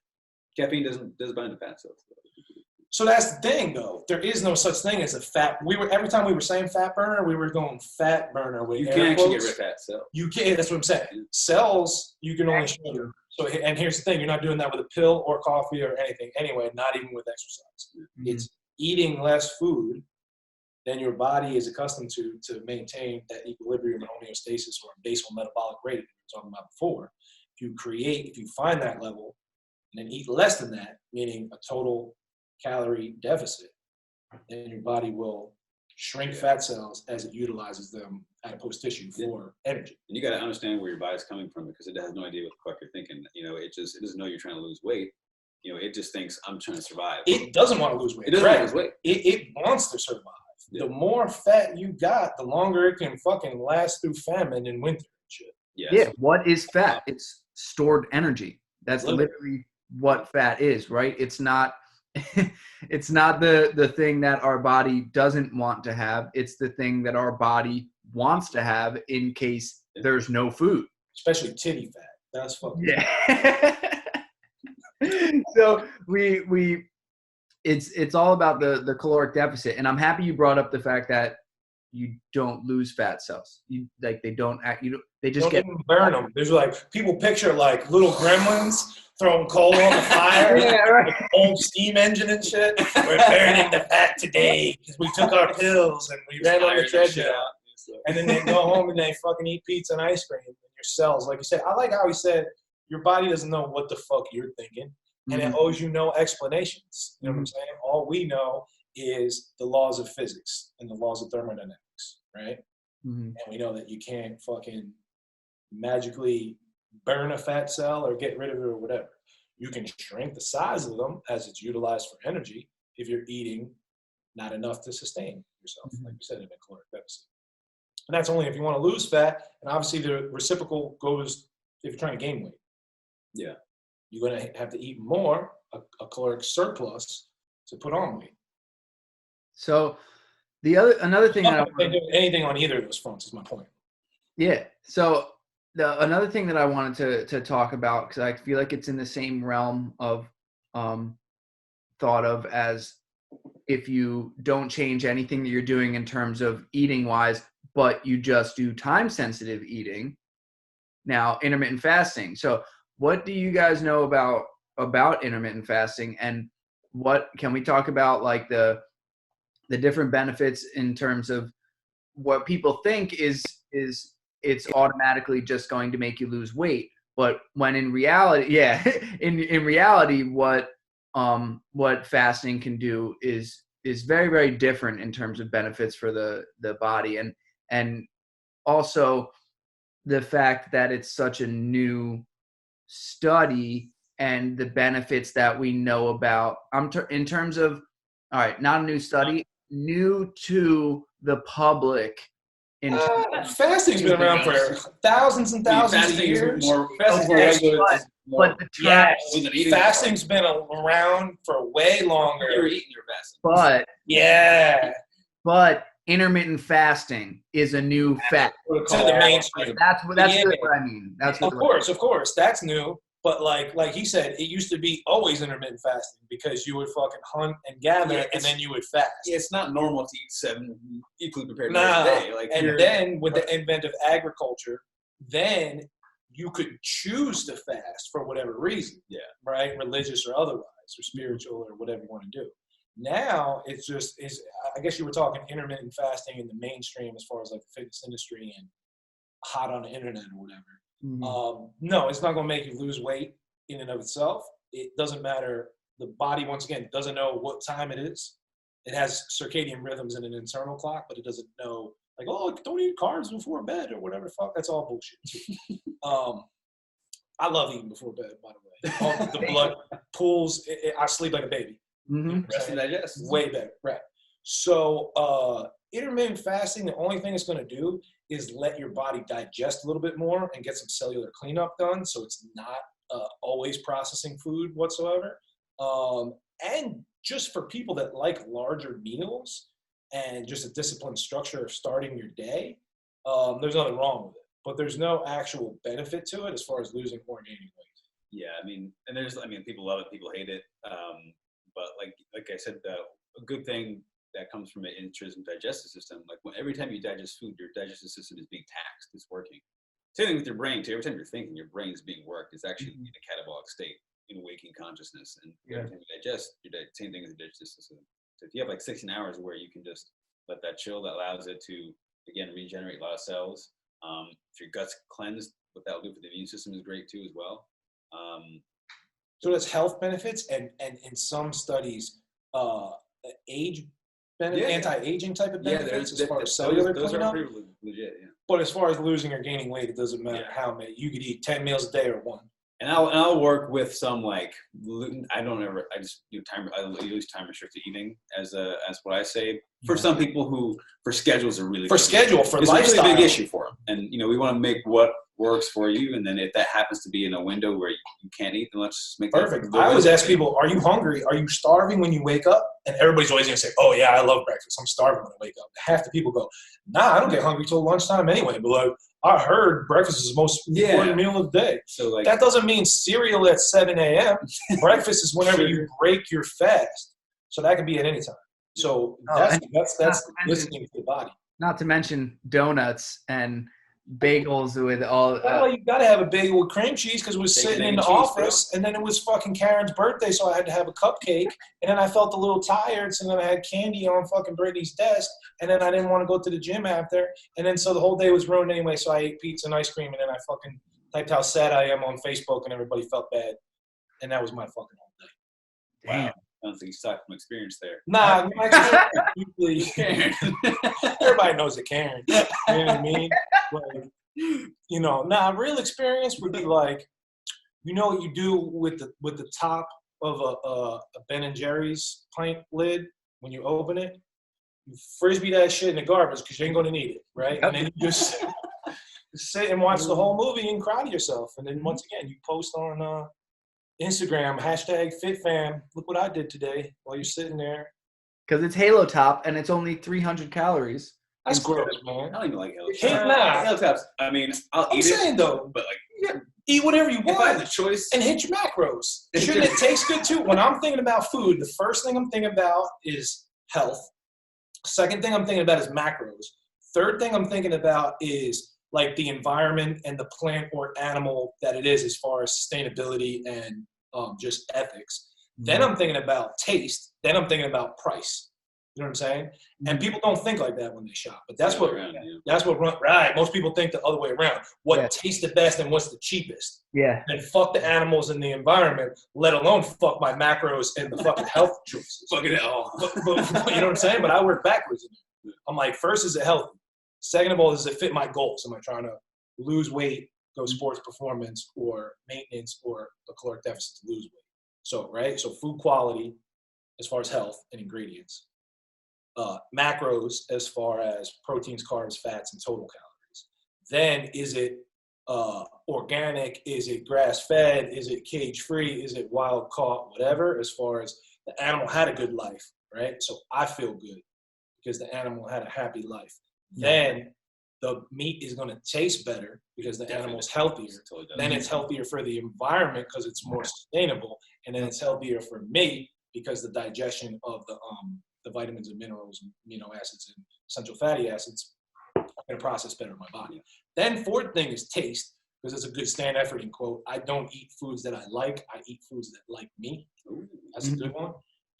Caffeine does bind to fat cells. So that's the thing, though. There is no such thing as a fat. Every time we were saying fat burner, we were going fat burner with. You can't actually get rid of fat cells. You can't. That's what I'm saying. Cells you can only sugar. So, and here's the thing: you're not doing that with a pill or coffee or anything. Anyway, not even with exercise. Mm-hmm. It's eating less food than your body is accustomed to maintain that equilibrium and homeostasis or basal metabolic rate that we were talking about before. If you find that level, and then eat less than that, meaning a total calorie deficit, then your body will shrink fat cells as it utilizes them adipose tissue for energy. And you got to understand where your body's coming from, because it has no idea what the fuck you're thinking. It doesn't know you're trying to lose weight. It just thinks I'm trying to survive. It doesn't want to lose weight. It doesn't want to lose weight. It wants to survive. Yeah. The more fat you got, the longer it can fucking last through famine in winter and shit. Yes. Yeah. What is fat? It's stored energy. That's literally what fat is, right? It's not it's not the thing that our body doesn't want to have. It's the thing that our body wants to have in case there's no food. Especially titty fat. That's fucking So it's all about the caloric deficit. And I'm happy you brought up the fact that you don't lose fat cells. They just get burn them. There's people picture little gremlins throwing coal on the fire, right. Old steam engine and shit. We're burning the fat today because we took our pills and we ran on the treadmill. And then they go home and they fucking eat pizza and ice cream. And your cells, like you said, I like how he said, your body doesn't know what the fuck you're thinking, and it owes you no explanations. You know what I'm saying? All we know is the laws of physics and the laws of thermodynamics, right? Mm-hmm. And we know that you can't fucking magically burn a fat cell or get rid of it or whatever. You can shrink the size of them as it's utilized for energy if you're eating not enough to sustain yourself, like you said, in a caloric deficit. And that's only if you want to lose fat, and obviously the reciprocal goes if you're trying to gain weight. Yeah. You're going to have to eat more, a caloric surplus, to put on weight. So another thing that anything on either of those fronts is my point. Yeah. So another thing that I wanted to talk about, because I feel like it's in the same realm of thought of as if you don't change anything that you're doing in terms of eating wise, but you just do time-sensitive eating. Now, intermittent fasting. So what do you guys know about intermittent fasting, and what can we talk about, like the different benefits in terms of what people think is it's automatically just going to make you lose weight, but when in reality, in reality, what fasting can do is very, very different in terms of benefits for the body, and also the fact that it's such a new study and the benefits that we know about. In terms of, all right, not a new study, new to the public. Fasting's been around for thousands and thousands of years. But the term, fasting's been around for way longer. You're eating your fasting. But intermittent fasting is a new fact. To the mainstream. That's what I mean. Of course, that's new. But like he said, it used to be always intermittent fasting because you would fucking hunt and gather and then you would fast. Yeah, it's not normal to eat 7 equally prepared meals a day. And then with the advent of agriculture, then you could choose to fast for whatever reason. Yeah. Right? Religious or otherwise, or spiritual or whatever you want to do. Now it's I guess you were talking intermittent fasting in the mainstream as far as like the fitness industry and hot on the internet or whatever. Mm-hmm. No, it's not going to make you lose weight in and of itself. It doesn't matter. The body, once again, doesn't know what time it is. It has circadian rhythms and an internal clock, but it doesn't know, like, oh, don't eat carbs before bed or whatever. Fuck, that's all bullshit. I love eating before bed, by the way. All the blood pools. I sleep like a baby. Mm-hmm. Rest and digest. Way better, right. So intermittent fasting, the only thing it's going to do is let your body digest a little bit more and get some cellular cleanup done, so it's not always processing food whatsoever. And just for people that like larger meals and just a disciplined structure of starting your day, there's nothing wrong with it. But there's no actual benefit to it as far as losing or gaining weight. Yeah, people love it, people hate it. But like I said, a good thing that comes from an intrinsic digestive system, every time you digest food, your digestive system is being taxed, it's working. Same thing with your brain too. Every time you're thinking, your brain is being worked. It's actually in a catabolic state, in waking consciousness. And every time you digest, same thing as the digestive system. So if you have 16 hours where you can just let that chill, that allows it to, again, regenerate a lot of cells. If your gut's cleansed, what that'll do for the immune system is great too as well. So there's health benefits and in some studies, age benefits, anti-aging type of benefits as far as cellular cleanup. Those are pretty legit, yeah. But as far as losing or gaining weight, it doesn't matter how many. You could eat 10 meals a day or 1. And I'll work with some I just do I use time restricted eating as what I say for some people who for schedules are really for schedule for it's lifestyle. a really big issue for them. And we want to make what works for you, and then if that happens to be in a window where you can't eat, then let's just make perfect. I always ask people, are you hungry? Are you starving when you wake up? And everybody's always gonna say, oh yeah, I love breakfast. I'm starving when I wake up. Half the people go, nah, I don't get hungry till lunchtime anyway. But I heard breakfast is the most important meal of the day. So that doesn't mean cereal at 7 a.m. Breakfast is whenever you break your fast. So that could be at any time. So that's listening to the body. Not to mention donuts and bagels with all. Well, you got to have a bagel with cream cheese because we was sitting in the office, and then it was fucking Karen's birthday, so I had to have a cupcake, and then I felt a little tired, so then I had candy on fucking Brittany's desk, and then I didn't want to go to the gym after, and then so the whole day was ruined anyway, so I ate pizza and ice cream, and then I fucking typed how sad I am on Facebook, and everybody felt bad, and that was my fucking whole day. Damn. Wow. I don't think you suck from experience there. Nah, my experience Karen. Everybody knows a Karen. You know what I mean? Real experience would be what you do with the top of a Ben and Jerry's pint lid when you open it. You frisbee that shit in the garbage because you ain't gonna need it, right? And then you just sit and watch the whole movie and cry to yourself. And then once again, you post on Instagram, #FitFam. Look what I did today while you're sitting there. Because it's Halo Top and it's only 300 calories. That's gross, man. I don't even like Halo Top. Halo Tops. I mean, I'll eat it. I'm saying though, but eat whatever you want. If I have the choice, and hit your macros. Shouldn't it taste good too? When I'm thinking about food, the first thing I'm thinking about is health. Second thing I'm thinking about is macros. Third thing I'm thinking about is like the environment and the plant or animal that it is as far as sustainability and just ethics. Then I'm thinking about taste. Then I'm thinking about price. You know what I'm saying? And people don't think like that when they shop, but that's what right. Most people think the other way around. What tastes the best and what's the cheapest. Yeah. And fuck the animals and the environment, let alone fuck my macros and the fucking health choices. Fuck it all. But, you know what I'm saying? But I work backwards. I'm like, first, is it healthy? Second of all, does it fit my goals? Am I trying to lose weight, go sports performance, or maintenance, or a caloric deficit to lose weight? So, right? So food quality as far as health and ingredients. Macros as far as proteins, carbs, fats, and total calories. Then is it organic? Is it grass-fed? Is it cage-free? Is it wild-caught? Whatever, as far as the animal had a good life, right? So I feel good because the animal had a happy life. Then the meat is going to taste better because the animal's healthier. Then it's healthier for the environment because it's more sustainable. And then it's healthier for me because the digestion of the vitamins and minerals and amino acids and essential fatty acids are going to process better in my body. Then fourth thing is taste, because it's a good stand efforting quote. I don't eat foods that I like. I eat foods that like me. That's a good one.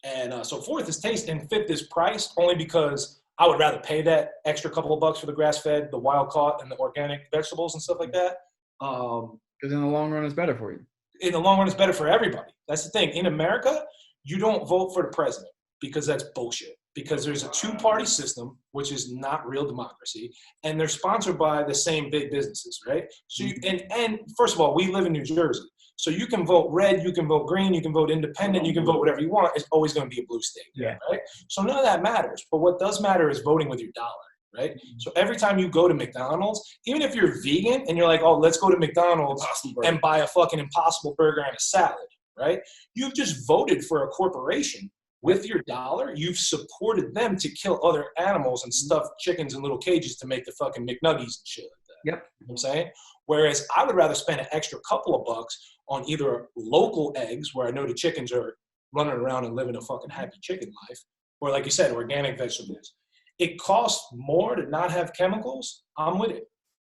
And so fourth is taste, and fifth is price, only because I would rather pay that extra couple of bucks for the grass-fed, the wild-caught, and the organic vegetables and stuff like that. Because in the long run, it's better for you. In the long run, it's better for everybody. That's the thing. In America, you don't vote for the president because that's bullshit. Because there's a two-party system, which is not real democracy, and they're sponsored by the same big businesses, right? So, and first of all, we live in New Jersey. So you can vote red, you can vote green, you can vote independent, you can vote whatever you want. It's always going to be a blue state, right? So none of that matters. But what does matter is voting with your dollar, right? So every time you go to McDonald's, even if you're vegan and you're like, oh, let's go to McDonald's and buy a fucking Impossible Burger and a salad, right? You've just voted for a corporation with your dollar. You've supported them to kill other animals and stuff chickens in little cages to make the fucking McNuggies and shit like that. Yep. You know what I'm saying? Whereas I would rather spend an extra couple of bucks on either local eggs, where I know the chickens are running around and living a fucking happy chicken life, or like you said, organic vegetables. It costs more to not have chemicals. I'm with it.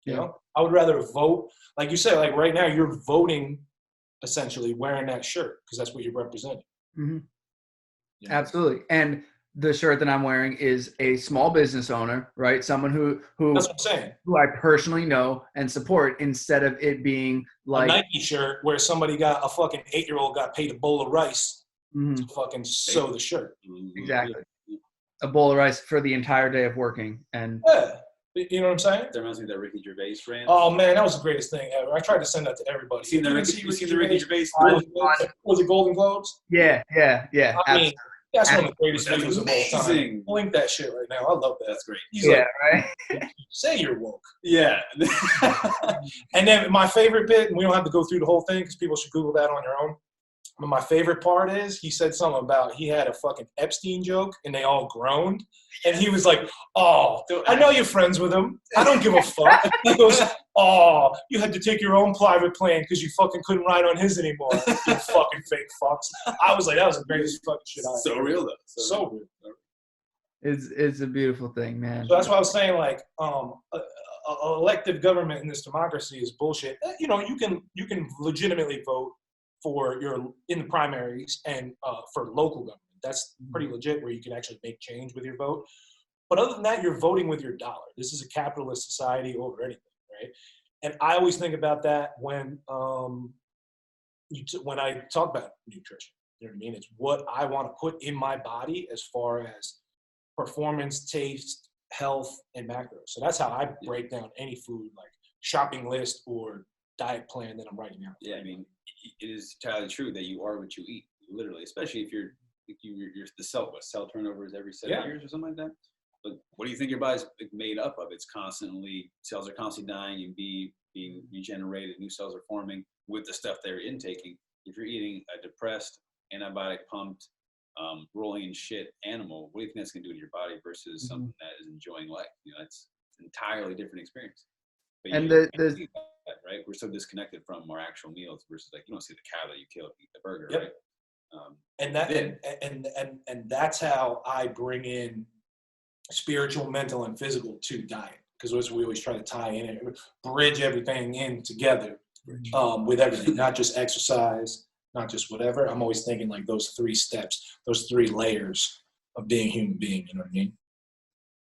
You know, I would rather vote, like you said, like right now you're voting essentially wearing that shirt because that's what you're representing. Mm-hmm. Yeah. Absolutely. And the shirt that I'm wearing is a small business owner, right? Someone who that's what I'm saying. Who I personally know and support, instead of it being like a Nike shirt where somebody got a fucking 8-year-old got paid a bowl of rice to fucking sew the shirt. Exactly. A bowl of rice for the entire day of working. And you know what I'm saying? That reminds me of that Ricky Gervais rant. Oh man, that was the greatest thing ever. I tried to send that to everybody. You seen the Ricky Gervais? Was it Golden Globes? Yeah. I mean, that's one of the greatest videos of all time. Link that shit right now. I love that. That's great. He's like, right? Say you're woke. Yeah. And then my favorite bit, and we don't have to go through the whole thing because people should Google that on their own. But my favorite part is he said something about he had a fucking Epstein joke and they all groaned. And he was like, oh, I know you're friends with him. I don't give a fuck. And he goes, oh, you had to take your own private plane because you fucking couldn't ride on his anymore. You fucking fake fucks. I was like, that was the greatest fucking shit I So real, though. So real. It's a beautiful thing, man. So that's why I was saying, like, elective government in this democracy is bullshit. You know, you can legitimately vote for in the primaries and for local government. That's pretty legit, where you can actually make change with your vote. But other than that, you're voting with your dollar. This is a capitalist society over anything, right? And I always think about that when when I talk about nutrition. You know what I mean? It's what I want to put in my body as far as performance, taste, health, and macros. So that's how I break down any food, like shopping list or diet plan that I'm writing out. Yeah, I mean, it is entirely true that you are what you eat, literally, especially if you're the cell turnover is every 7 years or something like that. But what do you think your body's made up of? It's constantly, cells are constantly dying and being regenerated, new cells are forming with the stuff they're intaking. If you're eating a depressed, antibiotic pumped, rolling in shit animal, what do you think that's going to do to your body versus something that is enjoying life? You know, it's an entirely different experience. But and right, we're so disconnected from our actual meals versus, like, you don't see the cow that you kill to eat the burger, right? And that's how I bring in spiritual, mental, and physical to diet, because we always try to tie in and bridge everything in together with everything, not just exercise, not just whatever. I'm always thinking like those 3 steps, those 3 layers of being a human being. You know what I mean?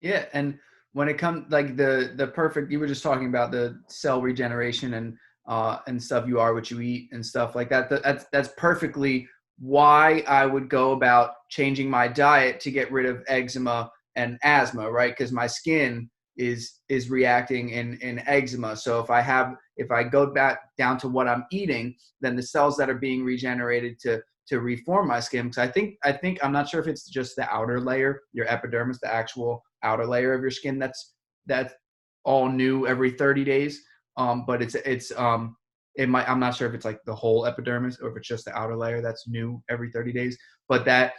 Yeah, and when it comes like the perfect, you were just talking about the cell regeneration and stuff. You are what you eat and stuff like that. That's perfectly why I would go about changing my diet to get rid of eczema and asthma, right? Because my skin is reacting in eczema. So if I go back down to what I'm eating, then the cells that are being regenerated to reform my skin, because I think I'm not sure if it's just the outer layer, your epidermis, the actual outer layer of your skin that's all new every 30 days. But I'm not sure if it's like the whole epidermis or if it's just the outer layer that's new every 30 days. But that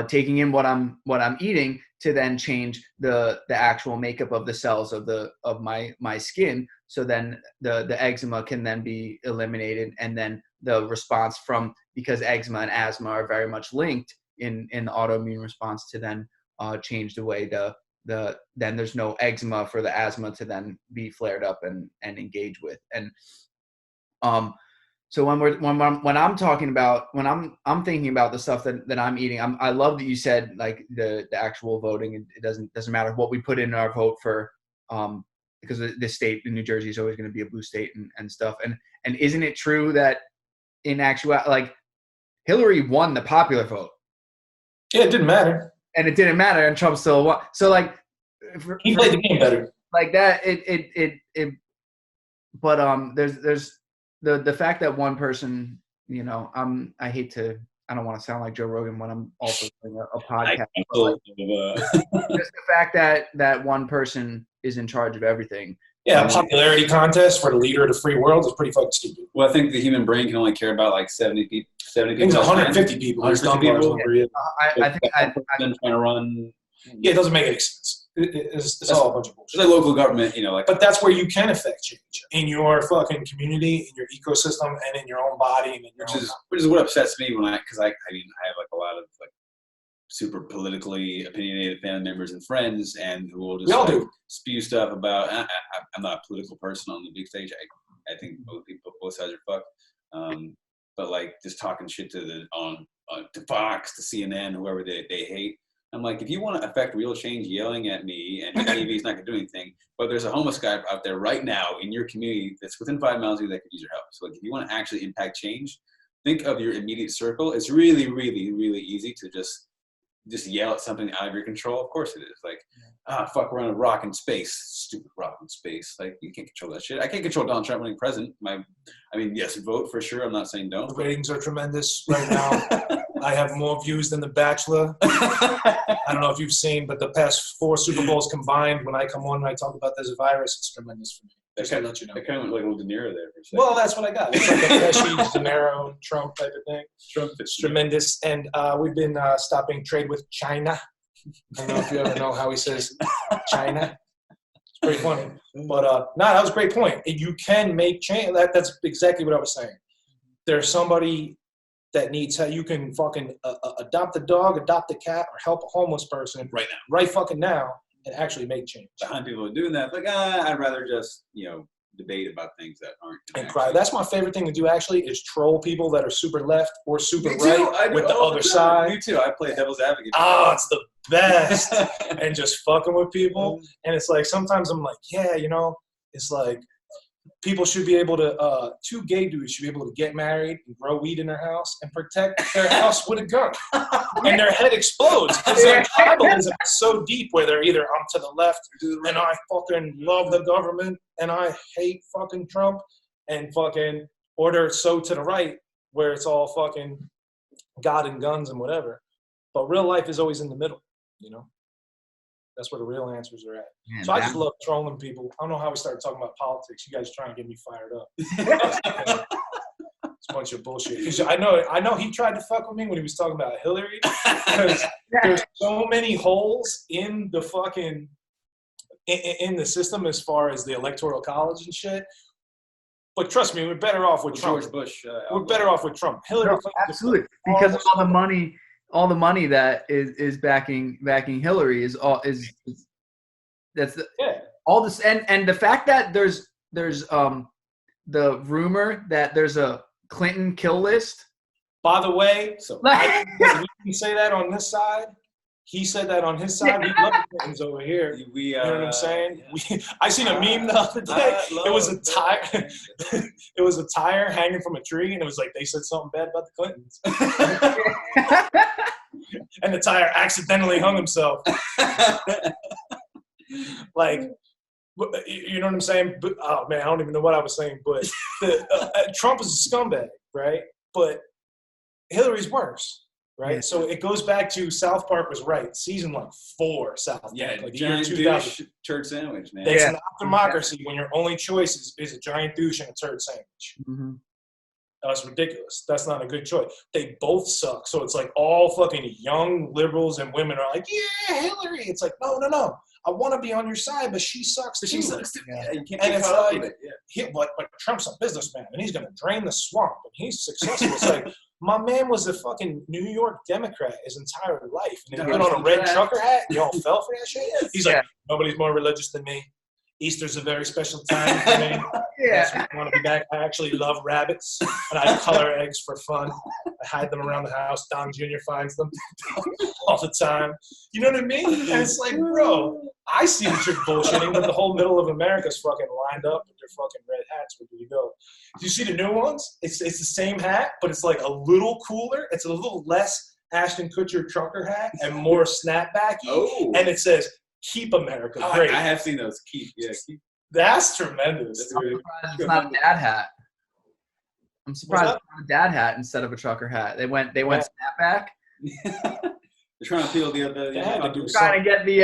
taking in what I'm eating to then change the actual makeup of the cells of my skin, so then the eczema can then be eliminated, and then the response from, because eczema and asthma are very much linked in the autoimmune response, to then change the way then there's no eczema for the asthma to then be flared up and engage with. And so when I'm talking about, when I'm thinking about the stuff that I'm eating, I love that you said like the actual voting. It doesn't matter what we put in our vote for, because this state in New Jersey is always going to be a blue state and stuff. And isn't it true that in actuality, like Hillary won the popular vote? Yeah, it didn't matter. And it didn't matter, and Trump still won. So like, he played the game better. Like that, but there's the fact that one person, you know, I don't want to sound like Joe Rogan when I'm also doing a podcast. But just the fact that one person is in charge of everything. Yeah, a popularity contest for the leader of the free world is pretty fucking stupid. Well, I think the human brain can only care about like 70 people. I think it's 150 people. 150 people. I think trying to run. Yeah, it doesn't make any sense. It's all a bunch of bullshit. It's like local government, you know, like. But that's where you can affect change in your fucking community, in your ecosystem, and in your own body, and in your which is what upsets me when I have like a lot of like super politically opinionated family members and friends, and who will just spew stuff about. I'm not a political person on the big stage. I think both sides are fucked. But like just talking shit to Fox, to CNN, whoever they hate. I'm like, if you want to affect real change, yelling at me and TV is not going to do anything. But there's a homeless guy out there right now in your community that's within 5 miles of you that could use your help. So like, if you want to actually impact change, think of your immediate circle. It's really, really, really easy to just yell at something out of your control. Of course it is. Like, fuck, we're on a rock in space. Stupid rock in space. Like, you can't control that shit. I can't control Donald Trump running president. Yes, vote for sure. I'm not saying don't. The ratings are tremendous right now. I have more views than The Bachelor. I don't know if you've seen, but the past 4 Super Bowls combined, when I come on and I talk about this virus, it's tremendous for me. Just to let you know. I kind of went like a little De Niro there for a second. Well, that's what I got. It's like a Pesci, De Niro, Trump type of thing. Trump, it's tremendous. And we've been stopping trade with China. I don't know if you ever know how he says China. It's pretty funny. But that was a great point. You can make change. That's exactly what I was saying. There's somebody that needs how you can fucking adopt a dog, adopt a cat, or help a homeless person right fucking now, and actually make change. Behind people are doing that, like I'd rather just debate about things that aren't. And cry. That's my favorite thing to do. Actually, is troll people that are super left or super right with the other side. Me too. I play devil's advocate. Oh, it's the best. And just fucking with people. And it's like sometimes I'm like, yeah, it's like. People should be able to, 2 gay dudes should be able to get married and grow weed in their house and protect their house with a gun. And their head explodes because their tribalism is so deep where they're either I'm to the left and I fucking love the government and I hate fucking Trump and fucking, or they're so to the right where it's all fucking God and guns and whatever. But real life is always in the middle, That's where the real answers are at. Man, so I just love trolling people. I don't know how we started talking about politics. You guys are trying to get me fired up. It's a bunch of bullshit. I know he tried to fuck with me when he was talking about Hillary. Because there's so many holes in the fucking in the system as far as the electoral college and shit. But trust me, we're better off with Trump. George Bush. We're better off with Trump. Hillary Clinton. Absolutely. Because of all the money all the money that is backing Hillary is all is that's the, Yeah. all this and the fact that there's the rumor that there's a Clinton kill list. By the way, So we can say that on this side. He said that on his side. We love the Clintons over here. You know what I'm saying? Yeah. I seen a meme the other day. It was a tire. It was a tire hanging from a tree, and it was like they said something bad about the Clintons, and the tire accidentally hung himself. Like, you know what I'm saying? But, oh man, I don't even know what I was saying. But Trump is a scumbag, right? But Hillary's worse. Right, Yeah. so it goes back to South Park was right. Season 4, South Park, Yeah, like the year giant 2000. douche church sandwich, man. It's Yeah. not democracy when your only choice is a giant douche and a turd sandwich. Mm-hmm. That's ridiculous. That's not a good choice. They both suck. So it's like all fucking young liberals and women are like, yeah, Hillary. It's like, no. I want to be on your side, but she sucks too. She sucks too. Yeah. Yeah, you can't And get it's caught up like, with it. Yeah. but Trump's a businessman, and he's going to drain the swamp, and he's successful. It's like, my man was a fucking New York Democrat his entire life, and he put on a red trucker hat, and y'all fell for that shit? He's like, nobody's more religious than me. Easter's a very special time for me. That's when I want to be back. I actually love rabbits, and I color eggs for fun. I hide them around the house. Don Jr. finds them all the time. You know what I mean? And it's like, bro, I see that you're bullshitting, but the whole middle of America's fucking lined up with their fucking red hats. Where do you go? Do you see the new ones? It's the same hat, but it's like a little cooler. It's a little less Ashton Kutcher trucker hat and more snapbacky. Oh. And it says, "Keep America great." I have seen those. Keep. That's tremendous. That's I'm really surprised it's not a dad hat. I'm surprised it's not a dad hat instead of a trucker hat. They went snapback. They're trying to appeal the other. They had to do Trying to get the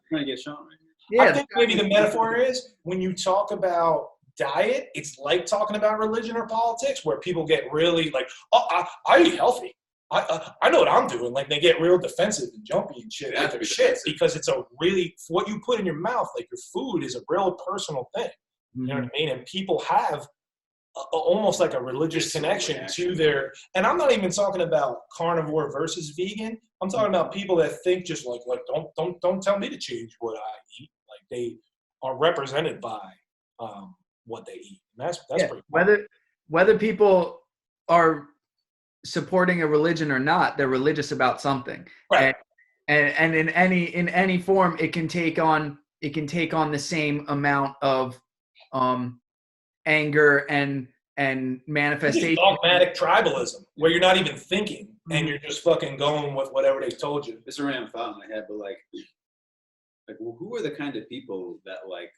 Trying to get Shawn right. yeah. I think maybe the metaphor is when you talk about diet, it's like talking about religion or politics, where people get really like, "Oh, I eat healthy. I know what I'm doing." Like they get real defensive and jumpy and shit with their shit because it's a really what you put in your mouth. Like your food is a real personal thing. You know what I mean? And people have almost like a religious connection to their. And I'm not even talking about carnivore versus vegan. I'm talking about people that think just like don't tell me to change what I eat. Like they are represented by what they eat. And that's pretty cool. Whether people are supporting a religion or not, they're religious about something. Right. And in any form, it can take on the same amount of anger and manifestation. Dogmatic tribalism, where you're not even thinking and you're just fucking going with whatever they told you. This is a random thought in my head, but like who are the kind of people that like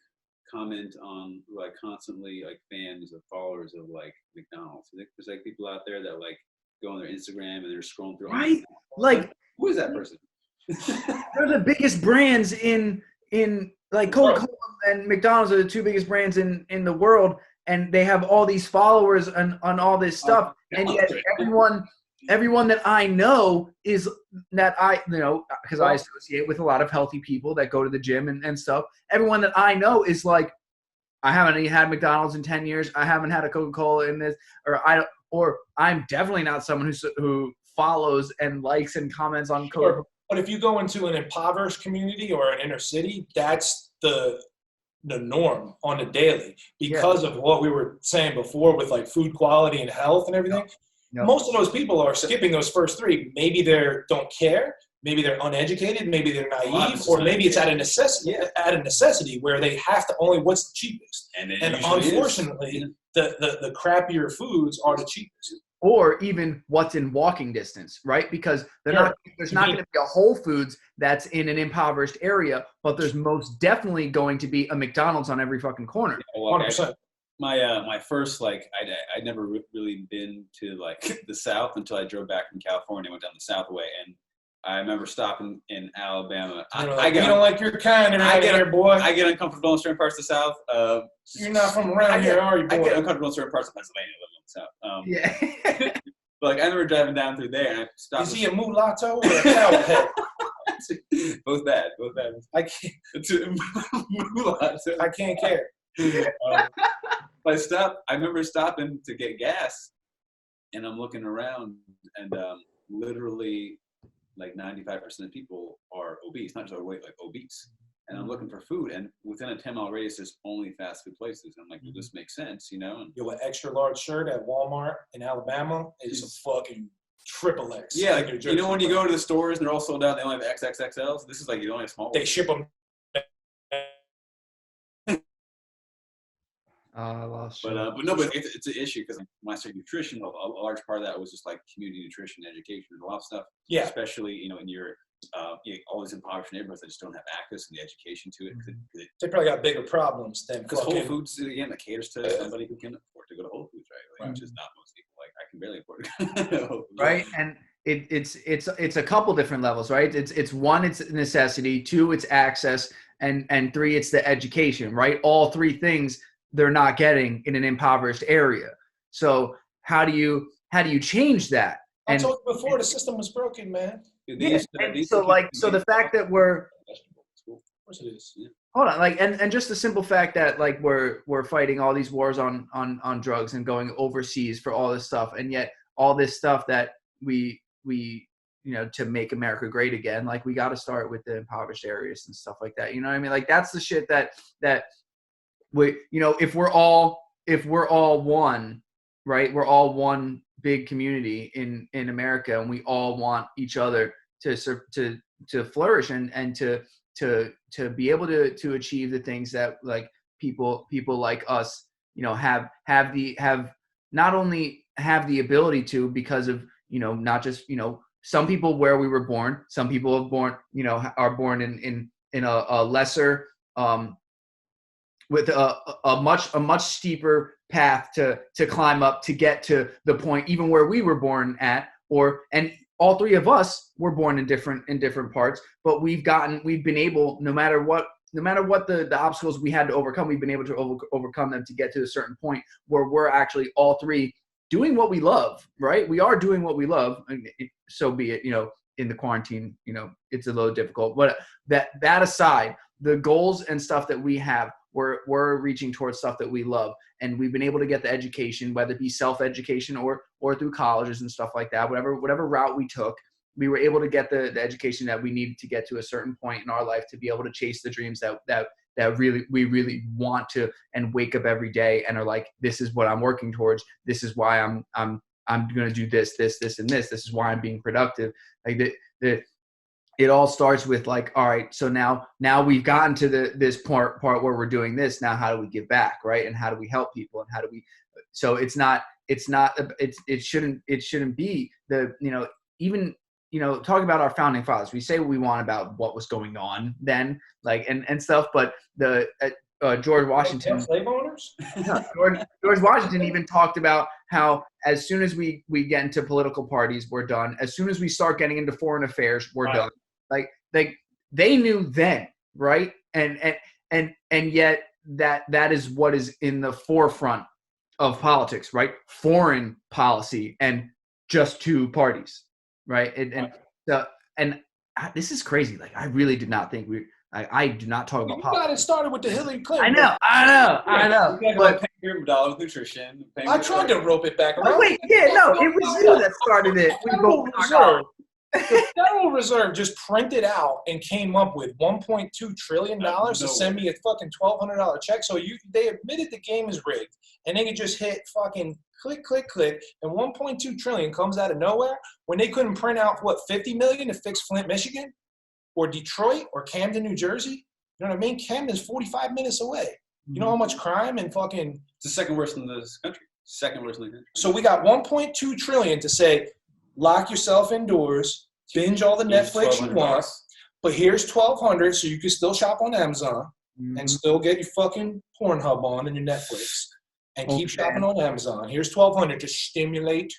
comment on like constantly like fans or followers of like McDonald's? I think there's like people out there that like go on their Instagram and they're scrolling through. Right. Like who is that person? They're the biggest brands in like Coca-Cola and McDonald's are the two biggest brands in the world, and they have all these followers on all this stuff, and yet everyone that I know is that because I associate with a lot of healthy people that go to the gym and stuff. Everyone that I know is like, I haven't had McDonald's in 10 years. I haven't had a Coca-Cola in this, or I'm definitely not someone who follows and likes and comments on Coca-Cola. But if you go into an impoverished community or an inner city, that's the norm on the daily because of what we were saying before with like food quality and health and everything. Yep. Most of those people are skipping those first three. Maybe they don't care. Maybe they're uneducated. Maybe they're naive, or maybe it's out of necessity. Yeah. Out of necessity, where they have to only what's the cheapest. And unfortunately, the crappier foods are the cheapest. Or even what's in walking distance, right? Because there's not going to be a Whole Foods that's in an impoverished area, but there's most definitely going to be a McDonald's on every fucking corner. 100%. My first I'd never really been to like the South until I drove back from California, went down the Southway, and I remember stopping in Alabama. You don't like your kind around here, boy. I get uncomfortable in certain parts of the South. You're not from around here, are you, boy? I get uncomfortable in certain parts of Pennsylvania. Yeah. But like I remember driving down through there, and I stopped. Is he a mulatto or a cowhead? Both bad. I can't. Mulatto. I can't care. I remember stopping to get gas, and I'm looking around, and literally like 95% of people are obese, not just overweight, like obese. And I'm looking for food, and within a 10-mile radius, there's only fast food places. And I'm like, well, this makes sense, you know? And Yo, an extra large shirt at Walmart in Alabama is a fucking triple X. yeah, like, you know, when you go to the stores and they're all sold out, they only have XXXLs. This is like you only have small. They ship them. I lost you. But no, but it's an issue because when I started nutrition, a large part of that was just like community nutrition, education, and a lot of stuff. Yeah. Especially, you know, in your all these impoverished neighborhoods that just don't have access and the education to it. They probably got bigger problems than Because Whole Foods, again, that caters to somebody who can afford to go to Whole Foods, right? Like, which is not most people. Like, I can barely afford to go to Whole Foods. Right, and it's a couple different levels, right? It's one, it's necessity. Two, it's access, and three, it's the education, right? All three things they're not getting in an impoverished area. So how do you change that? I told you before, the system was broken, man. Yeah, so the fact that we're Of course it is. Yeah. hold on, like, and just the simple fact that like we're fighting all these wars on drugs and going overseas for all this stuff, and yet all this stuff that we you know, to make America great again, like we got to start with the impoverished areas and stuff like that. You know what I mean? Like that's the shit that we, you know, if we're all one, right? We're all one big community in America, and we all want each other to flourish and to be able to achieve the things that like people like us, you know, have not only have the ability to, because of, you know, not just, you know, some people where we were born, some people are born in a lesser with a much steeper path to climb up to get to the point even where we were born at, and all three of us were born in different parts, but we've been able, no matter what the obstacles we had to overcome, we've been able to overcome them to get to a certain point where we're actually all three doing what we love, right? We are doing what we love, and so be it, you know, in the quarantine, you know, it's a little difficult, but that aside, the goals and stuff that we have, we're reaching towards stuff that we love, and we've been able to get the education, whether it be self-education or through colleges and stuff like that, whatever route we took, we were able to get the education that we needed to get to a certain point in our life to be able to chase the dreams that we really want to, and wake up every day and are like, this is what I'm working towards. This is why I'm going to do this, and this. This is why I'm being productive. Like it all starts with like, all right, so now we've gotten to this part where we're doing this. Now, how do we give back, right? And how do we help people? And how do we? So it shouldn't be the, you know, even, you know, talk about our founding fathers. We say what we want about what was going on then, like and stuff, but the George Washington, slave owners. George Washington even talked about how as soon as we get into political parties, we're done. As soon as we start getting into foreign affairs, we're done. Like they knew then, right? And yet that is what is in the forefront of politics, right? Foreign policy and just two parties, right? And this is crazy. Like I really did not think I do not talk about politics. You got it started with the Hillary Clinton. I know. But pay your dollar with nutrition. I tried to rope it back around. Wait, yeah, no, it was you that started it. The Federal Reserve just printed out and came up with $1.2 trillion to send me a fucking $1,200 check. So they admitted the game is rigged, and they could just hit fucking click, and $1.2 trillion comes out of nowhere when they couldn't print out $50 million to fix Flint, Michigan, or Detroit, or Camden, New Jersey. You know what I mean? Camden's 45 minutes away. You know how much crime and fucking. It's the second worst in this country. Second worst in the country. So we got $1.2 trillion to say, lock yourself indoors, binge all the Netflix you want, but here's $1,200 so you can still shop on Amazon and still get your fucking Pornhub on and your Netflix and keep shopping on Amazon. Here's $1,200 to stimulate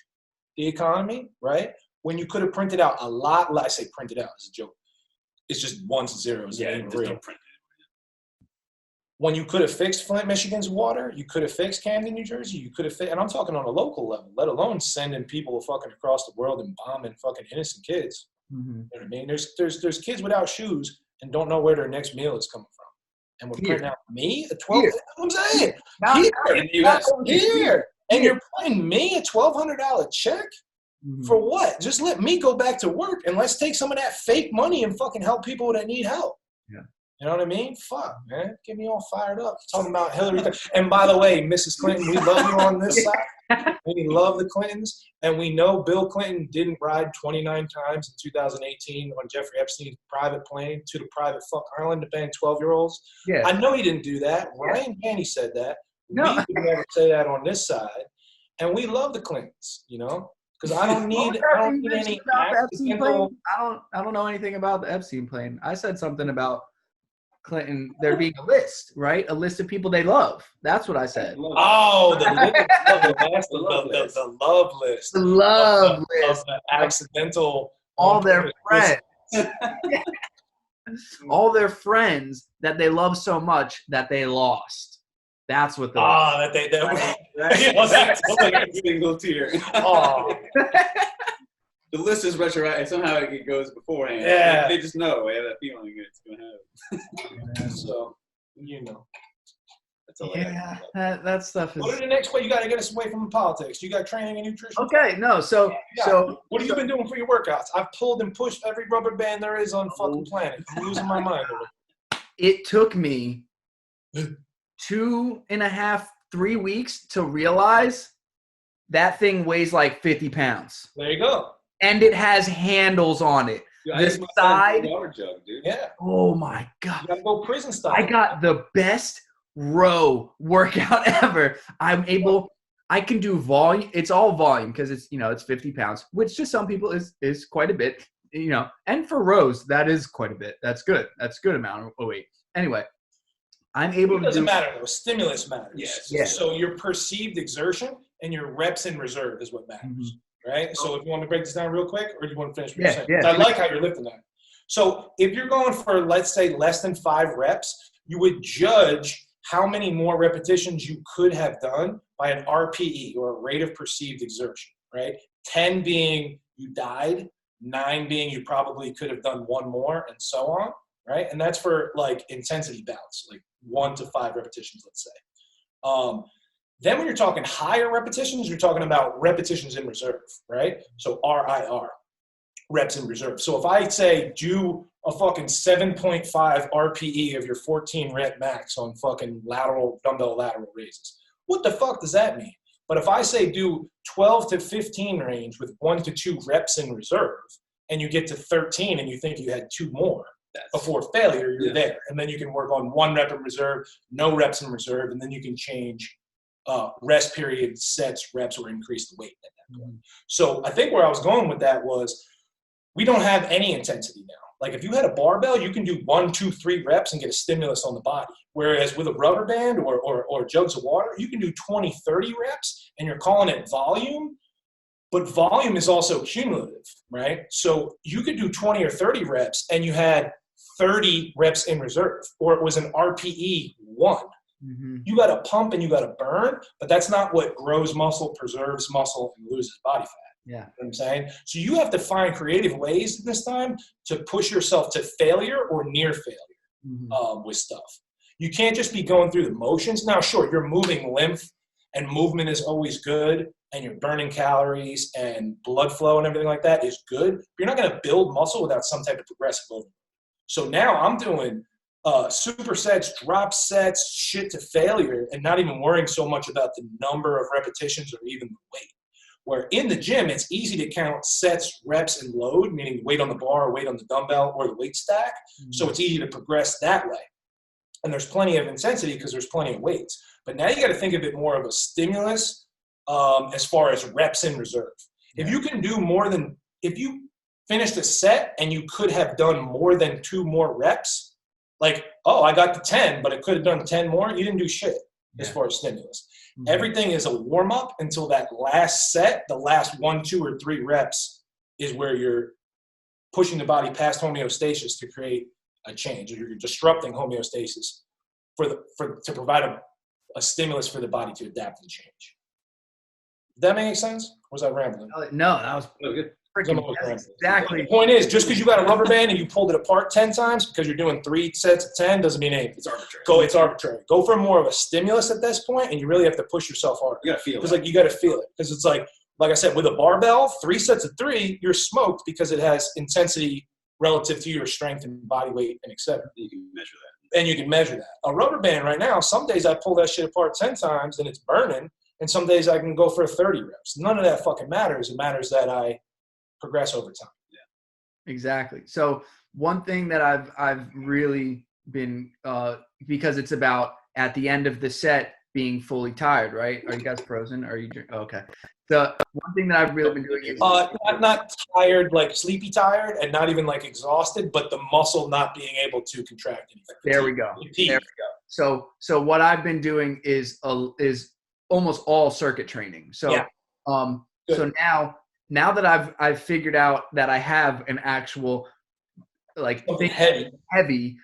the economy, right? When you could have printed out a lot less. I say printed out as a joke. It's just ones and zeros. Yeah, just don't print it. When you could have fixed Flint, Michigan's water, you could have fixed Camden, New Jersey, you could have and I'm talking on a local level, let alone sending people fucking across the world and bombing fucking innocent kids. You know what I mean? There's kids without shoes and don't know where their next meal is coming from. And we're printing out me a 12. I'm saying here, and you're putting me a $1,200 check. For what? Just let me go back to work and let's take some of that fake money and fucking help people that need help. Yeah. You know what I mean? Fuck, man. Get me all fired up. Talking about Hillary. And by the way, Mrs. Clinton, we love you on this side. We love the Clintons. And we know Bill Clinton didn't ride 29 times in 2018 on Jeffrey Epstein's private plane to the private fuck island to bang 12-year-olds. Yeah. I know he didn't do that. Ryan Janni said that. No. We would never say that on this side. And we love the Clintons, you know? Because I don't need any accidental. I don't know anything about the Epstein plane. I said something about Clinton, there being a list, right? A list of people they love. That's what I said. Oh, the love list. The love list. Of the accidental. All their friends. All their friends that they love so much that they lost. That's what the that that's like a single tier. Oh. The list is retroactive. Somehow it goes beforehand. Yeah. They just know. They have that feeling it's going to happen. So, you know. That's all yeah, that stuff is. What are the next way? You got to get us away from politics. You got training and nutrition. Okay, no. So what have you been doing for your workouts? I've pulled and pushed every rubber band there is on fucking planet. I'm losing my mind over it. It took me 2.5, 3 weeks to realize that thing weighs like 50 pounds. There you go. And it has handles on it. Yeah, This side. water jug, dude. Yeah. Oh my God. You got to go prison style. I got the best row workout ever. I can do volume. It's all volume because it's 50 pounds, which to some people is quite a bit, and for rows, that is quite a bit. That's good. That's a good amount of weight. Anyway, I'm able to do. It doesn't matter though. Stimulus matters. Yes. Yeah. So your perceived exertion and your reps in reserve is what matters. Mhm. Right? So if you want me to break this down real quick, or do you want to finish what Yeah, you're saying? yeah. I like how you're lifting that. So if you're going for, let's say, less than 5 reps, you would judge how many more repetitions you could have done by an RPE, or a rate of perceived exertion, right? 10 being you died, 9 being you probably could have done 1 more, and so on, right? And that's for like intensity bouts, like 1 to 5 repetitions, let's say. Then when you're talking higher repetitions, you're talking about repetitions in reserve, right? So RIR, reps in reserve. So if I say do a fucking 7.5 RPE of your 14 rep max on fucking dumbbell lateral raises, what the fuck does that mean? But if I say do 12 to 15 range with 1 to 2 reps in reserve, and you get to 13 and you think you had 2 more before failure, you're there. And then you can work on 1 rep in reserve, no reps in reserve, and then you can change rest period, sets, reps, or increase the weight at that point. So I think where I was going with that was we don't have any intensity now. Like if you had a barbell, you can do 1, 2, 3 reps and get a stimulus on the body. Whereas with a rubber band or jugs of water, you can do 20, 30 reps and you're calling it volume, but volume is also cumulative, right? So you could do 20 or 30 reps and you had 30 reps in reserve, or it was an RPE 1. Mm-hmm. You got to pump and you got to burn, but that's not what grows muscle, preserves muscle, and loses body fat. Yeah. You know what I'm saying? So you have to find creative ways this time to push yourself to failure or near failure with stuff. You can't just be going through the motions. Now, sure, you're moving lymph and movement is always good, and you're burning calories and blood flow and everything like that is good. But you're not going to build muscle without some type of progressive overload. So now I'm doing supersets, drop sets, shit to failure, and not even worrying so much about the number of repetitions or even the weight. Where in the gym, it's easy to count sets, reps, and load, meaning weight on the bar, weight on the dumbbell, or the weight stack. Mm-hmm. So it's easy to progress that way. And there's plenty of intensity because there's plenty of weights. But now you got to think of it more of a stimulus as far as reps in reserve. Yeah. If you can do if you finished a set and you could have done more than 2 more reps, like, oh, I got to 10, but I could have done 10 more, you didn't do shit as far as stimulus. Mm-hmm. Everything is a warm-up until that last set, the last 1, 2, or 3 reps is where you're pushing the body past homeostasis to create a change, or you're disrupting homeostasis to provide a stimulus for the body to adapt and change. Does that make sense? Or was I rambling? No, that was good. Exactly. The point is, just because you got a rubber band and you pulled it apart 10 times because you're doing 3 sets of 10 doesn't mean anything. It's arbitrary. It's arbitrary. Go for more of a stimulus at this point, and you really have to push yourself harder. You got to feel it. Because you got to feel it. Because it's like like I said, with a barbell, 3 sets of 3, you're smoked because it has intensity relative to your strength and body weight and et cetera. You can measure that. And you can measure that. A rubber band right now, some days I pull that shit apart 10 times and it's burning, and some days I can go for 30 reps. None of that fucking matters. It matters that I progress over time. Yeah. Exactly. So one thing that I've really been because it's about at the end of the set being fully tired, right? Are you guys frozen? Are you okay? The one thing that I've really been doing is not tired, like sleepy tired, and not even like exhausted, but the muscle not being able to contract anything. There we go. There we go. So what I've been doing is almost all circuit training. So yeah. So now that I've figured out that I have an actual like heavy,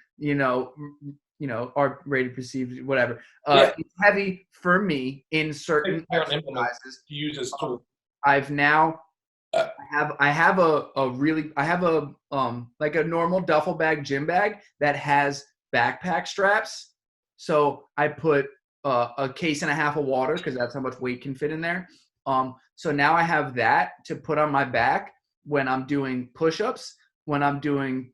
art rated perceived, whatever. It's heavy for me in certain exercises. To use as tool. I've now I have a like a normal duffel bag gym bag that has backpack straps. So I put a case and a half of water because that's how much weight can fit in there. So now I have that to put on my back when I'm doing push-ups, when I'm doing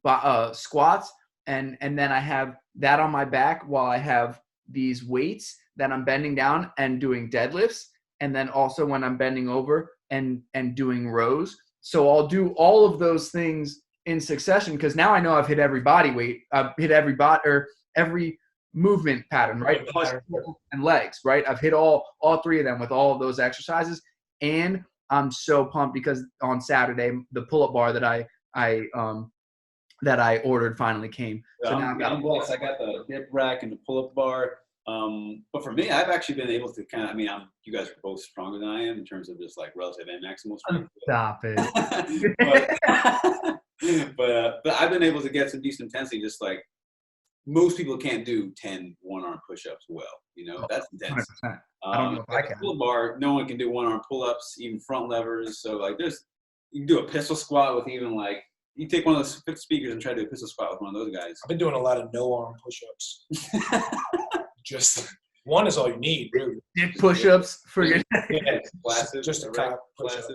squats, and then I have that on my back while I have these weights that I'm bending down and doing deadlifts, and then also when I'm bending over and doing rows. So I'll do all of those things in succession because now I know I've hit every body weight, I've hit every movement pattern, right? Plus and legs, right? I've hit all 3 of them with all of those exercises, and I'm so pumped because on Saturday the pull-up bar that I ordered finally came. Yeah, so now I'm blessed. I got the hip rack and the pull-up bar. But for me, I've actually been able to you guys are both stronger than I am in terms of just like relative and maximal strength. Stop it. but I've been able to get some decent intensity. Just like most people can't do 10 one-arm push-ups well. That's intense. 100%. I don't know if I can. Pull-up bar, no one can do one-arm pull-ups, even front levers. So like you can do a pistol squat with even like. You take one of those 50 speakers and try to do a pistol squat with one of those guys. I've been doing a lot of no-arm push-ups. Just one is all you need, really. Dick push-ups for your just a cock push-up.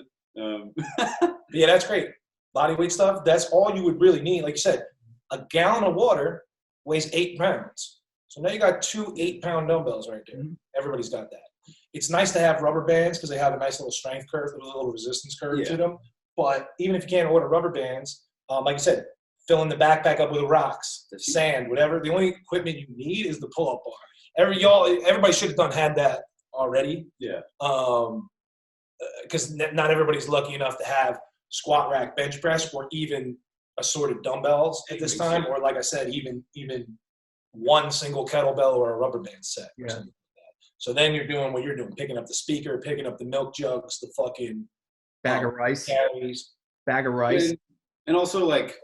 Yeah, that's great. Body weight stuff, that's all you would really need. Like you said, a gallon of water weighs 8 pounds. So now you got 2 8-pound dumbbells right there. Mm-hmm. Everybody's got that. It's nice to have rubber bands because they have a nice little strength curve, a little resistance curve to them. But even if you can't order rubber bands, like I said, filling the backpack up with rocks, sand, whatever. The only equipment you need is the pull-up bar. Everybody should have had that already. Yeah. Because not everybody's lucky enough to have squat rack, bench press, or even assorted dumbbells at this time, or like I said, even one single kettlebell or a rubber band set. Yeah. Or something like that. So then you're doing what you're doing, picking up the speaker, picking up the milk jugs, the fucking bag of rice. Carries. Bag of rice. And also like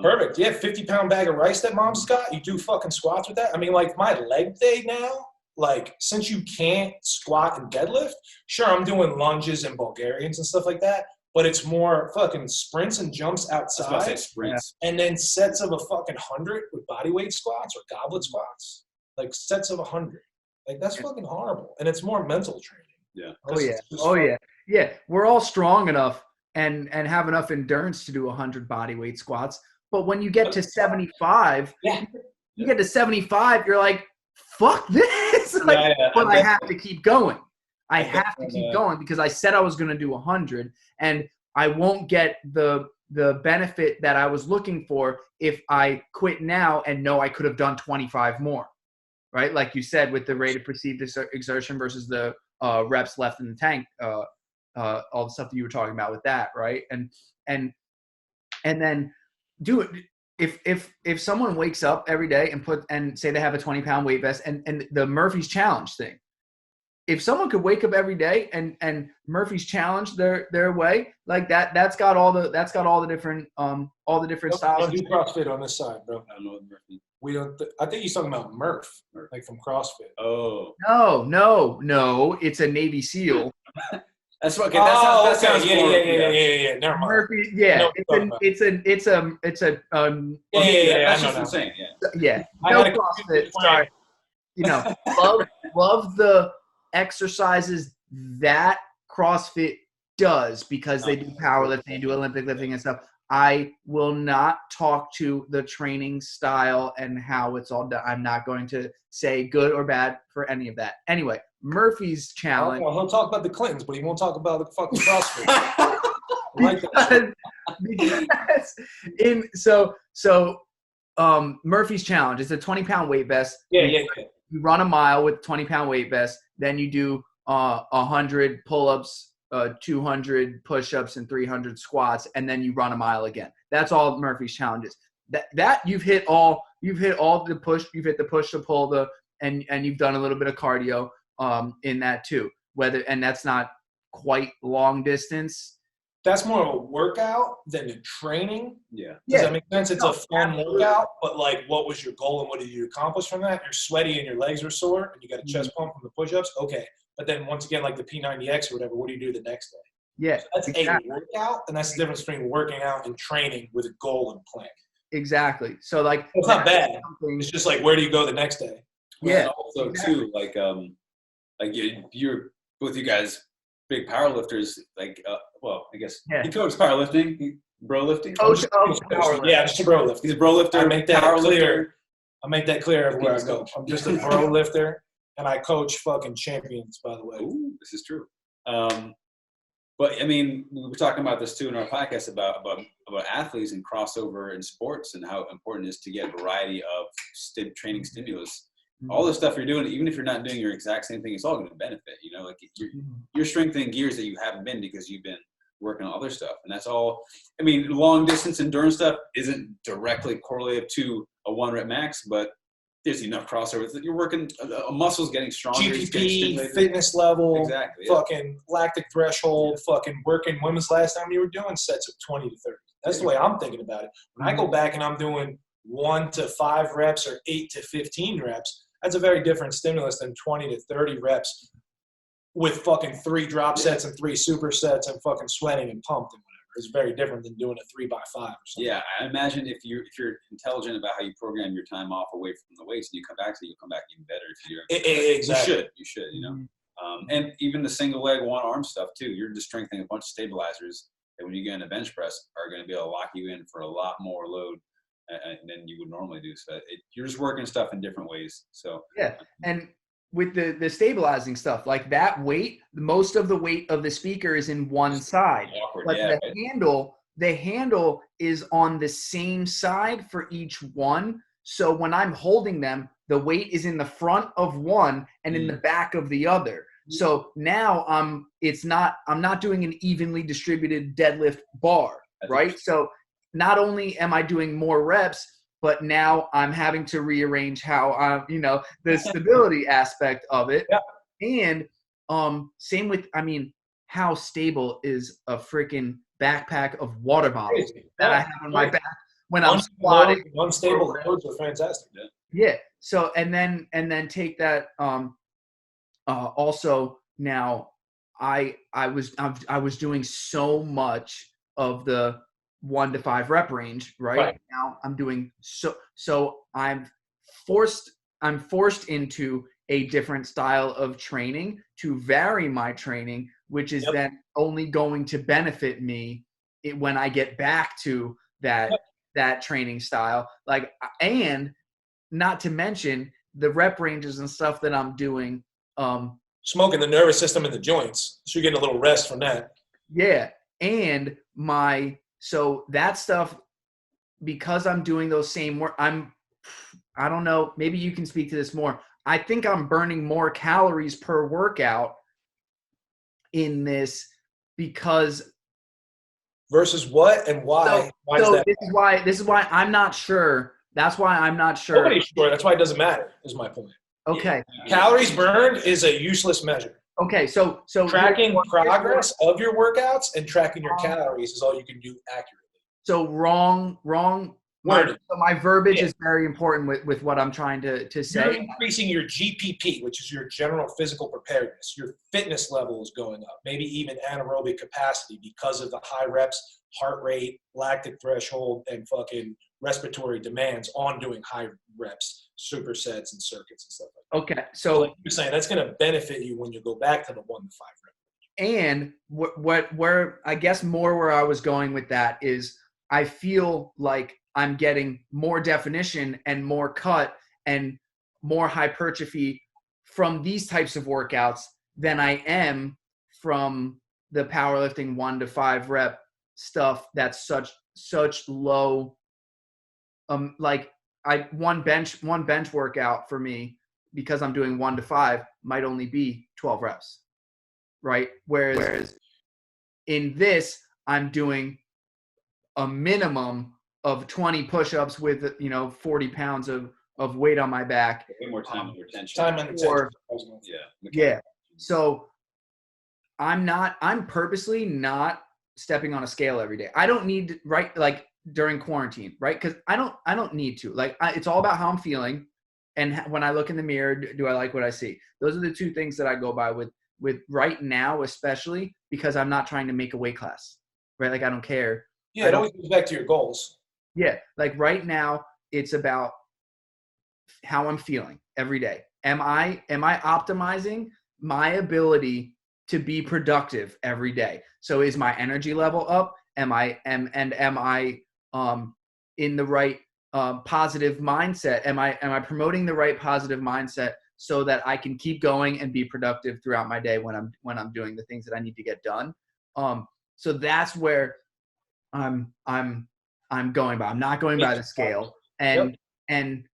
perfect. Yeah, 50-pound bag of rice that mom's got. You do fucking squats with that. I mean, like my leg day now, like since you can't squat and deadlift, sure, I'm doing lunges and Bulgarians and stuff like that, but it's more fucking sprints and jumps outside. I was about to say sprints. And then sets of a fucking 100 with body weight squats or goblet squats. Like sets of 100. Like that's fucking horrible. And it's more mental training. Yeah. Oh yeah. Yeah. We're all strong enough and have enough endurance to do 100 body weight squats. But when you get to 75, you get to 75, you're like, fuck this. But I have to keep going. I have to keep going because I said I was going to do 100, and I won't get the benefit that I was looking for if I quit now and know I could have done 25 more, right? Like you said, with the rated perceived exertion versus the reps left in the tank, all the stuff that you were talking about with that, right? And then do it. If someone wakes up every day and say they have a 20-pound weight vest and the Murphy's Challenge thing, if someone could wake up every day and Murphy's Challenge their way like that's got all the different styles. Don't do CrossFit on this side, bro. I don't know what Murphy. We don't. I think he's talking about Murph, like from CrossFit. Oh. No. It's a Navy SEAL. That's what. Okay, that sounds yeah. Never mind. Murphy, yeah. It's a. That's just insane. Yeah. No CrossFit. Sorry. Love the exercises that CrossFit does, because they do powerlifting, they do Olympic lifting and stuff. I will not talk to the training style and how it's all done. I'm not going to say good or bad for any of that. Anyway, Murphy's challenge. Well, he'll talk about the Clintons, but he won't talk about the fucking CrossFit. I like that shit. Murphy's challenge is a 20-pound weight vest. Yeah. You run a mile with 20-pound weight vest. Then you do 100 pull-ups, 200 push-ups, and 300 squats, and then you run a mile again. That's all Murphy's challenge is. That you've hit all the push. You've hit the push, the pull, and you've done a little bit of cardio in that too. And that's not quite long distance. That's more of a workout than a training. Yeah. Does that make sense? It's a fun workout, but like, what was your goal and what did you accomplish from that? You're sweaty and your legs are sore and you got a chest pump from the push-ups. Okay. But then once again, like the P90X or whatever, what do you do the next day? Yeah. So that's a workout, and that's the difference between working out and training with a goal and plan. Exactly. So like, it's not bad. It's just like, where do you go the next day? Well, yeah. Also too, like you're both you guys big powerlifters. Like, well, I guess he coaches powerlifting, bro lifting. Coach yeah, just a bro lifter. He's a bro lifter. I make that clear. I make that clear everywhere I go. I'm just a bro lifter, and I coach fucking champions. By the way, ooh, this is true. But I mean, we were talking about this too in our podcast about athletes and crossover in sports and how important it is to get a variety of training stimulus. All the stuff you're doing, even if you're not doing your exact same thing, it's all going to benefit. You know, like you're strengthening gears that you haven't been because you've been working on other stuff, and that's all. I mean, long distance endurance stuff isn't directly correlated to a 1 rep max, but there's enough crossover that you're working. A muscle's getting stronger. GPP, fitness level, exactly. Fucking lactic threshold, fucking working. When was the last time you were doing sets of 20 to 30? That's the way I'm thinking about it. When I go back and I'm doing 1 to 5 reps or 8 to 15 reps, that's a very different stimulus than 20 to 30 reps with fucking 3 drop sets and 3 supersets and fucking sweating and pumped and whatever. It's very different than doing a 3x5 or something. Yeah, I imagine if you're intelligent about how you program your time off away from the weights and you come back to it, you'll come back even better if you're exactly. You should, you know. And even the single leg, one arm stuff too. You're just strengthening a bunch of stabilizers that when you get in a bench press are going to be able to lock you in for a lot more load than you would normally do. So you're just working stuff in different ways. So yeah, and with the stabilizing stuff, like that weight, most of the weight of the speaker is in one side, awkward, but yeah, the handle is on the same side for each one. So when I'm holding them, the weight is in the front of one and in the back of the other. So now I'm not doing an evenly distributed deadlift bar, right? So not only am I doing more reps, but now I'm having to rearrange how the stability aspect of it. Yeah. And same with, how stable is a freaking backpack of water bottles that I have on my back when I'm squatting. Unstable loads are fantastic. Yeah. So and then take that. Also now, I was doing so much of the 1 to 5 rep range, right? Now I'm doing so I'm forced into a different style of training to vary my training, which is then only going to benefit me when I get back to that training style. Like, and not to mention the rep ranges and stuff that I'm doing. Smoking the nervous system and the joints, so you're getting a little rest from that. Yeah, and so that stuff, because I'm doing those same work, I don't know, maybe you can speak to this more. I think I'm burning more calories per workout in this because versus what and why? Why is that? This is why I'm not sure. That's why I'm not sure. Nobody's sure. That's why it doesn't matter, is my point. Okay. Calories burned is a useless measure. Okay, so tracking progress of your workouts and tracking your calories is all you can do accurately. So wrong wording. So my verbiage is very important with what I'm trying to say. You're increasing your GPP, which is your general physical preparedness. Your fitness level is going up, maybe even anaerobic capacity because of the high reps, heart rate, lactic threshold, and fucking respiratory demands on doing high reps, supersets, and circuits and stuff like that. Okay, so like you're saying, that's going to benefit you when you go back to the 1 to 5 rep. And where I guess more where I was going with that is I feel like I'm getting more definition and more cut and more hypertrophy from these types of workouts than I am from the powerlifting 1 to 5 rep stuff that's such low like one bench workout for me, because I'm doing 1 to 5, might only be 12 reps. Right? Whereas in this, I'm doing a minimum of 20 push-ups with 40 pounds of weight on my back. Way more time and retention. Time and attention. Yeah. So I'm purposely not stepping on a scale every day. I don't need to, right? Like during quarantine, right? Because I don't need to. Like it's all about how I'm feeling, and when I look in the mirror, do I like what I see? Those are the two things that I go by with right now, especially because I'm not trying to make a weight class, right? Like I don't care. Yeah, it always goes back to your goals. Yeah, like right now, it's about how I'm feeling every day. Am I optimizing my ability to be productive every day? So is my energy level up? Am I in the right positive mindset? Am I promoting the right positive mindset so that I can keep going and be productive throughout my day when I'm doing the things that I need to get done? So that's where I'm going by. I'm not going by the scale, and I'm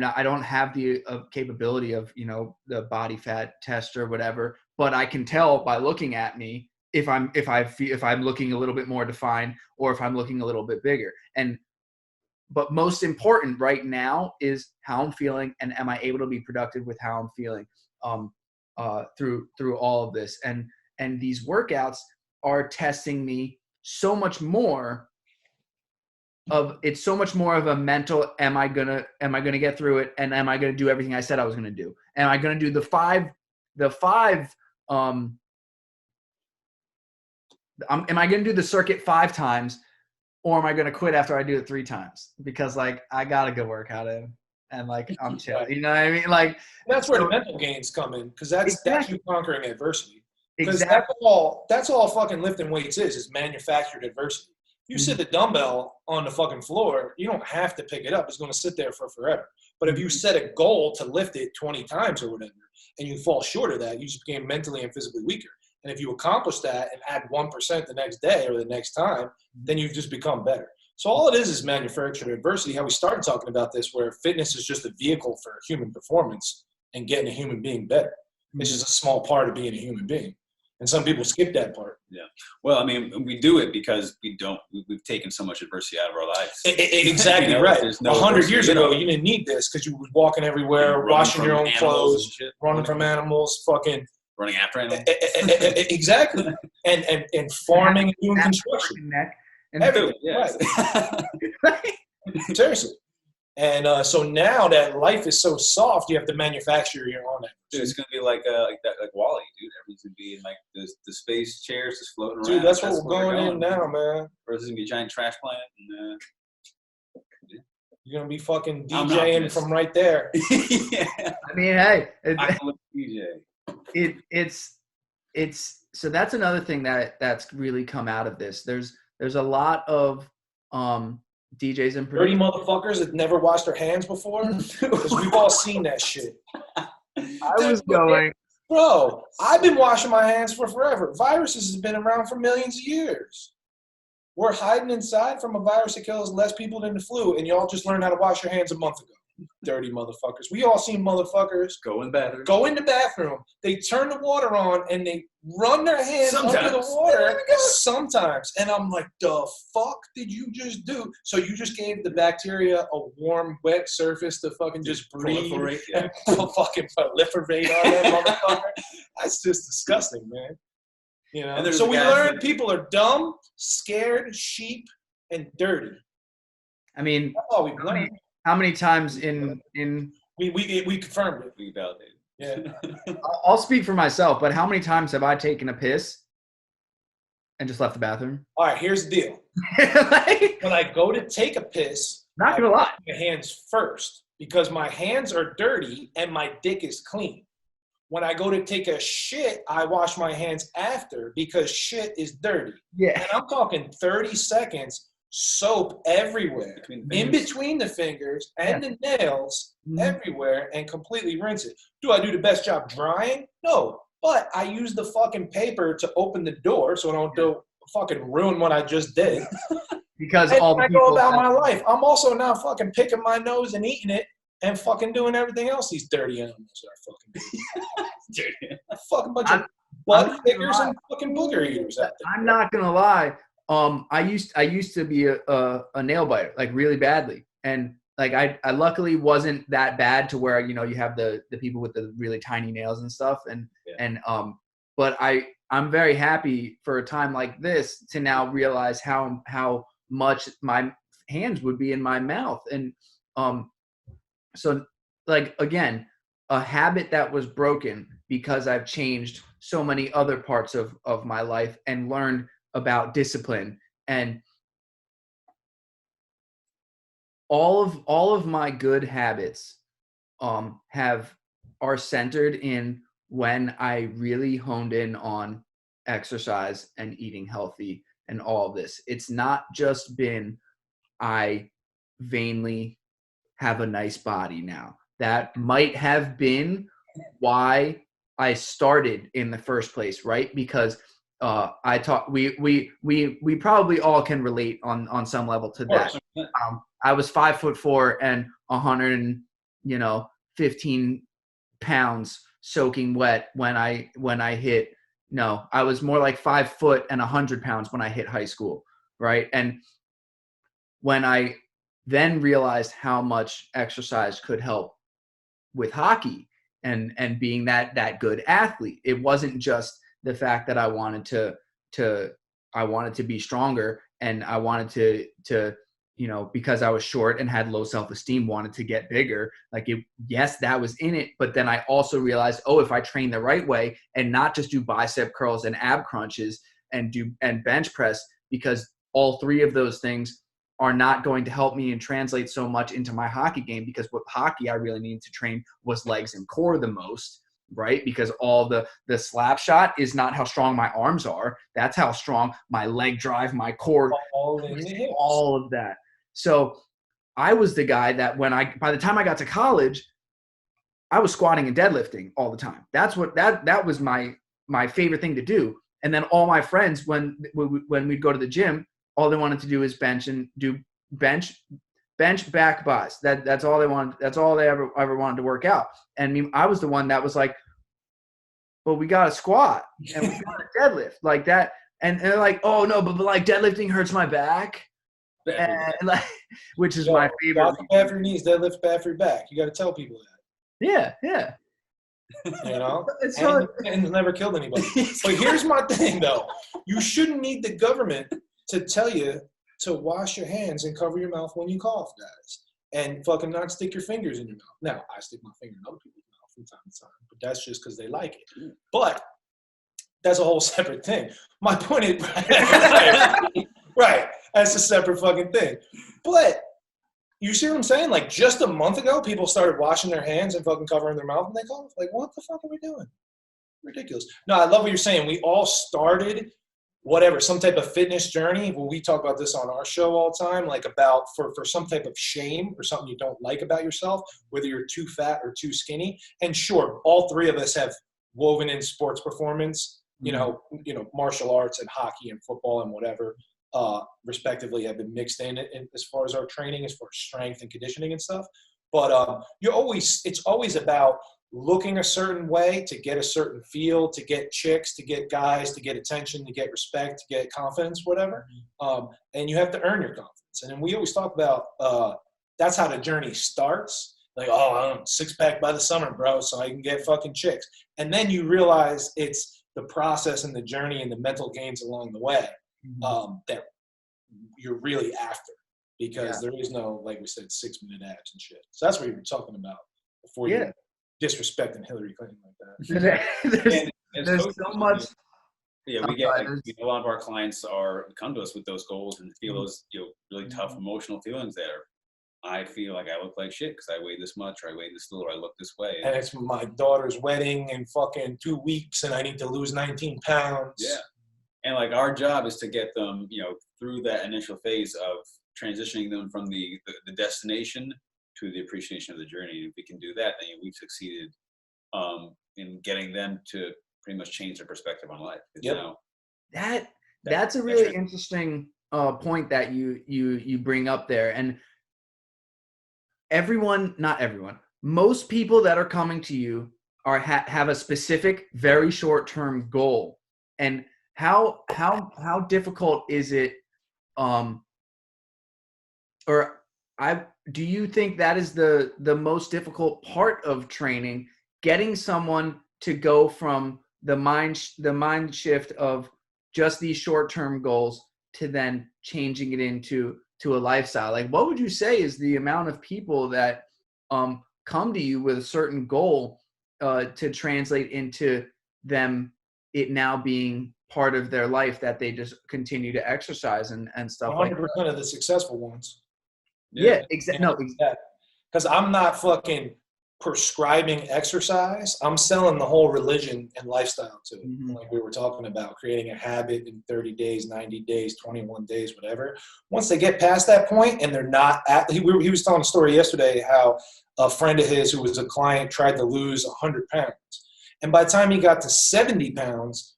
not. I don't have the capability of the body fat test or whatever, but I can tell by looking at me if I'm looking a little bit more defined or if I'm looking a little bit bigger. But most important right now is how I'm feeling, and am I able to be productive with how I'm feeling through all of this. And these workouts are testing me so much more it's so much more of a mental, am I gonna get through it, and am I gonna do everything I said I was gonna do? Am I gonna do the five am I gonna do the circuit 5 times, or am I going to quit after I do it 3 times? Because like I got a good workout in, and like I'm chill. You know what I mean? Like that's where the mental gains come in, because that's you conquering adversity. Because exactly. that's all fucking lifting weights is manufactured adversity. You sit the dumbbell on the fucking floor, you don't have to pick it up. It's going to sit there for forever. But if you set a goal to lift it 20 times or whatever, and you fall short of that, you just became mentally and physically weaker. And if you accomplish that and add 1% the next day or the next time, then you've just become better. So all it is manufactured adversity. How we started talking about this, where fitness is just a vehicle for human performance and getting a human being better. It's just a small part of being a human being. And some people skip that part. Yeah. Well, I mean, we do it because we've taken so much adversity out of our lives. Exactly right. 100 years ago, you didn't need this because you were walking everywhere, washing your own clothes, running from animals, fucking running after animals. Exactly. And farming and doing construction. Everything. Yes. Right. Seriously. And so now that life is so soft, you have to manufacture your own energy. Dude, it's gonna be like Wall-E, dude. Everything's gonna be in like the space chairs just floating around. Dude, that's what we're going in now, man. First, it's gonna be a giant trash planet. You're gonna be fucking DJing from right there. Yeah. I mean, hey, DJ. It's so that's another thing that's really come out of this. There's a lot of DJs and dirty motherfuckers that never washed their hands before, because we've all seen that shit. Bro, I've been washing my hands for forever. Viruses have been around for millions of years. We're hiding inside from a virus that kills less people than the flu, and y'all just learned how to wash your hands a month ago. Dirty motherfuckers. We all seen motherfuckers go in the bathroom. They turn the water on and they run their hands under the water sometimes. And I'm like, the fuck did you just do? So you just gave the bacteria a warm, wet surface to fucking just breathe and fucking proliferate on that motherfucker. That's just disgusting, man. You know. So we learned people are dumb, scared, sheep, and dirty. I mean, that's all we've learned. How many times in we confirmed it. We validated. Yeah. I'll speak for myself, but how many times have I taken a piss and just left the bathroom? All right, here's the deal. When I go to take a piss, not gonna lie, my hands first, because my hands are dirty and my dick is clean. When I go to take a shit, I wash my hands after because shit is dirty. Yeah. And I'm talking 30 seconds, soap everywhere, in between the fingers and the nails, everywhere, and completely rinse it. Do I do the best job drying? No. But I use the fucking paper to open the door so I don't fucking ruin what I just did. Because and all the I go people about my life. I'm also now fucking picking my nose and eating it and fucking doing everything else these dirty animals are fucking doing. Dirty. A fucking bunch of butt pickers and fucking booger eaters out there. I'm not gonna lie. I used to be a nail biter, like really badly, and like I luckily wasn't that bad to where you have the people with the really tiny nails and stuff, but I'm very happy for a time like this to now realize how much my hands would be in my mouth, and so like again, a habit that was broken because I've changed so many other parts of my life and learned about discipline, and all of my good habits are centered in when I really honed in on exercise and eating healthy and all of this. It's not just been I vainly have a nice body now. That might have been why I started in the first place, right? Because we probably all can relate on some level to that. I was 5'4" and 115 pounds soaking wet when I hit. No, I was more like 5 foot and 100 pounds when I hit high school, right? And when I then realized how much exercise could help with hockey and being that good athlete, it wasn't just the fact that I wanted to be stronger, and I wanted to because I was short and had low self-esteem, wanted to get bigger. Yes, that was in it. But then I also realized, if I train the right way and not just do bicep curls and ab crunches and bench press, because all three of those things are not going to help me and translate so much into my hockey game, because with hockey, I really needed to train was legs and core the most, right? Because all the slap shot is not how strong my arms are. That's how strong my leg drive, my core, all of that. So I was the guy that by the time I got to college, I was squatting and deadlifting all the time. That's what that was my favorite thing to do. And then all my friends, when we'd go to the gym, all they wanted to do is bench and do bench back buys. That's all they wanted. That's all they ever wanted to work out. And I was the one that was like, but we got to squat and we got to deadlift like that. And they're like, oh no, but like deadlifting hurts my back. And which is my favorite. Squat bad for your knees, deadlift bad for your back. You got to tell people that. Yeah. And it's never killed anybody. But here's my thing, though. You shouldn't need the government to tell you to wash your hands and cover your mouth when you cough, guys. And fucking not stick your fingers in your mouth. Now, I stick my finger in other people's mouth from time to time, but that's just because they like it. But that's a whole separate thing. My point is, right, that's a separate fucking thing. But you see what I'm saying? Like, just a month ago, people started washing their hands and fucking covering their mouth, and they cough. Like, what the fuck are we doing? Ridiculous. No, I love what you're saying. We all started some type of fitness journey. Well, we talk about this on our show all the time, like about for some type of shame or something you don't like about yourself, whether you're too fat or too skinny. And sure, all three of us have woven in sports performance, martial arts and hockey and football and whatever, respectively, have been mixed in as far as our training, as far as strength and conditioning and stuff. But it's always about looking a certain way to get a certain feel, to get chicks, to get guys, to get attention, to get respect, to get confidence, whatever. And you have to earn your confidence. And then we always talk about that's how the journey starts. Like, I'm 6-pack by the summer, bro, so I can get fucking chicks. And then you realize it's the process and the journey and the mental gains along the way that you're really after. Because there is no, like we said, 6-minute abs and shit. So that's what you were talking about before you disrespecting Hillary Clinton like that. There's so much. Yeah, we get a lot of our clients come to us with those goals and feel those really tough emotional feelings that are I feel like I look like shit because I weigh this much, or I weigh this little, or I look this way. And it's my daughter's wedding in fucking 2 weeks, and I need to lose 19 pounds. Yeah. And like our job is to get them, through that initial phase of transitioning them from the destination to the appreciation of the journey. And if we can do that, then we've succeeded in getting them to pretty much change their perspective on life. Yep. That's a really interesting point that you bring up there. And not everyone, most people that are coming to you have a specific, very short-term goal. And how difficult is it, do you think that is the most difficult part of training, getting someone to go from the mind shift of just these short-term goals to then changing it into a lifestyle? Like, what would you say is the amount of people that come to you with a certain goal to translate into it now being part of their life, that they just continue to exercise and stuff 100% like that? 100% of the successful ones. Yeah, exactly. No, exactly. Because I'm not fucking prescribing exercise. I'm selling the whole religion and lifestyle to it. Mm-hmm. Like we were talking about, creating a habit in 30 days, 90 days, 21 days, whatever. Once they get past that point and they're not he was telling a story yesterday how a friend of his who was a client tried to lose 100 pounds. And by the time he got to 70 pounds,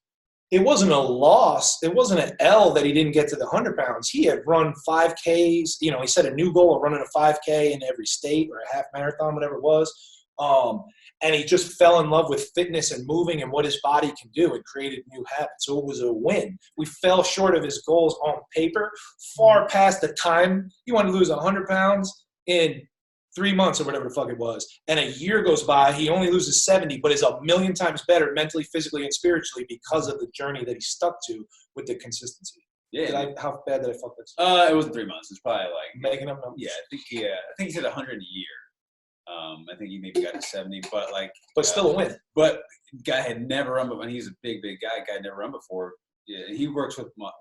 it wasn't a loss. It wasn't an L that he didn't get to the 100 pounds. He had run 5Ks. He set a new goal of running a 5K in every state or a half marathon, whatever it was. And he just fell in love with fitness and moving and what his body can do, and created new habits. So it was a win. We fell short of his goals on paper, far past the time. He wanted to lose 100 pounds in 3 months or whatever the fuck it was. And a year goes by, he only loses 70, but is a million times better mentally, physically, and spiritually because of the journey that he stuck to with the consistency. Yeah. How bad did I fuck this? It wasn't 3 months. It's probably like making up numbers. Yeah, I think he said 100 a year. I think he maybe got to 70, but still a win. But guy had never run before, and he's a big guy. Guy had never run before. Yeah, he worked with my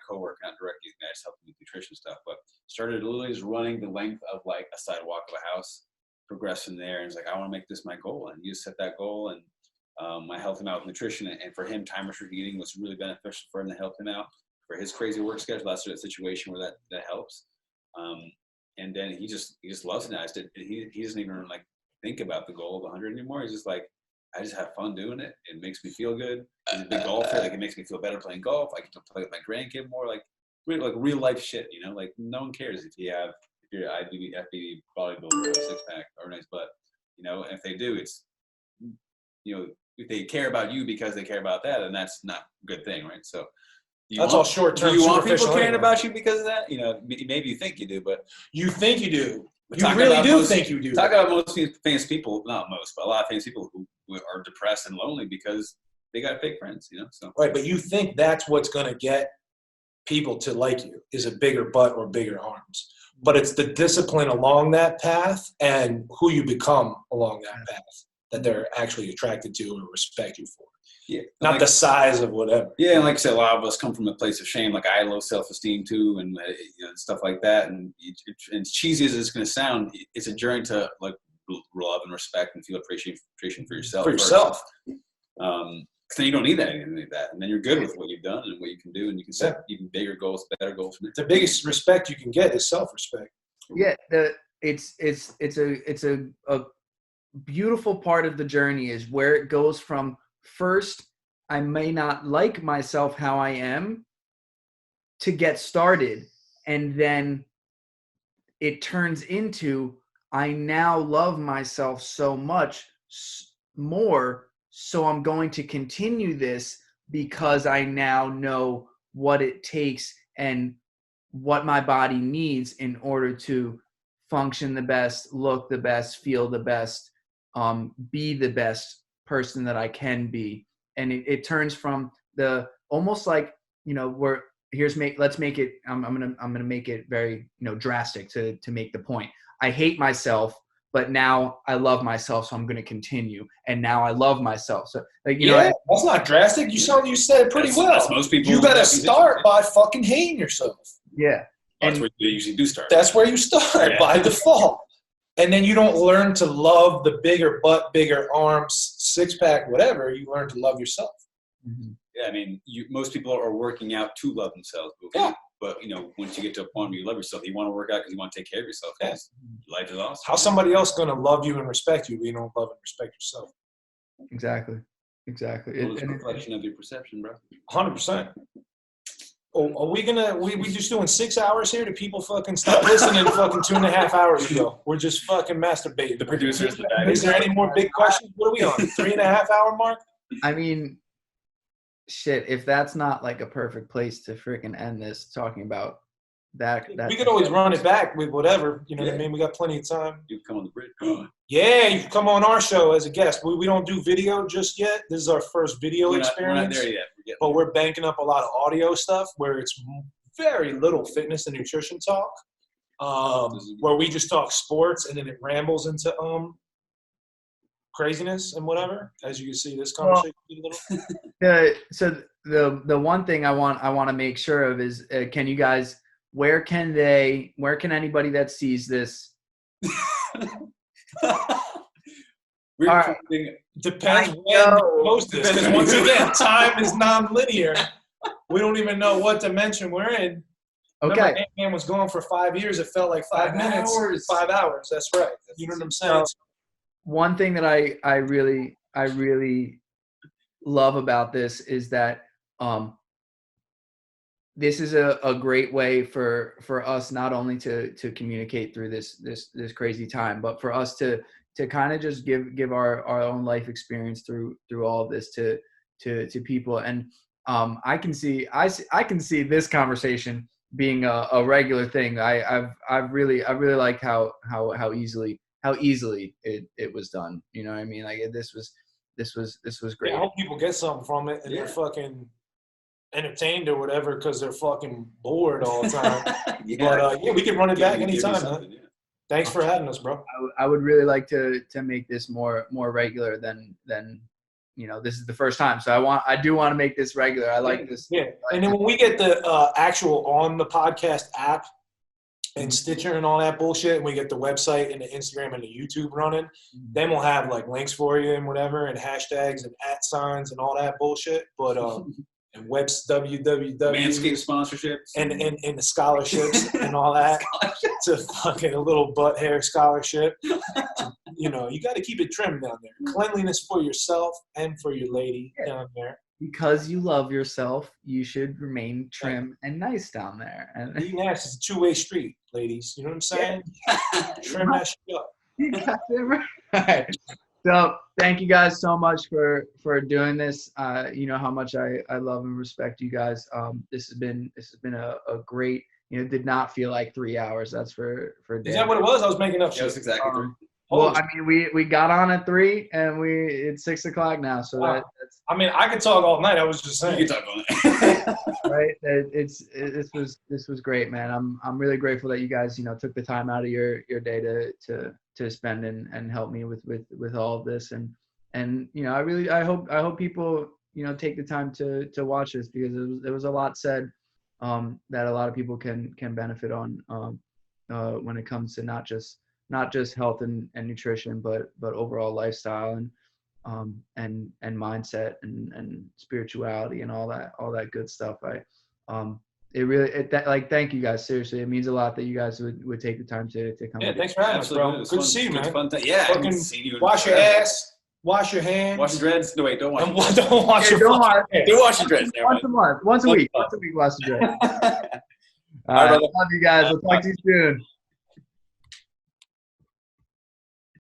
coworker, not directly. I just helped him with nutrition stuff, but started literally just running the length of like a sidewalk of a house, progressed from there, and he's like, I want to make this my goal, and he just set that goal, and I helped him out with nutrition, and for him, time restricted eating was really beneficial for him to help him out for his crazy work schedule. That's a situation where that helps. And then he just loves it now. He doesn't even like think about the goal of 100 anymore. He's just like, I just have fun doing it. It makes me feel good. He's a big golfer. Like, it makes me feel better playing golf. I get to play with my grandkid more. Like real life shit. Like no one cares if you're IFBB bodybuilder or a six pack or a nice butt. And if they do, it's if they care about you because they care about that, and that's not a good thing, right? So. All short term. Do you want people caring about you because of that? Maybe you think you do, but you think you do. You really do think you do. Talk about most famous people, not most, but a lot of famous people who are depressed and lonely because they got fake friends, So right, but you think that's what's going to get people to like you is a bigger butt or bigger arms. But it's the discipline along that path and who you become along that path that they're actually attracted to or respect you for. Yeah, not the size of whatever. Yeah, and like I said, a lot of us come from a place of shame. Like I had low self-esteem too, and stuff like that. And as cheesy as it's going to sound, it's a journey to like love and respect and feel appreciation for yourself. For yourself. Because then you don't need that, anything like that, and then you're good with what you've done and what you can do, and you can set even bigger goals, better goals. The biggest respect you can get is self-respect. Yeah, it's a beautiful part of the journey is where it goes from. First, I may not like myself how I am to get started. And then it turns into, I now love myself so much more. So I'm going to continue this because I now know what it takes and what my body needs in order to function the best, look the best, feel the best, be the best person that I can be. And it turns from the almost like, let's make it, I'm gonna make it very, drastic to make the point. I hate myself, but now I love myself, so I'm gonna continue. And now I love myself. So that's not drastic. You said it pretty well. That's most people. You gotta start by fucking hating yourself. Yeah. That's where they usually do start. That's where you start by default. And then you don't learn to love the bigger butt, bigger arms, six-pack, whatever. You learn to love yourself. Mm-hmm. Yeah, I mean, most people are working out to love themselves. Yeah. But, once you get to a point where you love yourself, you want to work out because you want to take care of yourself. Yeah. Life is awesome. How's somebody else going to love you and respect you when you don't love and respect yourself? Exactly. It's a reflection of your perception, bro. 100%. Are we we just doing 6 hours here? Do people fucking stop listening fucking 2.5 hours ago? We're just fucking masturbating. The producers. Is there any more big questions? What are we on? 3.5 hour mark? I mean, shit, if that's not like a perfect place to freaking end this talking about that we could always run it back with whatever, you know what I mean? We got plenty of time. You can come on the bridge. Come on. Yeah, you can come on our show as a guest. We don't do video just yet. This is our first video experience. We're not there yet. But we're banking up a lot of audio stuff where it's very little fitness and nutrition talk, where we just talk sports and then it rambles into craziness and whatever. As you can see, this conversation a little. So the one thing I want to make sure of is, can you guys? Where can anybody that sees this? Right. Depends when you post this. Because once again, time is non-linear. We don't even know what dimension we're in. Okay. Remember, Ant-Man was gone for 5 years. It felt like 5 minutes. 5 hours. That's right. You know what I'm saying? One thing that I really love about this is that this is a great way for us not only to communicate through this crazy time, but for us to kind of just give our own life experience through all of this to people. And I can see this conversation being a regular thing. I've really liked how easily it was done. You know what I mean? Like this was great. Yeah, I hope people get something from it and they're fucking entertained or whatever because they're fucking bored all the time. But we can run it back anytime, man. Thanks for having us, bro. I would really like to make this more regular than this is the first time. So I do want to make this regular. I like this. Yeah. And then when we get the actual on the podcast app and Stitcher and all that bullshit, and we get the website and the Instagram and the YouTube running, then we'll have like links for you and whatever and hashtags and @ and all that bullshit. But and webs www Manscaped sponsorships and the scholarships and all that to fucking a little butt hair scholarship. You got to keep it trimmed down there. Cleanliness for yourself and for your lady down there. Because you love yourself, you should remain trim and nice down there. And eating ass is a 2-way street, ladies. You know what I'm saying? Trim that shit up. You got it right. So thank you guys so much for doing this. You know how much I love and respect you guys. This has been a great. Did not feel like 3 hours. That's for. Is that what it was? I was making up shit. That's exactly 3. Well, I mean, we got on at 3 and it's 6 o'clock now. So wow. That's. I mean, I could talk all night. I was just saying. You can talk all night. Right. This was great, man. I'm really grateful that you guys took the time out of your day to spend and help me with all of this and I hope people take the time to watch this because there was a lot said that a lot of people can benefit on when it comes to not just health and nutrition but overall lifestyle and mindset and spirituality and all that good stuff. Thank you guys. Seriously, it means a lot that you guys would take the time to come. Yeah, thanks for having us, bro. Good to see you, man. Yeah, fucking wash your ass, wash your hands, wash your dreads. No, wait, don't wash. Don't wash your dreads. Don't wash your dreads. Once a month, once a week, wash the dreads. All right, love you guys. We'll talk to you soon.